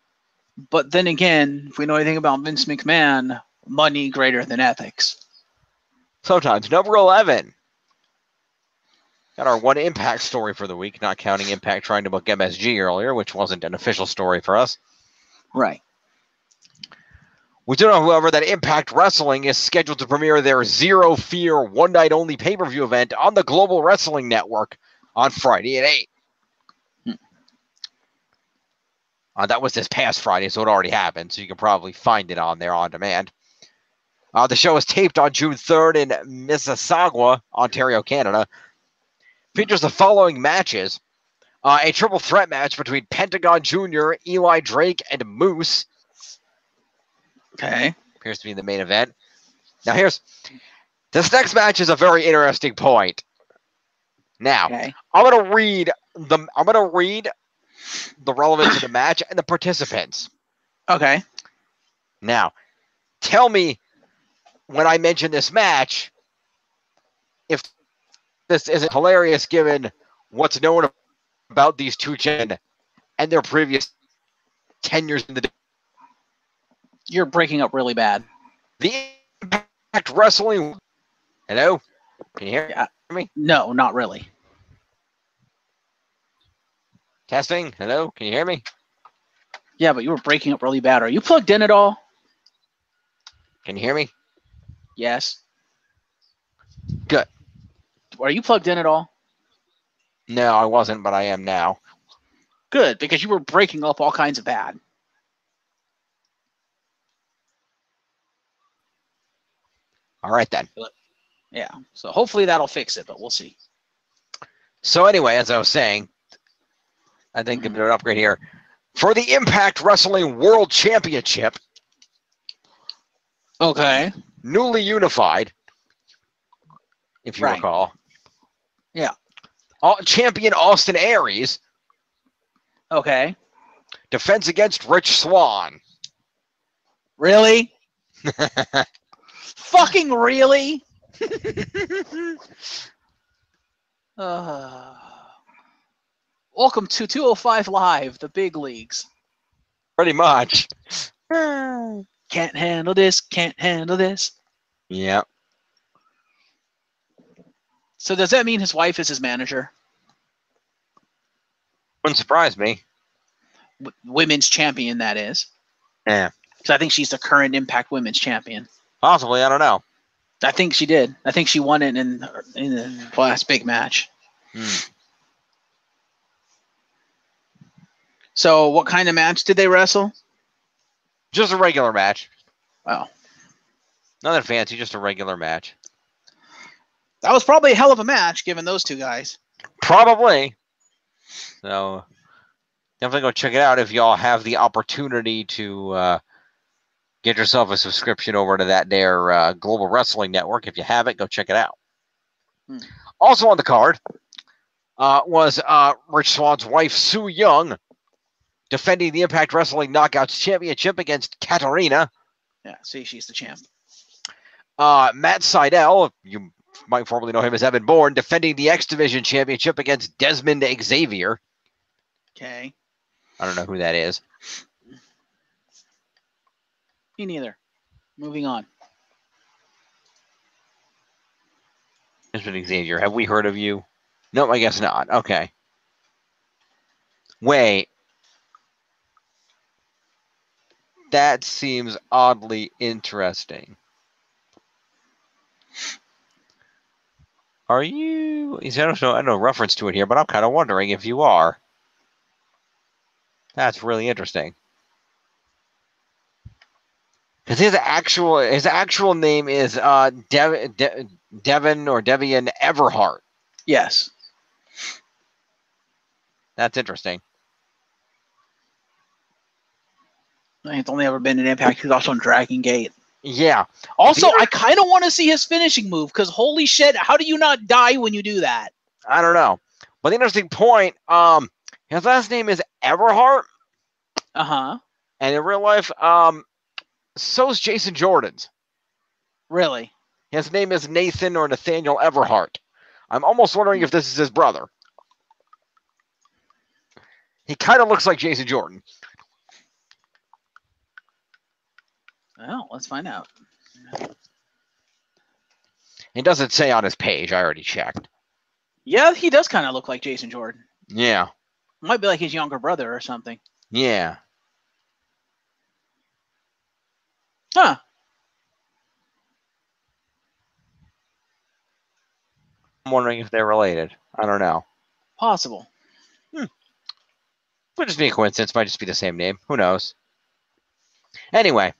But then again, if we know anything about Vince McMahon, money greater than ethics. Sometimes. Number 11. Got our one Impact story for the week, not counting Impact trying to book MSG earlier, which wasn't an official story for us. Right. We do know, however, that Impact Wrestling is scheduled to premiere their Zero Fear one-night-only pay-per-view event on the Global Wrestling Network on Friday at 8. That was this past Friday, so it already happened, so you can probably find it on there on demand. The show is taped on June 3rd in Mississauga, Ontario, Canada. Features the following matches. A triple threat match between Pentagon Jr., Eli Drake, and Moose. Okay. Appears to be the main event. Now this next match is a very interesting point. Now, I'm gonna read the relevance of the match and the participants. Okay. Now, tell me when I mention this match, if this isn't hilarious given what's known about these two gentlemen and their previous tenures in the... You're breaking up really bad. The Impact Wrestling... Hello? Can you hear me? No, not really. Testing? Hello? Can you hear me? Yeah, but you were breaking up really bad. Are you plugged in at all? Can you hear me? Yes. Good. Are you plugged in at all? No, I wasn't, but I am now. Good, because you were breaking up all kinds of bad. All right, then. Yeah, so hopefully that'll fix it, but we'll see. So anyway, as I was saying, I think a bit of an upgrade here. For the Impact Wrestling World Championship, okay, newly unified, if you recall. Yeah. Champion Austin Aries. Okay. Defense against Rich Swann. Really? Fucking really? Welcome to 205 Live, the big leagues. Pretty much. Can't handle this, can't handle this. Yeah. So does that mean his wife is his manager? Wouldn't surprise me. Women's champion, that is. Yeah. Because I think she's the current Impact Women's Champion. Possibly, I don't know. I think she did. I think she won it in the last big match. So what kind of match did they wrestle? Just a regular match. Oh. Nothing fancy, just a regular match. That was probably a hell of a match, given those two guys. Probably. So, definitely go check it out if y'all have the opportunity to get yourself a subscription over to that there Global Wrestling Network. If you have it, go check it out. Also on the card was Rich Swann's wife, Sue Young, defending the Impact Wrestling Knockouts Championship against Katarina. Yeah, see, she's the champ. Matt Sydal, you might formerly know him as Evan Bourne, defending the X Division Championship against Desmond Xavier. Okay. I don't know who that is. Me neither. Moving on. Desmond Xavier, have we heard of you? No, I guess not. Okay. Wait. That seems oddly interesting. Are you... I don't know reference to it here, but I'm kind of wondering if you are. That's really interesting. Because his actual name is Devin or Devian Everhart. Yes. That's interesting. He's only ever been in Impact. He's also in Dragon Gate. Yeah. Also, I kind of want to see his finishing move, because holy shit, how do you not die when you do that? I don't know. But the interesting point, his last name is Everhart. Uh-huh. And in real life, so's Jason Jordan's. Really? His name is Nathan or Nathaniel Everhart. I'm almost wondering if this is his brother. He kind of looks like Jason Jordan. Well, let's find out. It doesn't say on his page. I already checked. Yeah, he does kind of look like Jason Jordan. Yeah. Might be like his younger brother or something. Yeah. Huh. I'm wondering if they're related. I don't know. Possible. Could just be a coincidence. Might just be the same name. Who knows? Anyway.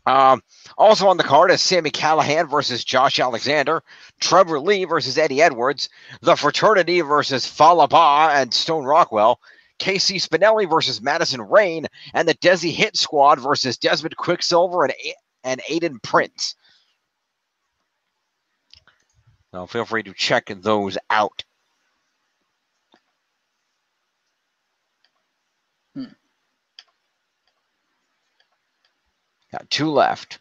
Also on the card is Sami Callihan versus Josh Alexander, Trevor Lee versus Eddie Edwards, The Fraternity versus Falaba and Stone Rockwell, KC Spinelli versus Madison Rain, and the Desi Hit Squad versus Desmond Quicksilver and Aiden Prince. So feel free to check those out. Got two left.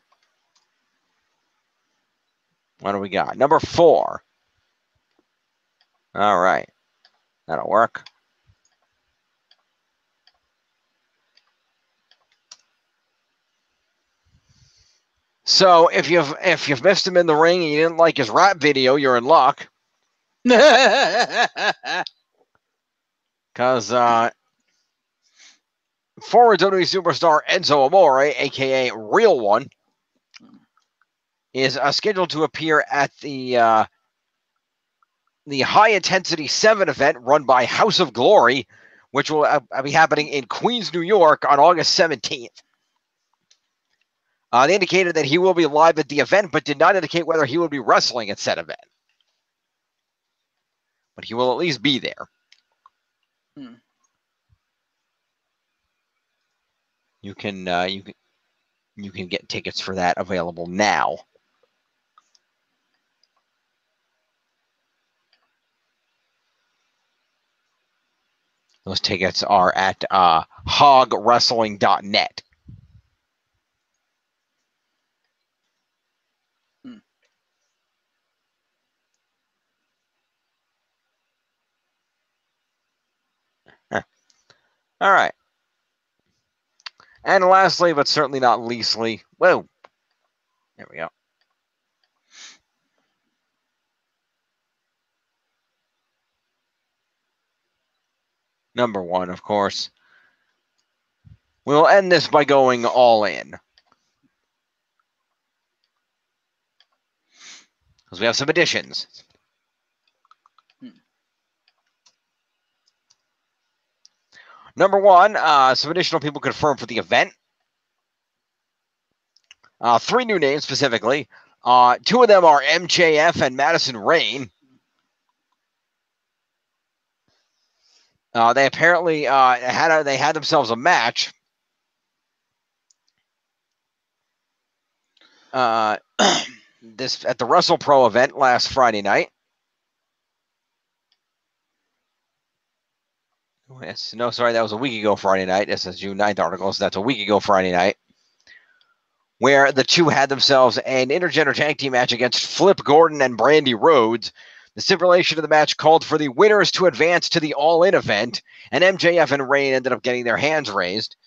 What do we got? Number 4. All right. That'll work. So if you've missed him in the ring and you didn't like his rap video, you're in luck. Because former WWE superstar Enzo Amore, aka Real One, is scheduled to appear at the High Intensity 7 event run by House of Glory, which will be happening in Queens, New York on August 17th. They indicated that he will be live at the event, but did not indicate whether he will be wrestling at said event. But he will at least be there. You can get tickets for that available now. Those tickets are at hogwrestling.net. All right. And lastly, but certainly not leastly, whoa, there we go. Number 1, of course. We'll end this by going all in. Because we have some additions. Number 1, some additional people confirmed for the event. 3 new names specifically. 2 of them are MJF and Madison Rayne. They apparently had themselves a match. This at the WrestlePro event last Friday night. No, sorry, that was a week ago Friday night. This is June 9th article, so that's a week ago Friday night. Where the 2 had themselves an intergender tag team match against Flip Gordon and Brandy Rhodes. The stipulation of the match called for the winners to advance to the All-In event, and MJF and Rayne ended up getting their hands raised.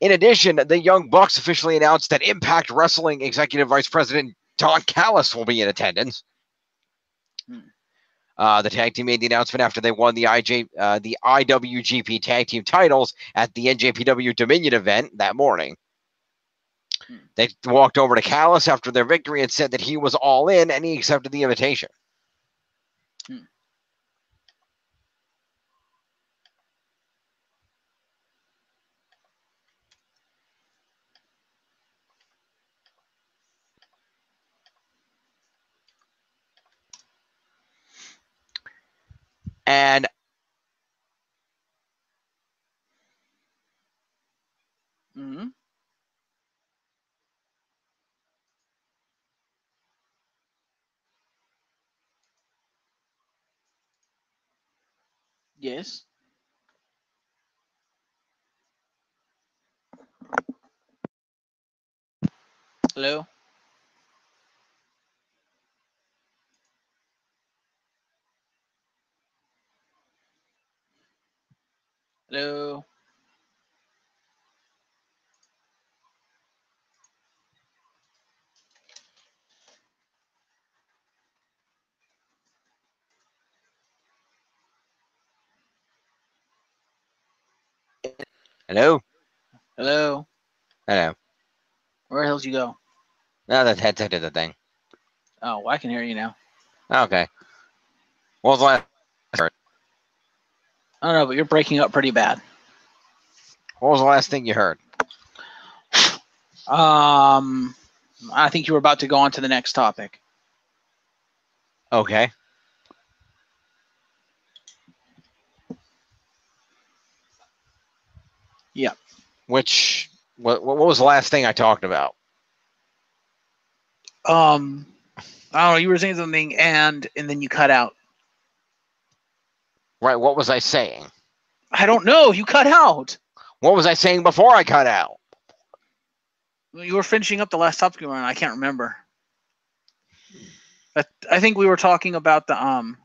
In addition, the Young Bucks officially announced that Impact Wrestling Executive Vice President Don Callis will be in attendance. The tag team made the announcement after they won the IWGP Tag Team titles at the NJPW Dominion event that morning. They walked over to Callis after their victory and said that he was all in, and he accepted the invitation. And Yes. Hello? Hello? hello? Hello? Hello. Where the hell did you go? No, that headset did the thing. Oh, well, I can hear you now. Okay. What was the last? I don't know, but you're breaking up pretty bad. What was the last thing you heard? I think you were about to go on to the next topic. Okay. Yeah. What was the last thing I talked about? I don't know. You were saying something, and then you cut out. Right. What was I saying? I don't know. You cut out. What was I saying before I cut out? You were finishing up the last topic you were on. I can't remember. I think we were talking about the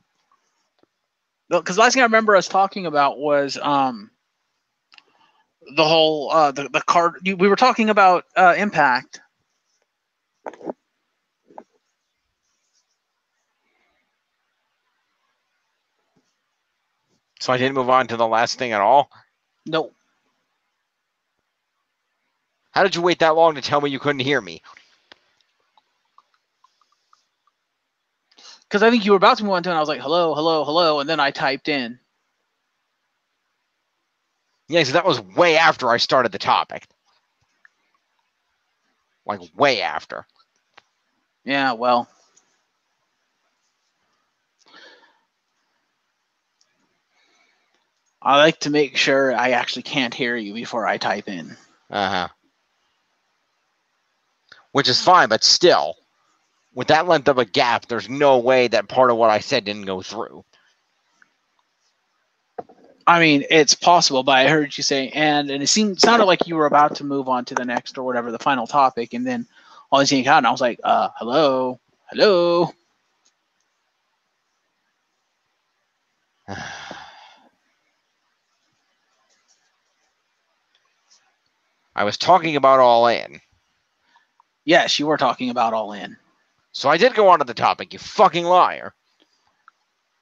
because last thing I remember us talking about was the whole the card. We were talking about Impact. So I didn't move on to the last thing at all? Nope. How did you wait that long to tell me you couldn't hear me? Because I think you were about to move on to it, and I was like, hello, hello, hello, and then I typed in. Yeah, so that was way after I started the topic. Like, way after. Yeah, well. I like to make sure I actually can't hear you before I type in. Uh-huh. Which is fine, but still, with that length of a gap, there's no way that part of what I said didn't go through. I mean, it's possible, but I heard you say and it sounded like you were about to move on to the next or whatever, the final topic, and then all this came out, and I was like, hello, hello. I was talking about All In. Yes, you were talking about All In. So I did go on to the topic, you fucking liar.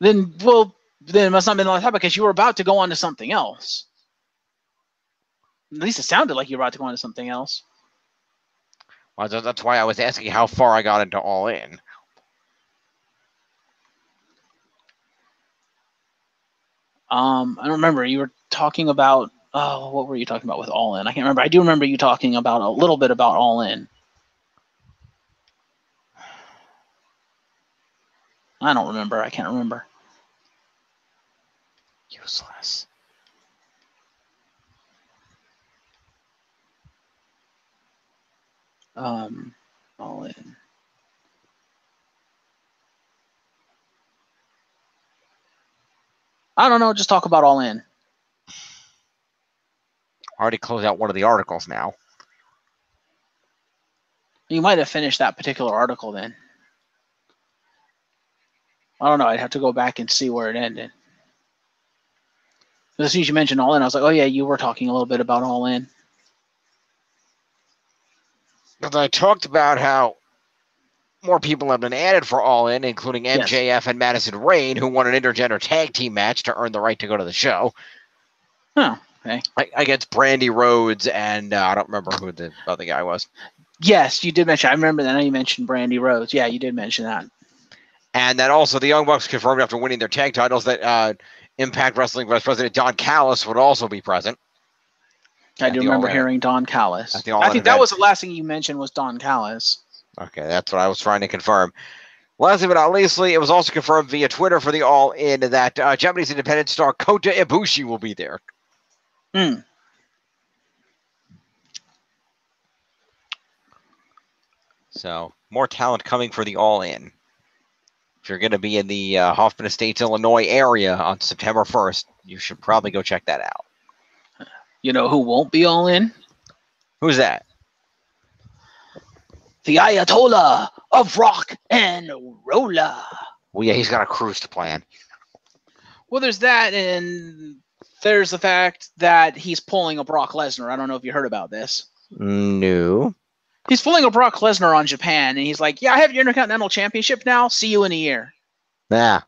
Then it must not have been on the topic because you were about to go on to something else. At least it sounded like you were about to go on to something else. Well, that's why I was asking how far I got into All In. I don't remember. You were talking about what were you talking about with All In? I can't remember. I do remember you talking about a little bit about All In. I don't remember. I can't remember. Useless. All In. I don't know. Just talk about All In. I already closed out one of the articles now. You might have finished that particular article then. I don't know. I'd have to go back and see where it ended. As soon as you mentioned All In, I was like, oh yeah, you were talking a little bit about All In. Because I talked about how more people have been added for All In, including MJF Yes. and Madison Rayne, who won an intergender tag team match to earn the right to go to the show. Oh, okay. Against Brandy Rhodes and I don't remember who the other guy was. Yes, you did mention. I remember that. I know you mentioned Brandy Rhodes. Yeah, you did mention that. And then also the Young Bucks confirmed after winning their tag titles that Impact Wrestling Vice President Don Callis would also be present. I do remember hearing Don Callis. I think that was the last thing you mentioned was Don Callis. Okay, that's what I was trying to confirm. Lastly but not leastly, it was also confirmed via Twitter for the All In that Japanese independent star Kota Ibushi will be there. So, more talent coming for the All In. If you're going to be in the Hoffman Estates, Illinois area on September 1st, you should probably go check that out. You know who won't be All In? Who's that? The Ayatollah of rock and rolla. Well, yeah, he's got a cruise to plan. Well, there's that, and there's the fact that he's pulling a Brock Lesnar. I don't know if you heard about this. No. He's pulling a Brock Lesnar on Japan, and he's like, yeah, I have your Intercontinental Championship now. See you in a year. Yeah.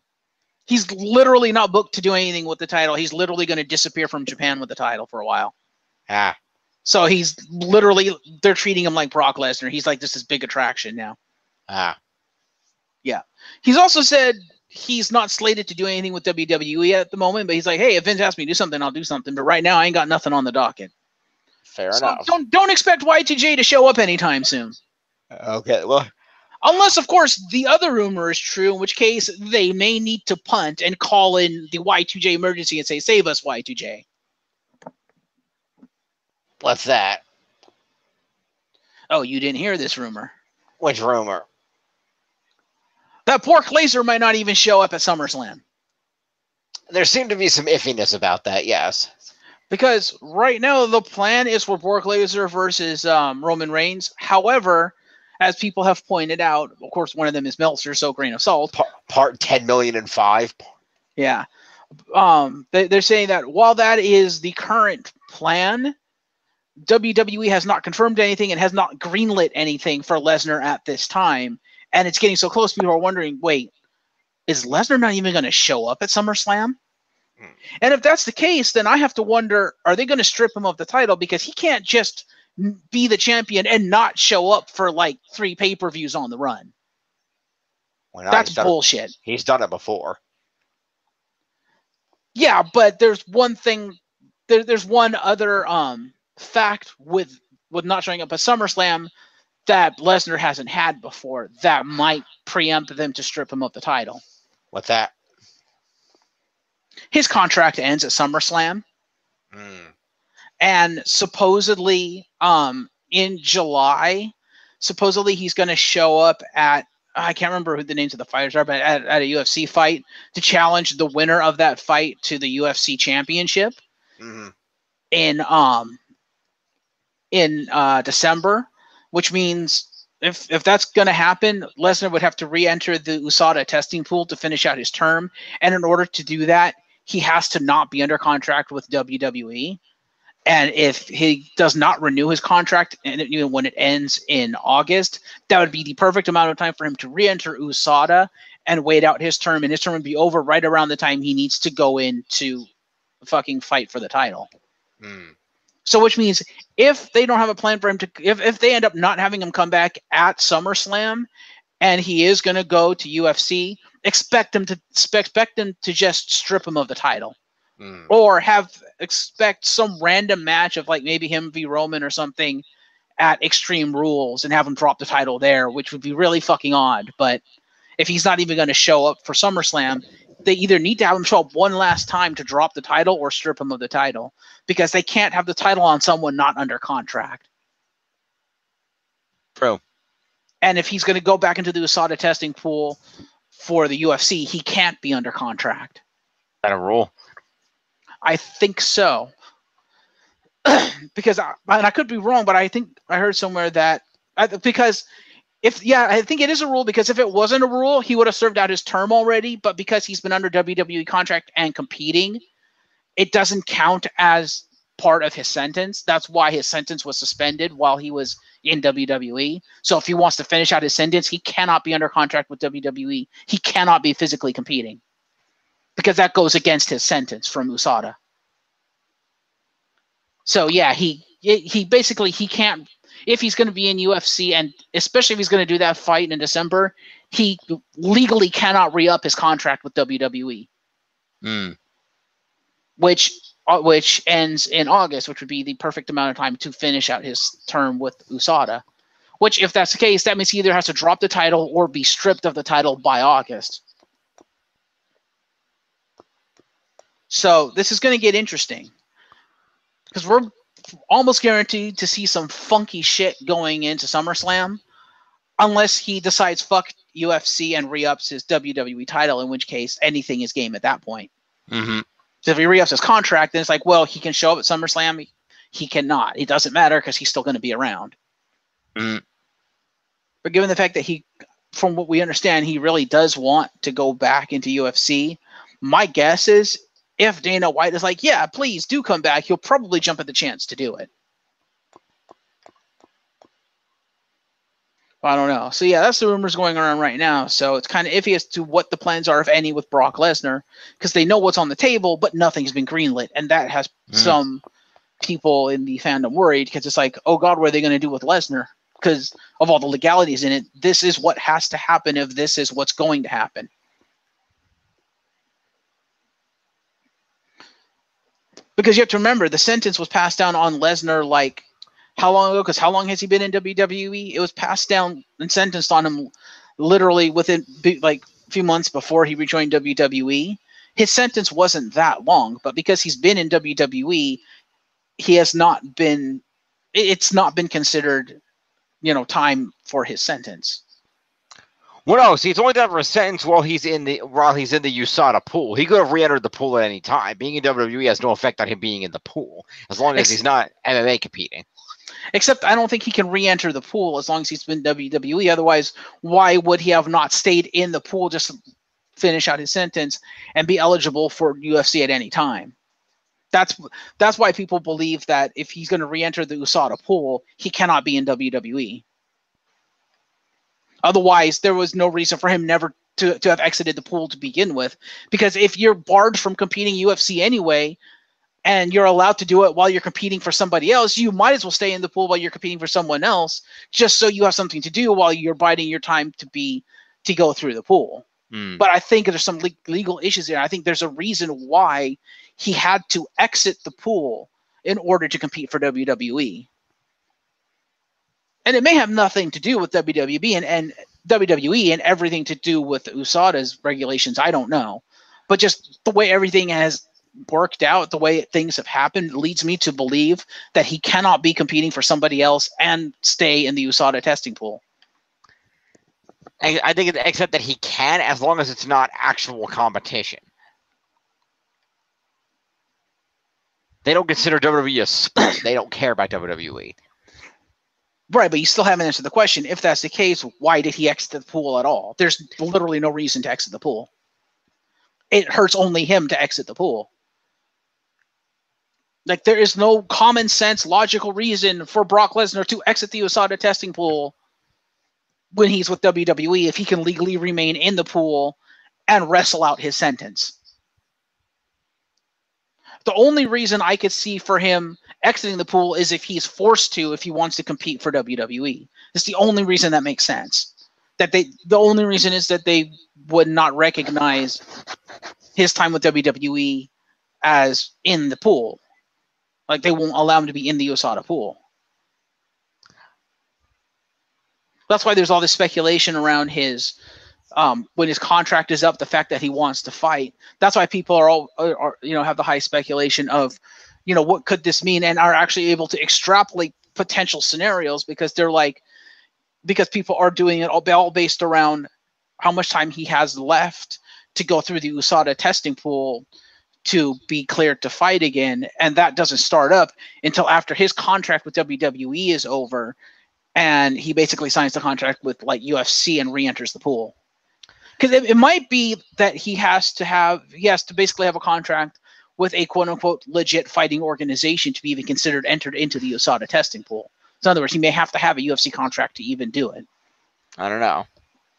He's literally not booked to do anything with the title. He's literally going to disappear from Japan with the title for a while. Ah. So he's literally, they're treating him like Brock Lesnar. He's like, this is big attraction now. Ah. Yeah. He's also said he's not slated to do anything with WWE at the moment, but he's like, hey, if Vince asks me to do something, I'll do something. But right now, I ain't got nothing on the docket. Fair enough. Don't expect Y2J to show up anytime soon. Okay, well. Unless, of course, the other rumor is true, in which case they may need to punt and call in the Y2J emergency and say, save us, Y2J. What's that? Oh, you didn't hear this rumor. Which rumor? That Pork Laser might not even show up at SummerSlam. There seemed to be some iffiness about that, yes. Because right now the plan is for Brock Lesnar versus Roman Reigns. However, as people have pointed out. Of course, one of them is Meltzer, so grain of salt. Part 10 million and 5. Yeah. They're saying that while that is the current plan, WWE has not confirmed anything and has not greenlit anything for Lesnar at this time. And it's getting so close, people are wondering, wait, is Lesnar not even going to show up at SummerSlam? And if that's the case, then I have to wonder, are they going to strip him of the title? Because he can't just be the champion and not show up for like 3 pay-per-views on the run. That's bullshit. He's done it before. Yeah, but there's one thing, there's one other fact with not showing up at SummerSlam that Lesnar hasn't had before that might preempt them to strip him of the title. What's that? His contract ends at SummerSlam. And supposedly in July, supposedly he's going to show up at, I can't remember who the names of the fighters are, but at a UFC fight to challenge the winner of that fight to the UFC championship in December, which means if that's going to happen, Lesnar would have to re-enter the USADA testing pool to finish out his term. And in order to do that, he has to not be under contract with WWE. And if he does not renew his contract, and even when it ends in August, that would be the perfect amount of time for him to re-enter USADA and wait out his term. And his term would be over right around the time he needs to go in to fucking fight for the title. So which means if they don't have a plan for him to, if they end up not having him come back at SummerSlam and he is going to go to UFC, expect them to just strip him of the title. Or expect some random match of like maybe him v Roman or something at Extreme Rules and have him drop the title there, which would be really fucking odd. But if he's not even going to show up for SummerSlam, they either need to have him show up one last time to drop the title or strip him of the title, because they can't have the title on someone not under contract. True. And if he's going to go back into the USADA testing pool for the UFC, he can't be under contract. Is that a rule? I think so. Because I could be wrong, but I think I heard somewhere that I think it is a rule, because if it wasn't a rule, he would have served out his term already. But because he's been under WWE contract and competing, it doesn't count as part of his sentence. That's why his sentence was suspended while he was in WWE. So if he wants to finish out his sentence, he cannot be under contract with WWE. He cannot be physically competing, because that goes against his sentence from USADA. So yeah, he basically, he can't, if he's going to be in UFC, and especially if he's going to do that fight in December, he legally cannot re-up his contract with WWE. Which ends in August, which would be the perfect amount of time to finish out his term with USADA. Which, if that's the case, that means he either has to drop the title or be stripped of the title by August. So this is going to get interesting, because we're almost guaranteed to see some funky shit going into SummerSlam, unless he decides fuck UFC and re-ups his WWE title, in which case anything is game at that point. So if he re-ups his contract, then it's like, well, he can show up at SummerSlam. He cannot. It doesn't matter, because he's still going to be around. But given the fact that he, from what we understand, he really does want to go back into UFC, my guess is, if Dana White is like, yeah, please do come back, he'll probably jump at the chance to do it. I don't know. So yeah, that's the rumors going around right now. So it's kind of iffy as to what the plans are, if any, with Brock Lesnar, because they know what's on the table, but nothing's been greenlit. And that has some people in the fandom worried, because it's like, oh God, what are they going to do with Lesnar? Because of all the legalities in it, this is what has to happen if this is what's going to happen. Because you have to remember, the sentence was passed down on Lesnar like how long ago? Because how long has he been in WWE? It was passed down and sentenced on him literally within like a few months before he rejoined WWE. His sentence wasn't that long, but because he's been in WWE, he has not been. It's not been considered, time for his sentence. Well, no. See, it's only done for a sentence while he's in the USADA pool. He could have re-entered the pool at any time. Being in WWE has no effect on him being in the pool, as long as he's not MMA competing. Except I don't think he can re-enter the pool as long as he's been WWE. Otherwise, why would he have not stayed in the pool just to finish out his sentence and be eligible for UFC at any time? That's why people believe that if he's going to re-enter the USADA pool, he cannot be in WWE. Otherwise, there was no reason for him never to have exited the pool to begin with. Because if you're barred from competing UFC anyway, and you're allowed to do it while you're competing for somebody else, you might as well stay in the pool while you're competing for someone else, just so you have something to do while you're biding your time to go through the pool. But I think there's some legal issues there. I think there's a reason why he had to exit the pool in order to compete for WWE. And it may have nothing to do with WWE and WWE and everything to do with USADA's regulations. I don't know. But just the way everything has worked out, the way things have happened, leads me to believe that he cannot be competing for somebody else and stay in the USADA testing pool. I think, except that he can, as long as it's not actual competition. They don't consider WWE a sport. They don't care about WWE. Right, but you still haven't answered the question. If that's the case, why did he exit the pool at all? There's literally no reason to exit the pool. It hurts only him to exit the pool. Like, there is no common sense, logical reason for Brock Lesnar to exit the USADA testing pool when he's with WWE if he can legally remain in the pool and wrestle out his sentence. The only reason I could see for him exiting the pool is if he's forced to, if he wants to compete for WWE. It's the only reason that makes sense. The only reason is that they would not recognize his time with WWE as in the pool. Like, they won't allow him to be in the USADA pool. That's why there's all this speculation around his when his contract is up, the fact that he wants to fight. That's why people are have the high speculation of, what could this mean, and are actually able to extrapolate potential scenarios because people are doing it all based around how much time he has left to go through the USADA testing pool to be cleared to fight again, and that doesn't start up until after his contract with WWE is over, and he basically signs the contract with UFC and re-enters the pool. Because it might be that he has to basically have a contract with a quote unquote legit fighting organization to be even considered entered into the USADA testing pool. So in other words, he may have to have a UFC contract to even do it. I don't know.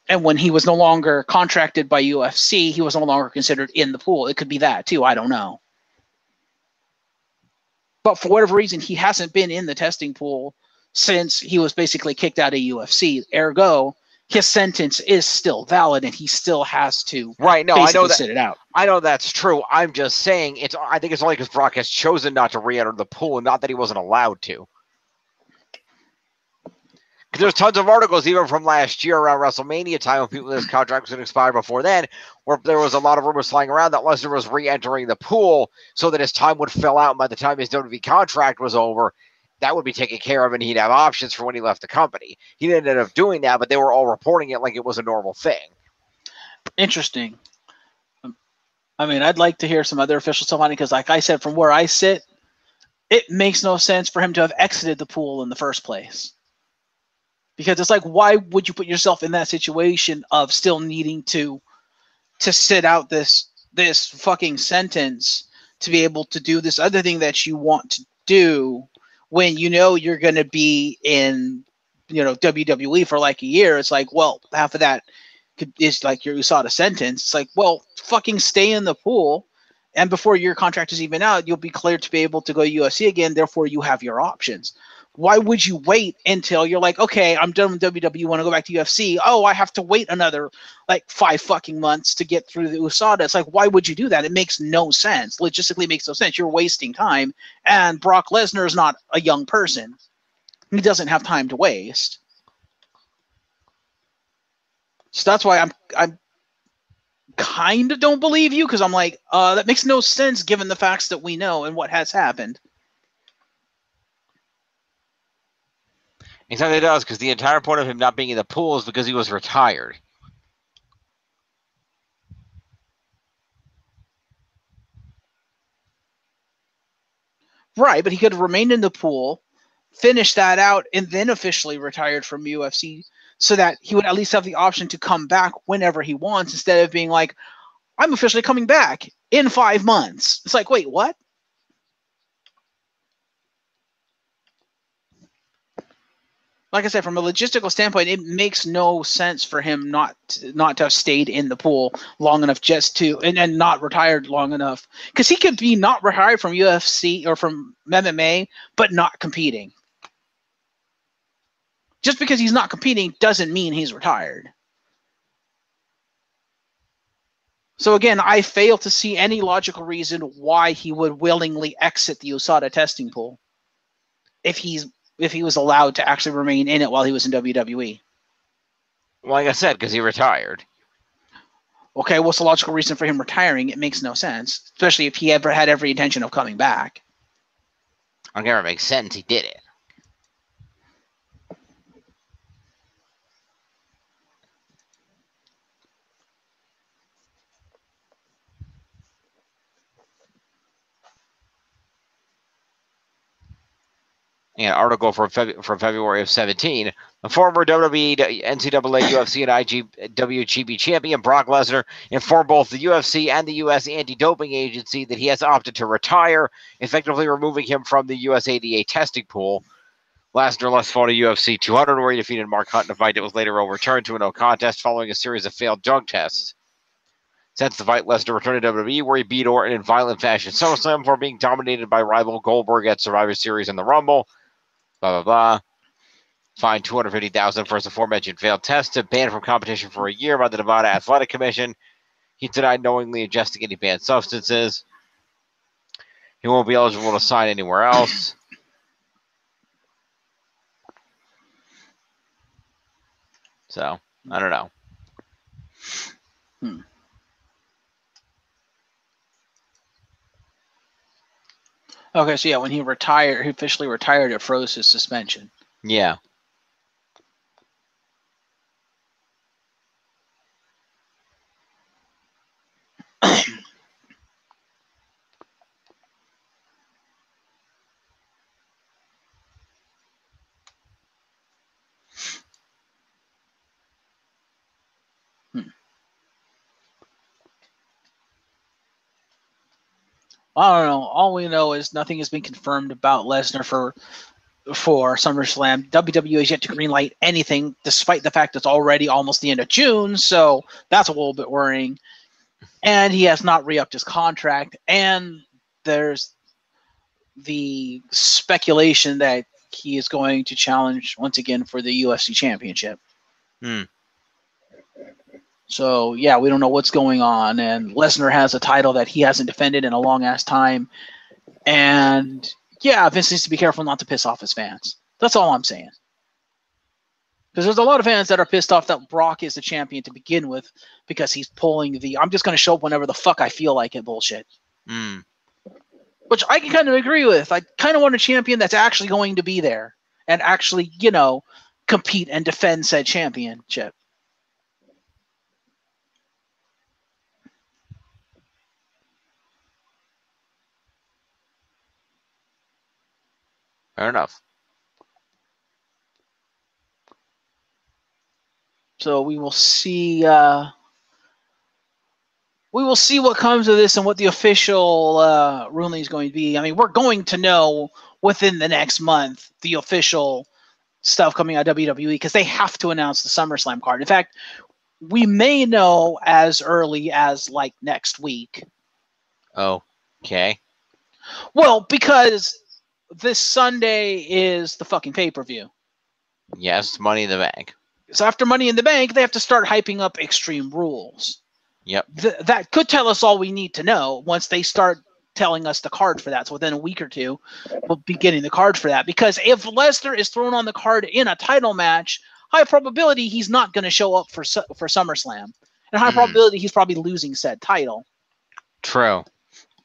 And when he was no longer contracted by UFC, he was no longer considered in the pool. It could be that too. I don't know. But for whatever reason, he hasn't been in the testing pool since he was basically kicked out of UFC. Ergo, his sentence is still valid, and he still has to I know that, sit it out. I know that's true. I'm just saying I think it's only because Brock has chosen not to re-enter the pool, and not that he wasn't allowed to. Because there's tons of articles, even from last year around WrestleMania time, when people his contract was going to expire before then, where there was a lot of rumors flying around that Lesnar was re-entering the pool so that his time would fill out, and by the time his WWE contract was over, that would be taken care of, and he'd have options for when he left the company. He didn't end up doing that, but they were all reporting it like it was a normal thing. Interesting. I mean, I'd like to hear some other official stuff on it, because like I said, from where I sit, it makes no sense for him to have exited the pool in the first place. Because it's like, why would you put yourself in that situation of still needing to sit out this fucking sentence to be able to do this other thing that you want to do when you're going to be in WWE for like a year? It's like, well, half of that is like your USADA sentence. It's like, well, fucking stay in the pool, and before your contract is even out, you'll be cleared to be able to go UFC again. Therefore, you have your options. Why would you wait until you're like, okay, I'm done with WWE, want to go back to UFC? Oh, I have to wait another 5 fucking months to get through the USADA. It's like, why would you do that? It makes no sense. Logistically, it makes no sense. You're wasting time. And Brock Lesnar is not a young person. He doesn't have time to waste. So that's why I'm kind of don't believe you, because I'm like, that makes no sense given the facts that we know and what has happened. Exactly, it does, because the entire point of him not being in the pool is because he was retired. Right, but he could have remained in the pool, finished that out, and then officially retired from UFC so that he would at least have the option to come back whenever he wants instead of being like, I'm officially coming back in 5 months. It's like, wait, what? Like I said, from a logistical standpoint, it makes no sense for him not to have stayed in the pool long enough just to and not retired long enough, because he could be not retired from UFC or from MMA, but not competing. Just because he's not competing doesn't mean he's retired. So again, I fail to see any logical reason why he would willingly exit the USADA testing pool if he was allowed to actually remain in it while he was in WWE. Well, like I said, because he retired. Okay, what's the logical reason for him retiring? It makes no sense, especially if he ever had every intention of coming back. I don't care if it makes sense. He did it. An article from February of 17. The former WWE, NCAA, UFC, and IWGP champion Brock Lesnar informed both the UFC and the U.S. Anti-Doping Agency that he has opted to retire, effectively removing him from the USADA testing pool. Lesnar last fought at UFC 200, where he defeated Mark Hunt in a fight that was later overturned to a no contest following a series of failed drug tests. Since the fight, Lesnar returned to WWE, where he beat Orton in violent fashion at SummerSlam before being dominated by rival Goldberg at Survivor Series and the Rumble. Blah, blah, blah. Fined $250,000 for his aforementioned failed tests, banned from competition for a year by the Nevada Athletic Commission. He denied knowingly ingesting any banned substances. He won't be eligible to sign anywhere else. So, I don't know. Okay, so yeah, when he officially retired, it froze his suspension. Yeah. I don't know. All we know is nothing has been confirmed about Lesnar for SummerSlam. WWE has yet to greenlight anything, despite the fact it's already almost the end of June. So that's a little bit worrying. And he has not re-upped his contract. And there's the speculation that he is going to challenge once again for the UFC Championship. So, yeah, we don't know what's going on. And Lesnar has a title that he hasn't defended in a long-ass time. And, yeah, Vince needs to be careful not to piss off his fans. That's all I'm saying. Because there's a lot of fans that are pissed off that Brock is the champion to begin with because he's pulling the I'm just going to show up whenever the fuck I feel like it bullshit. Which I can kind of agree with. I kind of want a champion that's actually going to be there and actually, compete and defend said championship. Fair enough. So we will see. We will see what comes of this and what the official ruling is going to be. I mean, we're going to know within the next month the official stuff coming out of WWE because they have to announce the SummerSlam card. In fact, we may know as early as like next week. Okay. Well, because this Sunday is the fucking pay-per-view. Yes, Money in the Bank. So after Money in the Bank, they have to start hyping up Extreme Rules. Yep. That could tell us all we need to know once they start telling us the card for that. So within a week or two, we'll be getting the card for that. Because if Lesnar is thrown on the card in a title match, high probability he's not going to show up for SummerSlam. And high probability he's probably losing said title. True.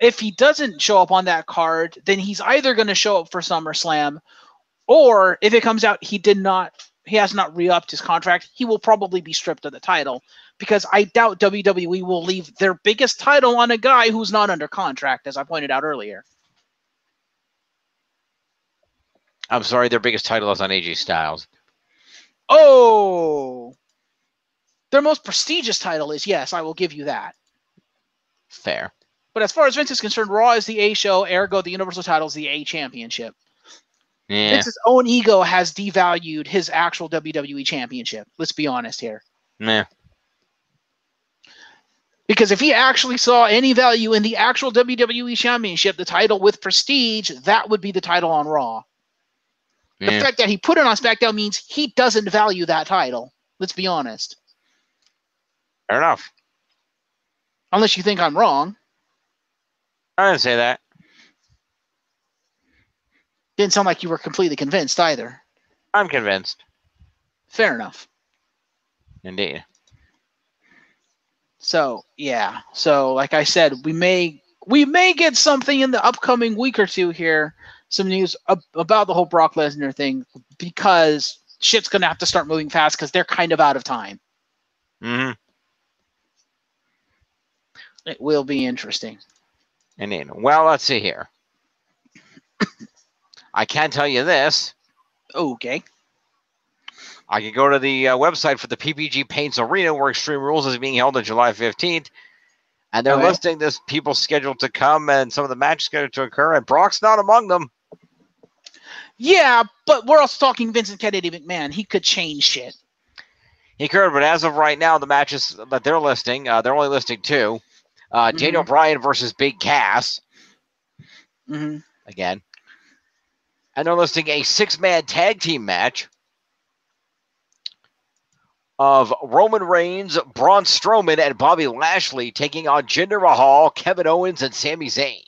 If he doesn't show up on that card, then he's either going to show up for SummerSlam, or if it comes out he has not re-upped his contract, he will probably be stripped of the title, because I doubt WWE will leave their biggest title on a guy who's not under contract, as I pointed out earlier. I'm sorry, their biggest title is on AJ Styles. Oh! Their most prestigious title is, yes, I will give you that. Fair. But as far as Vince is concerned, Raw is the A show, ergo the Universal title is the A championship. Yeah. Vince's own ego has devalued his actual WWE championship. Let's be honest here. Nah. Because if he actually saw any value in the actual WWE championship, the title with prestige, that would be the title on Raw. The fact that he put it on SmackDown means he doesn't value that title. Let's be honest. Fair enough. Unless you think I'm wrong. I didn't say that. Didn't sound like you were completely convinced either. I'm convinced. Fair enough. Indeed. So, yeah. So, like I said, we may get something in the upcoming week or two here. Some news about the whole Brock Lesnar thing, because shit's going to have to start moving fast because they're kind of out of time. Mm-hmm. It will be interesting. Indeed. Well, let's see here. I can tell you this. Okay. I can go to the website for the PPG Paints Arena, where Extreme Rules is being held on July 15th. And they're listing this people scheduled to come and some of the matches scheduled to occur, and Brock's not among them. Yeah, but we're also talking Vincent Kennedy McMahon. He could change shit. He could, but as of right now, the matches that they're listing, they're only listing two. Daniel Bryan versus Big Cass. Again. And they're listing a 6-man tag team match of Roman Reigns, Braun Strowman, and Bobby Lashley taking on Jinder Mahal, Kevin Owens, and Sami Zayn.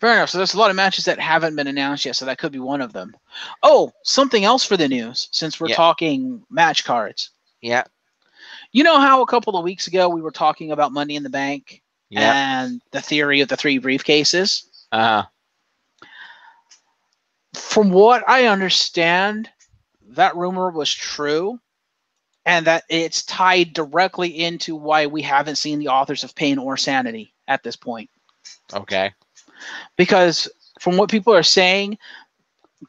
Fair enough. So there's a lot of matches that haven't been announced yet, so that could be one of them. Oh, something else for the news, since we're talking match cards. Yeah. You know how a couple of weeks ago we were talking about Money in the Bank and the theory of the 3 briefcases? From what I understand, that rumor was true, and that it's tied directly into why we haven't seen the Authors of Pain or Sanity at this point. Okay. Because from what people are saying,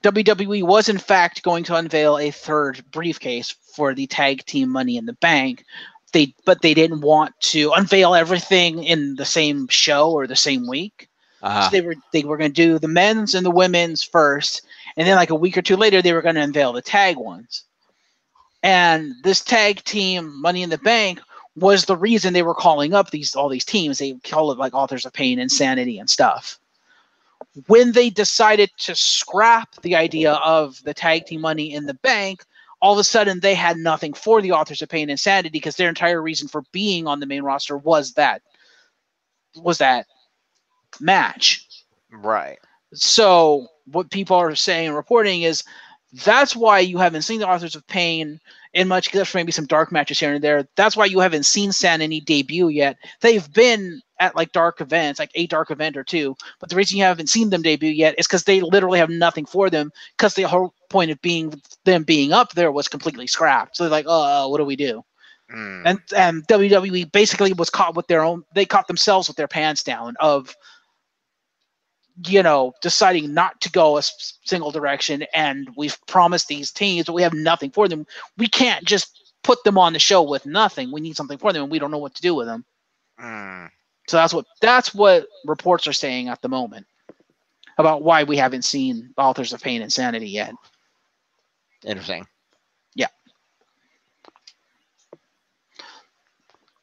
WWE was in fact going to unveil a 3rd briefcase for the tag team Money in the Bank. But they didn't want to unveil everything in the same show or the same week. So they were going to do the men's and the women's first, and then like a week or two later they were going to unveil the tag ones. And this tag team Money in the Bank was the reason they were calling up all these teams. They call it like Authors of Pain, Insanity, and stuff. When they decided to scrap the idea of the tag team Money in the Bank, all of a sudden they had nothing for the Authors of Pain and Sanity, because their entire reason for being on the main roster was that match. Right. So what people are saying and reporting is that's why you haven't seen the Authors of Pain in much, except for maybe some dark matches here and there. That's why you haven't seen Sanity debut yet. They've been at like dark events, like a dark event or two, but the reason you haven't seen them debut yet is because they literally have nothing for them, because the whole point of them being up there was completely scrapped. So they're like, what do we do? And WWE basically was caught with they caught themselves with their pants down of, deciding not to go a single direction, and we've promised these teams, but we have nothing for them. We can't just put them on the show with nothing. We need something for them, and we don't know what to do with them. So that's what reports are saying at the moment about why we haven't seen Authors of Pain and Sanity yet. Interesting. Yeah.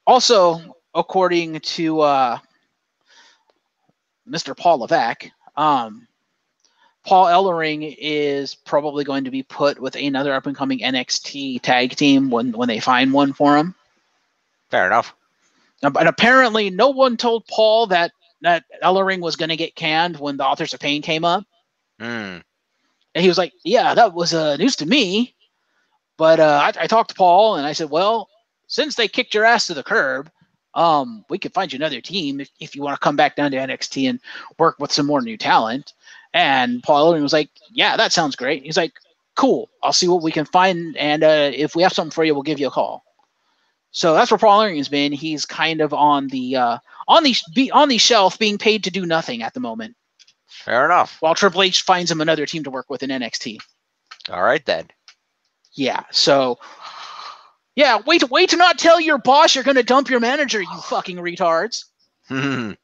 Also, according to Mr. Paul Levesque, Paul Ellering is probably going to be put with another up-and-coming NXT tag team when they find one for him. Fair enough. But apparently no one told Paul that Ellering was going to get canned when the Authors of Pain came up. And he was like, yeah, that was news to me. But I talked to Paul, and I said, well, since they kicked your ass to the curb, we could find you another team if you want to come back down to NXT and work with some more new talent. And Paul Ellering was like, yeah, that sounds great. He's like, cool, I'll see what we can find, and if we have something for you, we'll give you a call. So that's where Paul Ellering has been. He's kind of on the shelf, being paid to do nothing at the moment. Fair enough. While Triple H finds him another team to work with in NXT. All right, then. Yeah, so... Yeah, wait to not tell your boss you're going to dump your manager, you fucking retards. I'm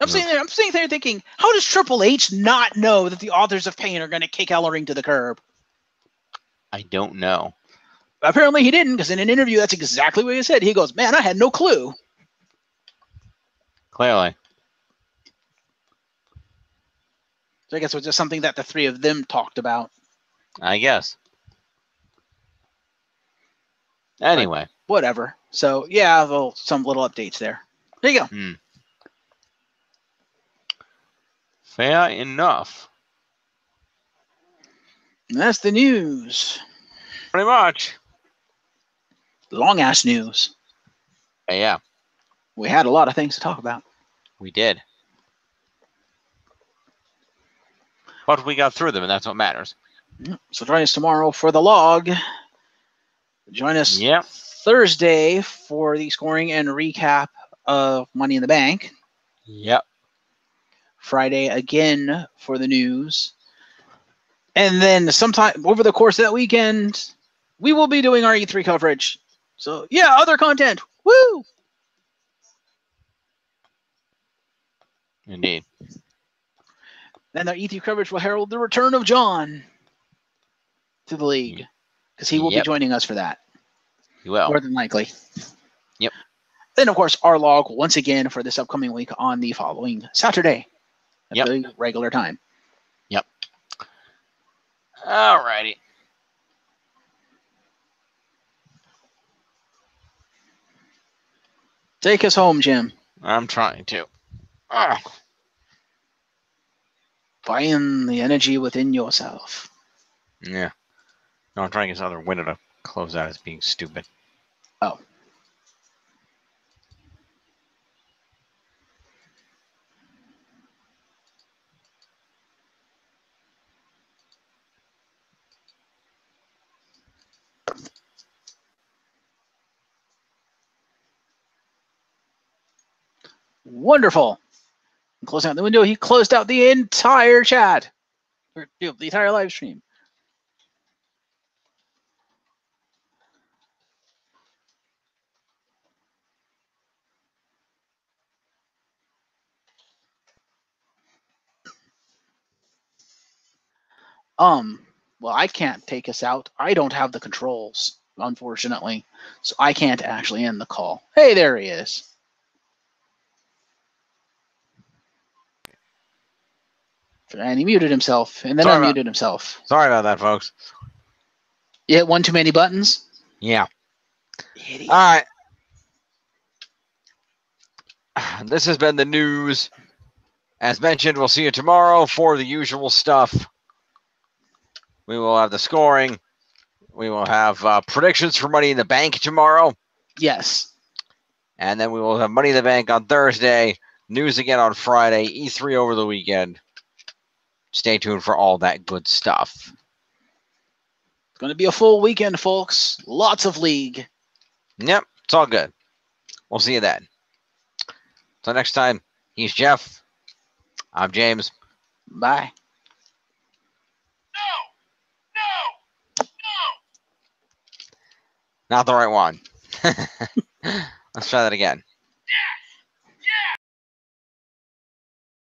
sitting there thinking, how does Triple H not know that the Authors of Pain are going to kick Ellering to the curb? I don't know. Apparently he didn't, because in an interview, that's exactly what he said. He goes, man, I had no clue. Clearly. So I guess it was just something that the three of them talked about. I guess. Anyway. But whatever. So, yeah, some little updates there. There you go. Fair enough. And that's the news. Pretty much. Long-ass news. Yeah. We had a lot of things to talk about. We did. But we got through them, and that's what matters. So join us tomorrow for the log. Join us Thursday for the scoring and recap of Money in the Bank. Yep. Friday again for the news. And then sometime over the course of that weekend, we will be doing our E3 coverage. So, yeah, other content. Woo! Indeed. Then our E3 coverage will herald the return of John to the league. Because he will be joining us for that. He will. More than likely. Yep. Then, of course, our log once again for this upcoming week on the following Saturday at the regular time. Yep. Alrighty. Take us home, Jim. I'm trying to. Find the energy within yourself. Yeah. No, I'm trying to get this other window to close out as being stupid. Oh. Wonderful. Closing out the window, he closed out the entire chat. Or the entire live stream. Well, I can't take us out. I don't have the controls, unfortunately. So I can't actually end the call. Hey, there he is. And he muted himself, and then unmuted himself. Sorry about that, folks. You hit one too many buttons? Yeah. Idiot. All right. This has been the news. As mentioned, we'll see you tomorrow for the usual stuff. We will have the scoring. We will have predictions for Money in the Bank tomorrow. Yes. And then we will have Money in the Bank on Thursday. News again on Friday. E3 over the weekend. Stay tuned for all that good stuff. It's going to be a full weekend, folks. Lots of league. Yep, it's all good. We'll see you then. Until next time, he's Jeff. I'm James. Bye. No! Not the right one. Let's try that again.